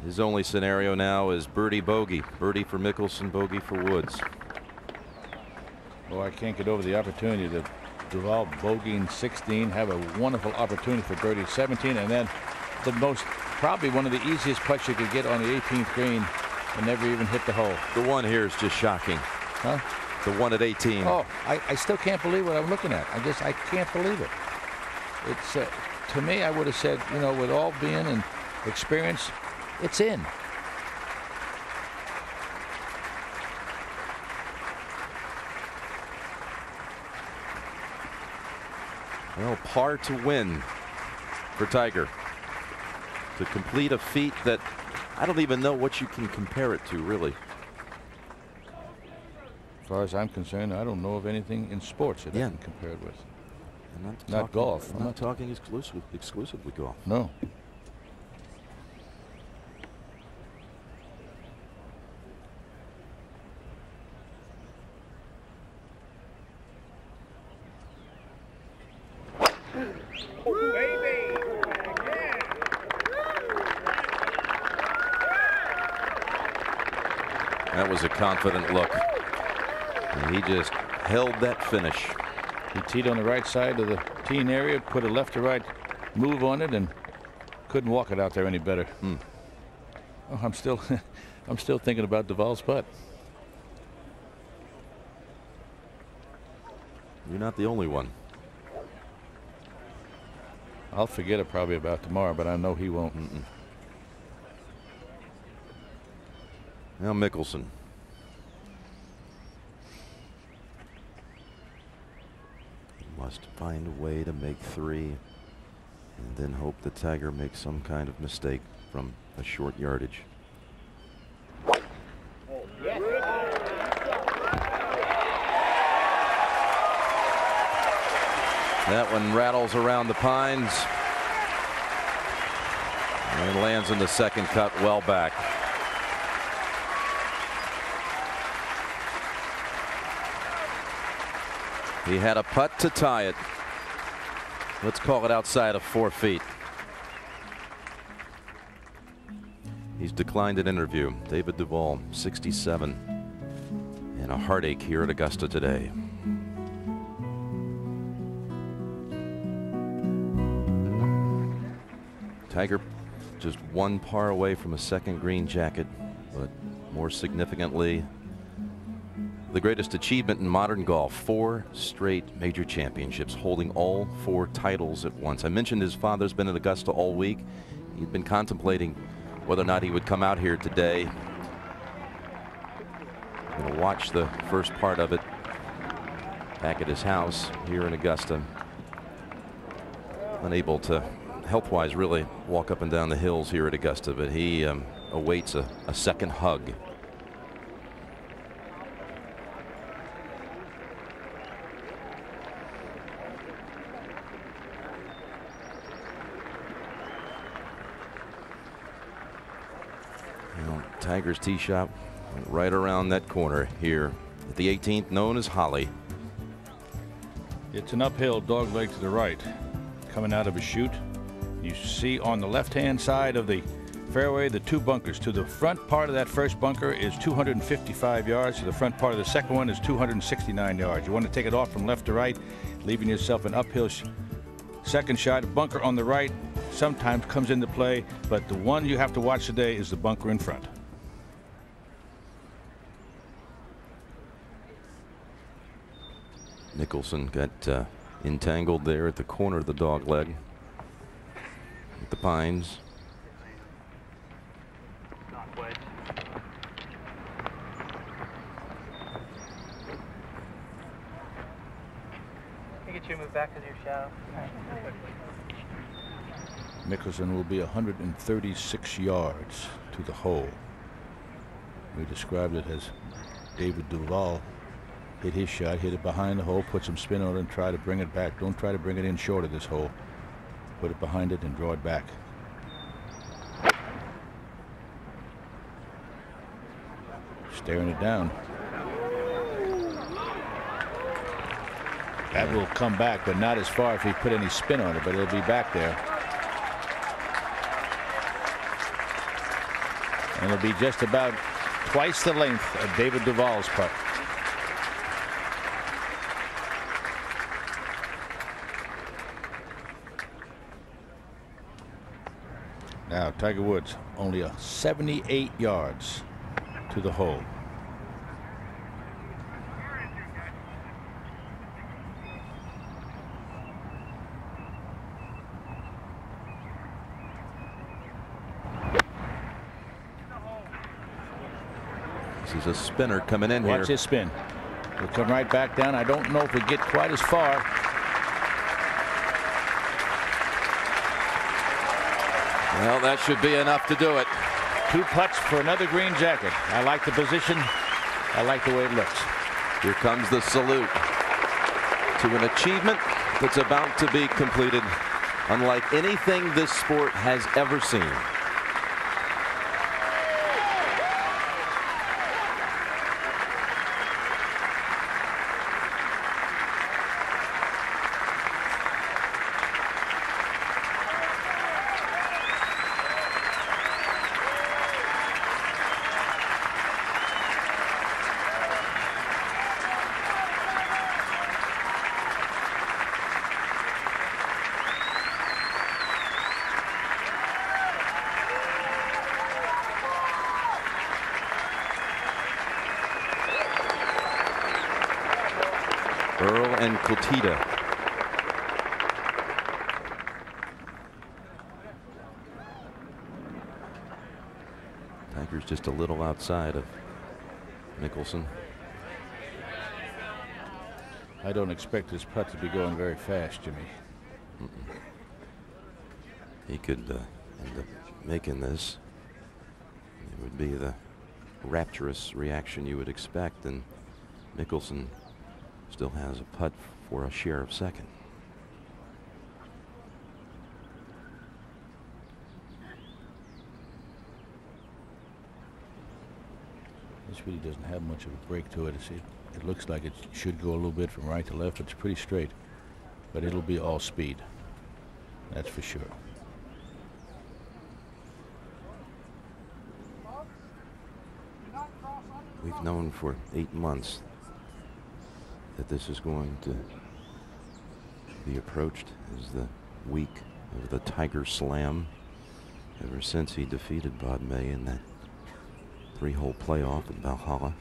His only scenario now is birdie bogey. Birdie for Mickelson, bogey for Woods. Oh, I can't get over the opportunity that Duvall bogeying 16, have a wonderful opportunity for birdie 17, and then the most, probably one of the easiest putts you could get on the 18th green and never even hit the hole. The one here is just shocking. Huh? The one at 18. Oh, I still can't believe what I'm looking at. I can't believe it. It's to me, I would have said, you know, with all being and experience, it's in. Well, par to win for Tiger. To complete a feat that I don't even know what you can compare it to, really. As far as I'm concerned, I don't know of anything in sports that I can compare it with. Not golf. I'm not talking exclusively golf. No. That was a confident look. And he just held that finish. He teed on the right side of the teeing area, put a left to right move on it, and couldn't walk it out there any better. Oh, I'm still thinking about Duvall's putt. You're not the only one. I'll forget it probably about tomorrow, but I know he won't. Now Mickelson. He must find a way to make three and then hope that Tiger makes some kind of mistake from a short yardage. That one rattles around the pines and lands in the second cut well back. He had a putt to tie it. Let's call it outside of 4 feet. He's declined an interview. David Duvall, 67, and a heartache here at Augusta today. Tiger just one par away from a second green jacket, but more significantly, the greatest achievement in modern golf, 4 straight major championships, holding all 4 titles at once. I mentioned his father's been at Augusta all week. He'd been contemplating whether or not he would come out here today. I'm going to watch the first part of it back at his house here in Augusta. Unable to, health-wise, really walk up and down the hills here at Augusta, but he awaits a second hug. Tiger's tee shot went right around that corner here at the 18th, known as Holly. It's an uphill dog leg to the right coming out of a chute. You see on the left-hand side of the fairway the 2 bunkers. To the front part of that first bunker is 255 yards. To the front part of the second one is 269 yards. You want to take it off from left to right, leaving yourself an uphill second shot. A bunker on the right sometimes comes into play, but the one you have to watch today is the bunker in front. Mickelson got entangled there at the corner of the dog leg with the pines. Can I get you to move back to your shadow? Mickelson will be 136 yards to the hole. We described it as David Duvall hit his shot, hit it behind the hole, put some spin on it, and try to bring it back. Don't try to bring it in short of this hole. Put it behind it and draw it back. Staring it down. That will come back, but not as far if he put any spin on it, but it'll be back there. And it'll be just about twice the length of David Duvall's putt. Now Tiger Woods only 78 yards to the hole. This is a spinner coming in here. Watch his spin. It'll come right back down. I don't know if it'll get quite as far. Well, that should be enough to do it. 2 putts for another green jacket. I like the position. I like the way it looks. Here comes the salute to an achievement that's about to be completed unlike anything this sport has ever seen. And Cotita. Tiger's just a little outside of Mickelson. I don't expect this putt to be going very fast, Jimmy. He could end up making this. It would be the rapturous reaction you would expect, and Mickelson still has a putt for a share of second. This really doesn't have much of a break to it. It looks like it should go a little bit from right to left. It's pretty straight, but it'll be all speed. That's for sure. We've known for 8 months that this is going to be approached as the week of the Tiger Slam, ever since he defeated Bob May in that 3-hole playoff at Valhalla.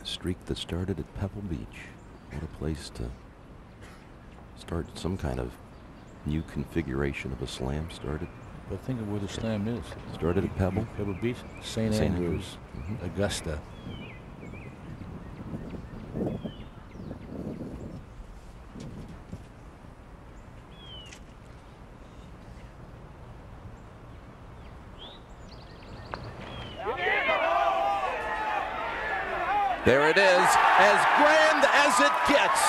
A streak that started at Pebble Beach. What a place to start some kind of new configuration of a slam. Started. But think of where the slam is. Started at Pebble. Pebble Beach, St. Andrews, Augusta. There it is, as grand as it gets.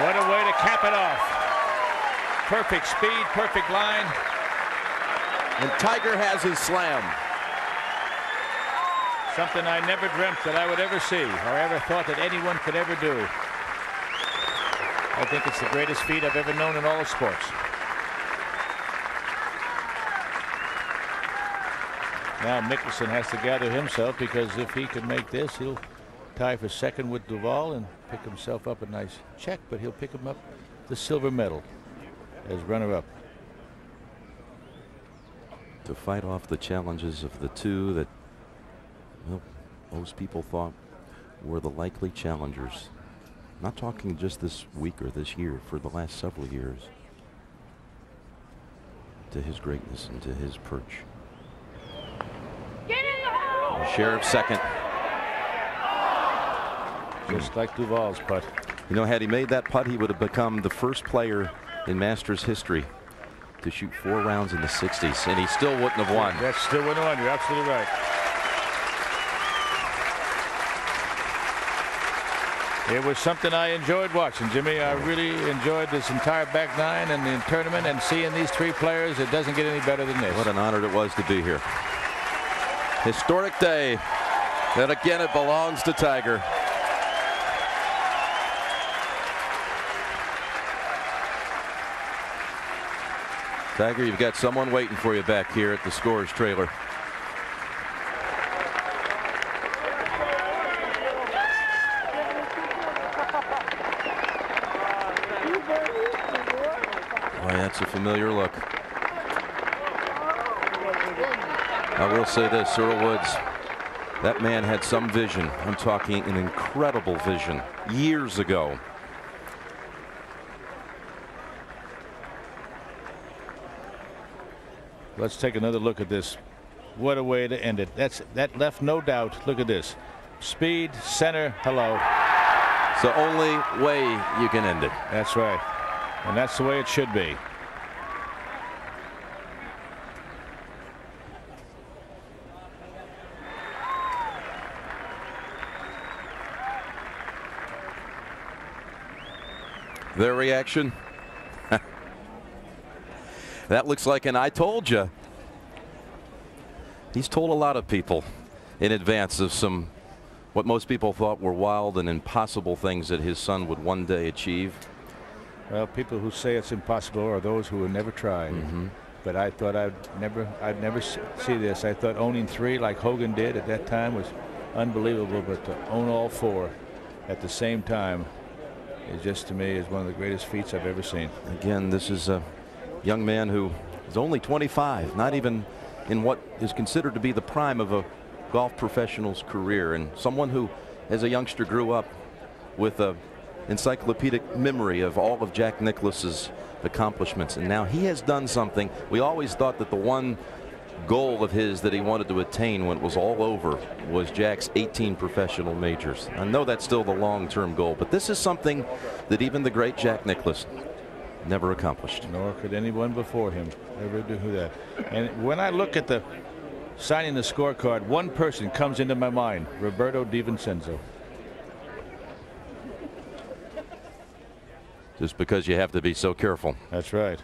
What a way to cap it off. Perfect speed, perfect line. And Tiger has his slam. Something I never dreamt that I would ever see or ever thought that anyone could ever do. I think it's the greatest feat I've ever known in all of sports. Now Mickelson has to gather himself, because if he can make this, he'll tie for second with Duvall and pick himself up a nice check, but he'll pick him up the silver medal as runner-up. To fight off the challenges of the two that, well, most people thought were the likely challengers. Not talking just this week or this year, for the last several years. To his greatness and to his perch. Sheriff second. Just like Duvall's putt. You know, had he made that putt, he would have become the first player in Masters history to shoot 4 rounds in the 60s, and he still wouldn't have won. That still wouldn't have won. You're absolutely right. It was something I enjoyed watching, Jimmy. I really enjoyed this entire back nine and the tournament, and seeing these 3 players. It doesn't get any better than this. What an honor it was to be here. Historic day. And again, it belongs to Tiger. Tiger, you've got someone waiting for you back here at the Scores trailer. Boy, that's a familiar look. I will say this, Earl Woods, that man had some vision. I'm talking an incredible vision years ago. Let's take another look at this. What a way to end it. That left no doubt. Look at this. Speed, center, hello. It's the only way you can end it. That's right. And that's the way it should be. Their reaction? That looks like an I told you. He's told a lot of people in advance of some what most people thought were wild and impossible things that his son would one day achieve. Well, people who say it's impossible are those who have never tried. But I thought I'd never see this. I thought owning 3 like Hogan did at that time was unbelievable, but to own all 4 at the same time is just, to me, is one of the greatest feats I've ever seen. Again, this is a young man who is only 25, not even in what is considered to be the prime of a golf professional's career, and someone who as a youngster grew up with a encyclopedic memory of all of Jack Nicklaus's accomplishments, and now he has done something. We always thought that the one goal of his that he wanted to attain when it was all over was Jack's 18 professional majors. I know that's still the long-term goal, but this is something that even the great Jack Nicklaus never accomplished. Nor could anyone before him ever do that. And when I look at the signing the scorecard, one person comes into my mind: Roberto DiVincenzo. Just because you have to be so careful. That's right.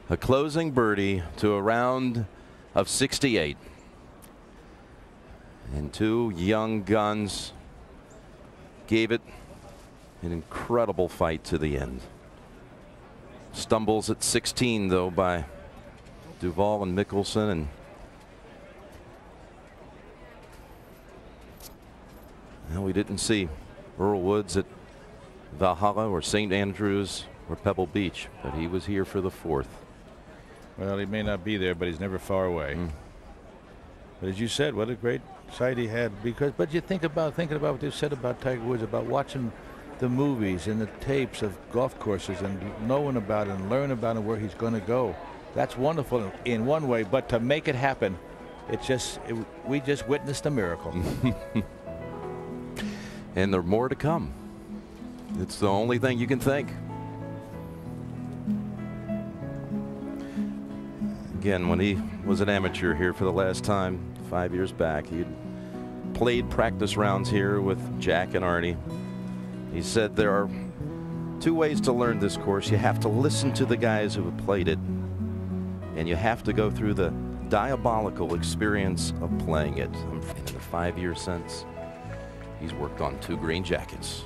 A closing birdie to a round of 68. And 2 young guns gave it an incredible fight to the end. Stumbles at 16 though by Duval and Mickelson, and well, we didn't see Earl Woods at Valhalla or St. Andrews or Pebble Beach, but he was here for the 4th. Well, he may not be there, but he's never far away. But as you said, what a great sight he had. But you thinking about what they said about Tiger Woods, about watching the movies and the tapes of golf courses and knowing about it and learn about it, where he's going to go. That's wonderful in one way, but to make it happen, we just witnessed a miracle. And there are more to come. It's the only thing you can think. Again, when he was an amateur here for the last time 5 years back, he'd played practice rounds here with Jack and Arnie. He said there are 2 ways to learn this course. You have to listen to the guys who have played it, and you have to go through the diabolical experience of playing it. In the 5 years since, he's worked on 2 green jackets.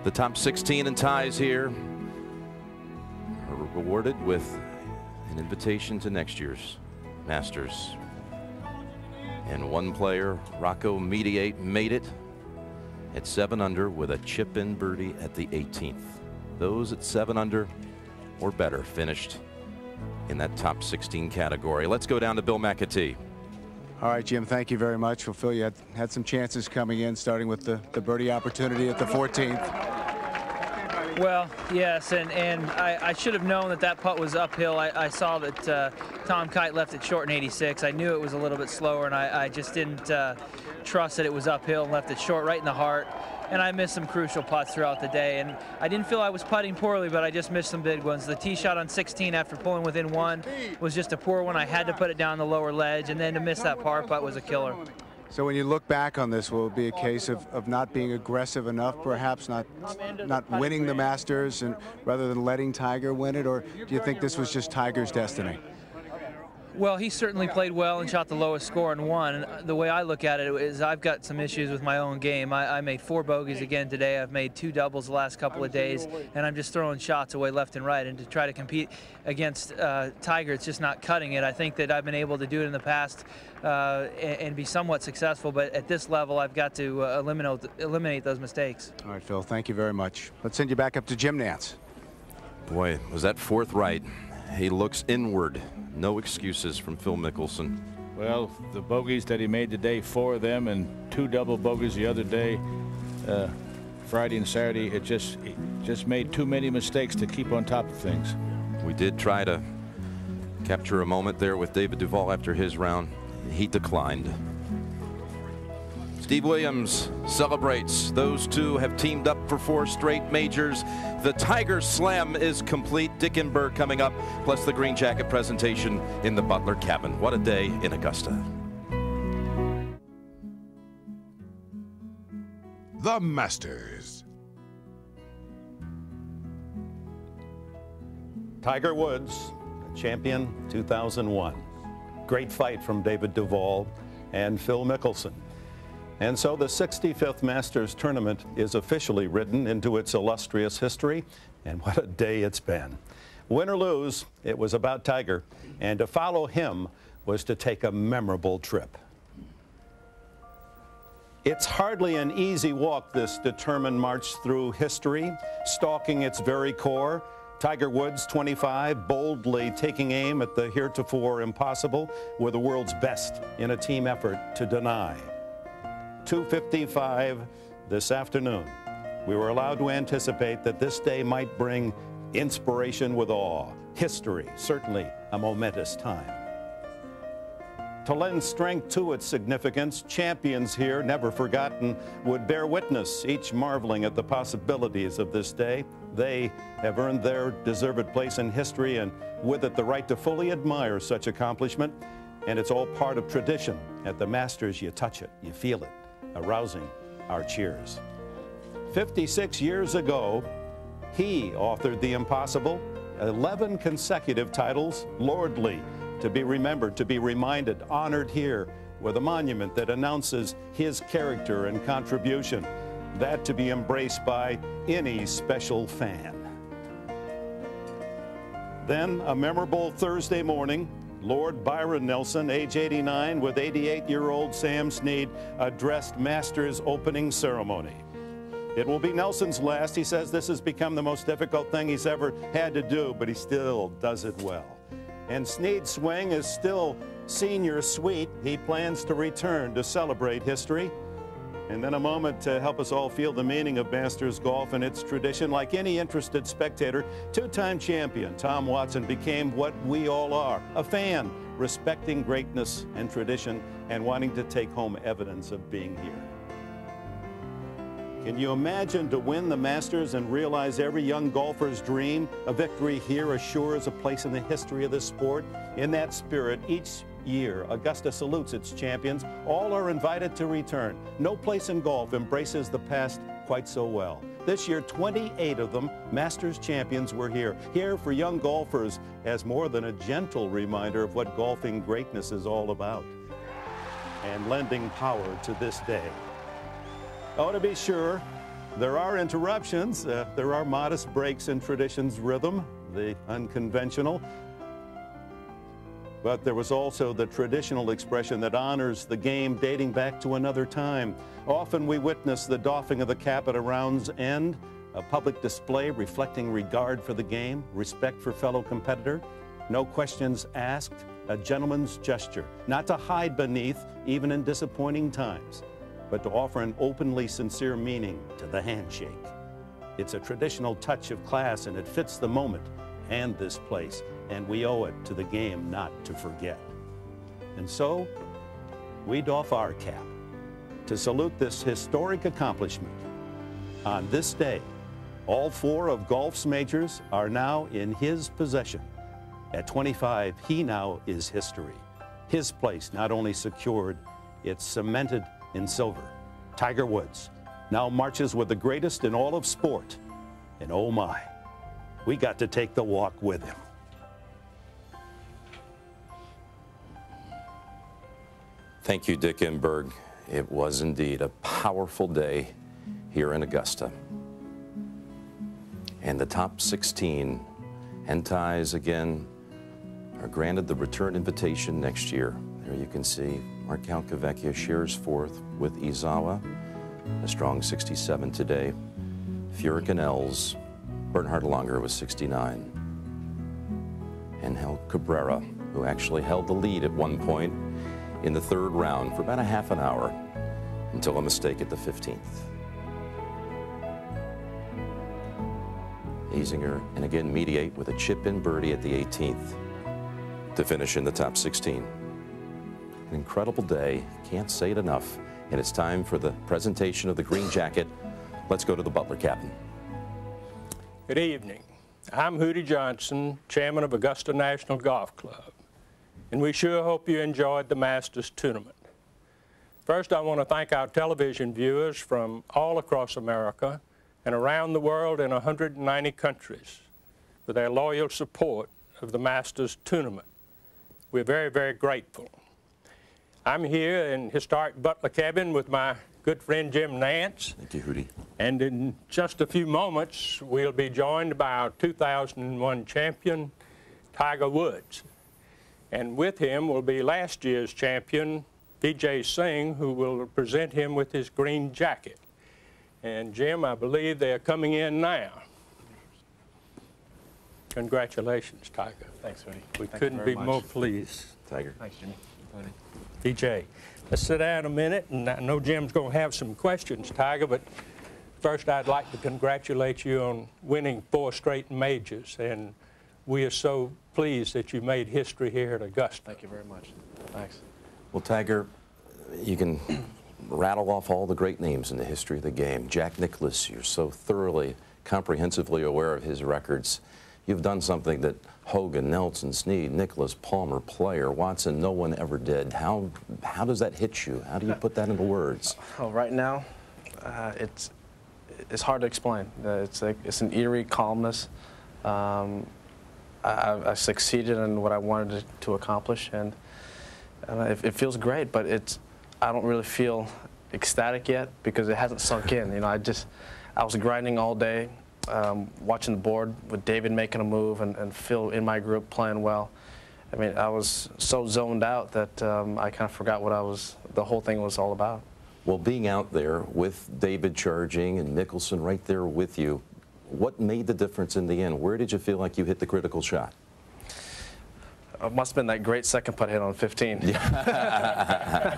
The top 16 and ties here are rewarded with an invitation to next year's Masters. And one player, Rocco Mediate, made it at 7 under with a chip-in birdie at the 18th. Those at 7 under or better finished in that top 16 category. Let's go down to Bill McAtee. All right, Jim, thank you very much. Well, Phil, you had some chances coming in, starting with the birdie opportunity at the 14th. Well, yes, and I should have known that that putt was uphill. I saw that Tom Kite left it short in 86. I knew it was a little bit slower, and I just didn't trust that it was uphill and left it short right in the heart. And I missed some crucial putts throughout the day. And I didn't feel I was putting poorly, but I just missed some big ones. The tee shot on 16 after pulling within one was just a poor one. I had to put it down the lower ledge, and then to miss that par putt was a killer. So when you look back on this, will it be a case of not being aggressive enough, perhaps not winning the Masters, and rather than letting Tiger win it, or do you think this was just Tiger's destiny? Well, he certainly played well and shot the lowest score and won. The way I look at it is I've got some issues with my own game. I made 4 bogeys again today. I've made 2 doubles the last couple of days, and I'm just throwing shots away left and right. And to try to compete against Tiger, it's just not cutting it. I think that I've been able to do it in the past and be somewhat successful, but at this level, I've got to eliminate those mistakes. All right, Phil, thank you very much. Let's send you back up to Jim Nance. Boy, was that 4th right. He looks inward. No excuses from Phil Mickelson. Well, the bogeys that he made today, 4 of them, and 2 double bogeys the other day, Friday and Saturday, it just made too many mistakes to keep on top of things. We did try to capture a moment there with David Duvall after his round. He declined. Steve Williams celebrates. Those two have teamed up for 4 straight majors. The Tiger Slam is complete. Dickenberg coming up, plus the green jacket presentation in the Butler cabin. What a day in Augusta. The Masters. Tiger Woods, champion 2001. Great fight from David Duvall and Phil Mickelson. And so the 65th Masters tournament is officially written into its illustrious history, and what a day it's been. Win or lose, it was about Tiger, and to follow him was to take a memorable trip. It's hardly an easy walk, this determined march through history, stalking its very core. Tiger Woods, 25, boldly taking aim at the heretofore impossible with the world's best in a team effort to deny. 2:55 this afternoon, we were allowed to anticipate that this day might bring inspiration with awe. History, certainly a momentous time. To lend strength to its significance, champions here, never forgotten, would bear witness, each marveling at the possibilities of this day. They have earned their deserved place in history, and with it the right to fully admire such accomplishment. And it's all part of tradition. At the Masters, you touch it, you feel it, arousing our cheers. 56 years ago, he authored the impossible, 11 consecutive titles, lordly, to be remembered, to be reminded, honored here with a monument that announces his character and contribution, that to be embraced by any special fan. Then, a memorable Thursday morning, Lord Byron Nelson, age 89, with 88-year-old Sam Snead, addressed Masters opening ceremony. It will be Nelson's last. He says this has become the most difficult thing he's ever had to do, but he still does it well. And Snead's swing is still senior sweet. He plans to return to celebrate history. And then a moment to help us all feel the meaning of Masters golf and its tradition. Like any interested spectator, 2-time champion Tom Watson became what we all are, a fan, respecting greatness and tradition and wanting to take home evidence of being here. Can you imagine to win the Masters and realize every young golfer's dream? A victory here assures a place in the history of this sport. In that spirit, each year, Augusta salutes its champions. All are invited to return. No place in golf embraces the past quite so well. This year, 28 of them, Masters champions, were here. Here for young golfers as more than a gentle reminder of what golfing greatness is all about, and lending power to this day. Oh, to be sure, there are interruptions. There are modest breaks in tradition's rhythm, the unconventional. But there was also the traditional expression that honors the game dating back to another time. Often we witness the doffing of the cap at a round's end, a public display reflecting regard for the game, respect for fellow competitor, no questions asked, a gentleman's gesture, not to hide beneath, even in disappointing times, but to offer an openly sincere meaning to the handshake. It's a traditional touch of class, and it fits the moment and this place, and we owe it to the game not to forget. And so, we doff our cap to salute this historic accomplishment. On this day, all 4 of golf's majors are now in his possession. At 25, he now is history. His place not only secured, it's cemented in silver. Tiger Woods now marches with the greatest in all of sport. And oh my, we got to take the walk with him. Thank you, Dick Enberg. It was indeed a powerful day here in Augusta. And the top 16 Hentais again are granted the return invitation next year. There you can see Mark Calcavecchia shares 4th with Izawa, a strong 67 today. Furyk and Els, Bernhard Langer was 69. And Hel Cabrera, who actually held the lead at one point in the 3rd round for about a half an hour until a mistake at the 15th. Azinger, and again mediate with a chip-in birdie at the 18th to finish in the top 16. An incredible day, can't say it enough, and it's time for the presentation of the green jacket. Let's go to the Butler cabin. Good evening. I'm Hootie Johnson, chairman of Augusta National Golf Club, and we sure hope you enjoyed the Masters tournament. First, I want to thank our television viewers from all across America and around the world in 190 countries for their loyal support of the Masters tournament. We're very, very grateful. I'm here in historic Butler cabin with my good friend Jim Nance. Thank you, Hootie. And in just a few moments, we'll be joined by our 2001 champion, Tiger Woods. And with him will be last year's champion, Vijay Singh, who will present him with his green jacket. And Jim, I believe they're coming in now. Congratulations, Tiger. Thanks, Hootie. We Thank couldn't you be very more much. pleased. Tiger. Thanks, Jimmy. DJ, let's sit down a minute, and I know Jim's going to have some questions, Tiger, but first I'd like to congratulate you on winning 4 straight majors, and we are so pleased that you made history here at Augusta. Thank you very much. Thanks. Well, Tiger, you can rattle off all the great names in the history of the game. Jack Nicklaus, you're so thoroughly, comprehensively aware of his records. You've done something that Hogan, Nelson, Snead, Nicklaus, Palmer, Player, Watson, no one ever did. How does that hit you? How do you put that into words? Oh, right now, it's hard to explain. It's an eerie calmness. I succeeded in what I wanted to accomplish, and it feels great. But I don't really feel ecstatic yet because it hasn't sunk in. You know, I was grinding all day. Watching the board with David making a move and Phil in my group playing well. I mean, I was so zoned out that I kind of forgot what the whole thing was all about. Well, being out there with David charging and Mickelson right there with you, what made the difference in the end? Where did you feel like you hit the critical shot? It must have been that great second putt hit on 15. Yeah.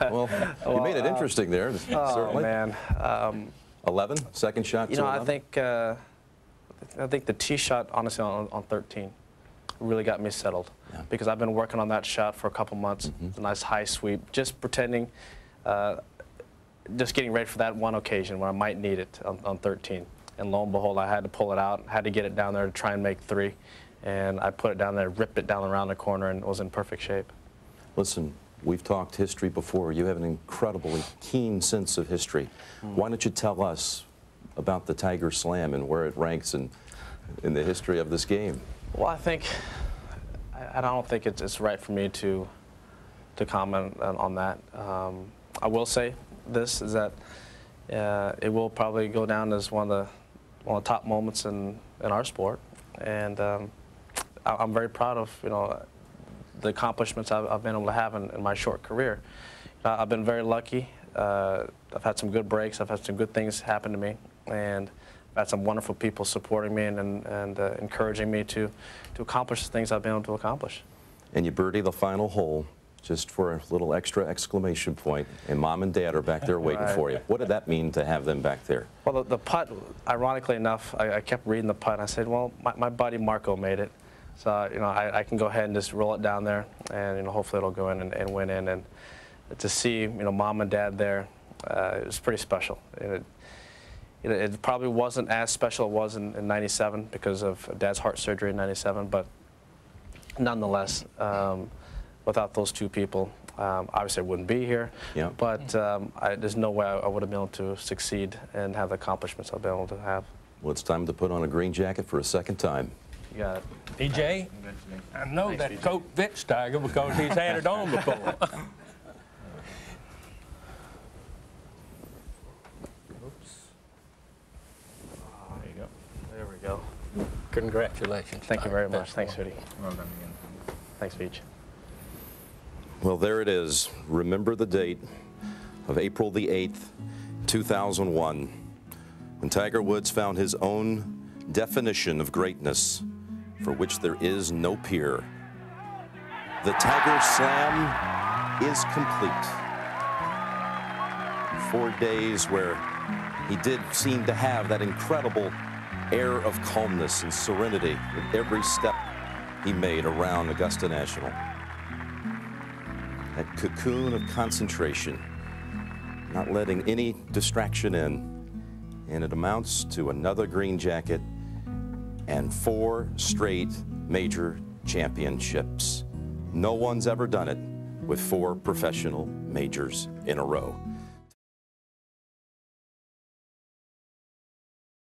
Well, you made it interesting there, certainly. Man. 11, second shot. You know, I think the tee shot, honestly, on 13, really got me settled because I've been working on that shot for a couple months. It's a nice high sweep, just pretending, just getting ready for that one occasion when I might need it on 13. And lo and behold, I had to pull it out, had to get it down there to try and make 3, and I put it down there, ripped it down around the corner, and it was in perfect shape. Listen. We've talked history before. You have an incredibly keen sense of history. Why don't you tell us about the Tiger Slam and where it ranks in the history of this game? Well, I don't think it's right for me to comment on that. I will say this, is that it will probably go down as one of the top moments in our sport. And I'm very proud of, you know, the accomplishments I've been able to have in my short career. I've been very lucky. I've had some good breaks. I've had some good things happen to me, and I've had some wonderful people supporting me and encouraging me to accomplish the things I've been able to accomplish. And you birdie the final hole just for a little extra exclamation point, and Mom and Dad are back there waiting Right. for you. What did that mean to have them back there? Well, the putt, ironically enough, I kept reading the putt, and I said, well, my buddy Marco made it. So, you know, I can go ahead and just roll it down there, and, you know, hopefully it'll go in and win in. And to see, you know, Mom and Dad there, it was pretty special. And it probably wasn't as special as it was in '97 because of Dad's heart surgery in '97, but nonetheless, without those two people, obviously I wouldn't be here. Yeah. But there's no way I would have been able to succeed and have the accomplishments I've been able to have. Well, it's time to put on a green jacket for a second time. You got it. EJ, I know that coat fits Tiger because he's had it on before. There you go. There we go. Congratulations. Thank you very much. Best Thanks, of luck. Hootie. Well done again. Thanks, Veach. Well, there it is. Remember the date of April the 8th, 2001, when Tiger Woods found his own definition of greatness for which there is no peer. The Tiger Slam is complete. 4 days where he did seem to have that incredible air of calmness and serenity with every step he made around Augusta National. That cocoon of concentration, not letting any distraction in, and it amounts to another green jacket and 4 straight major championships. No one's ever done it with 4 professional majors in a row.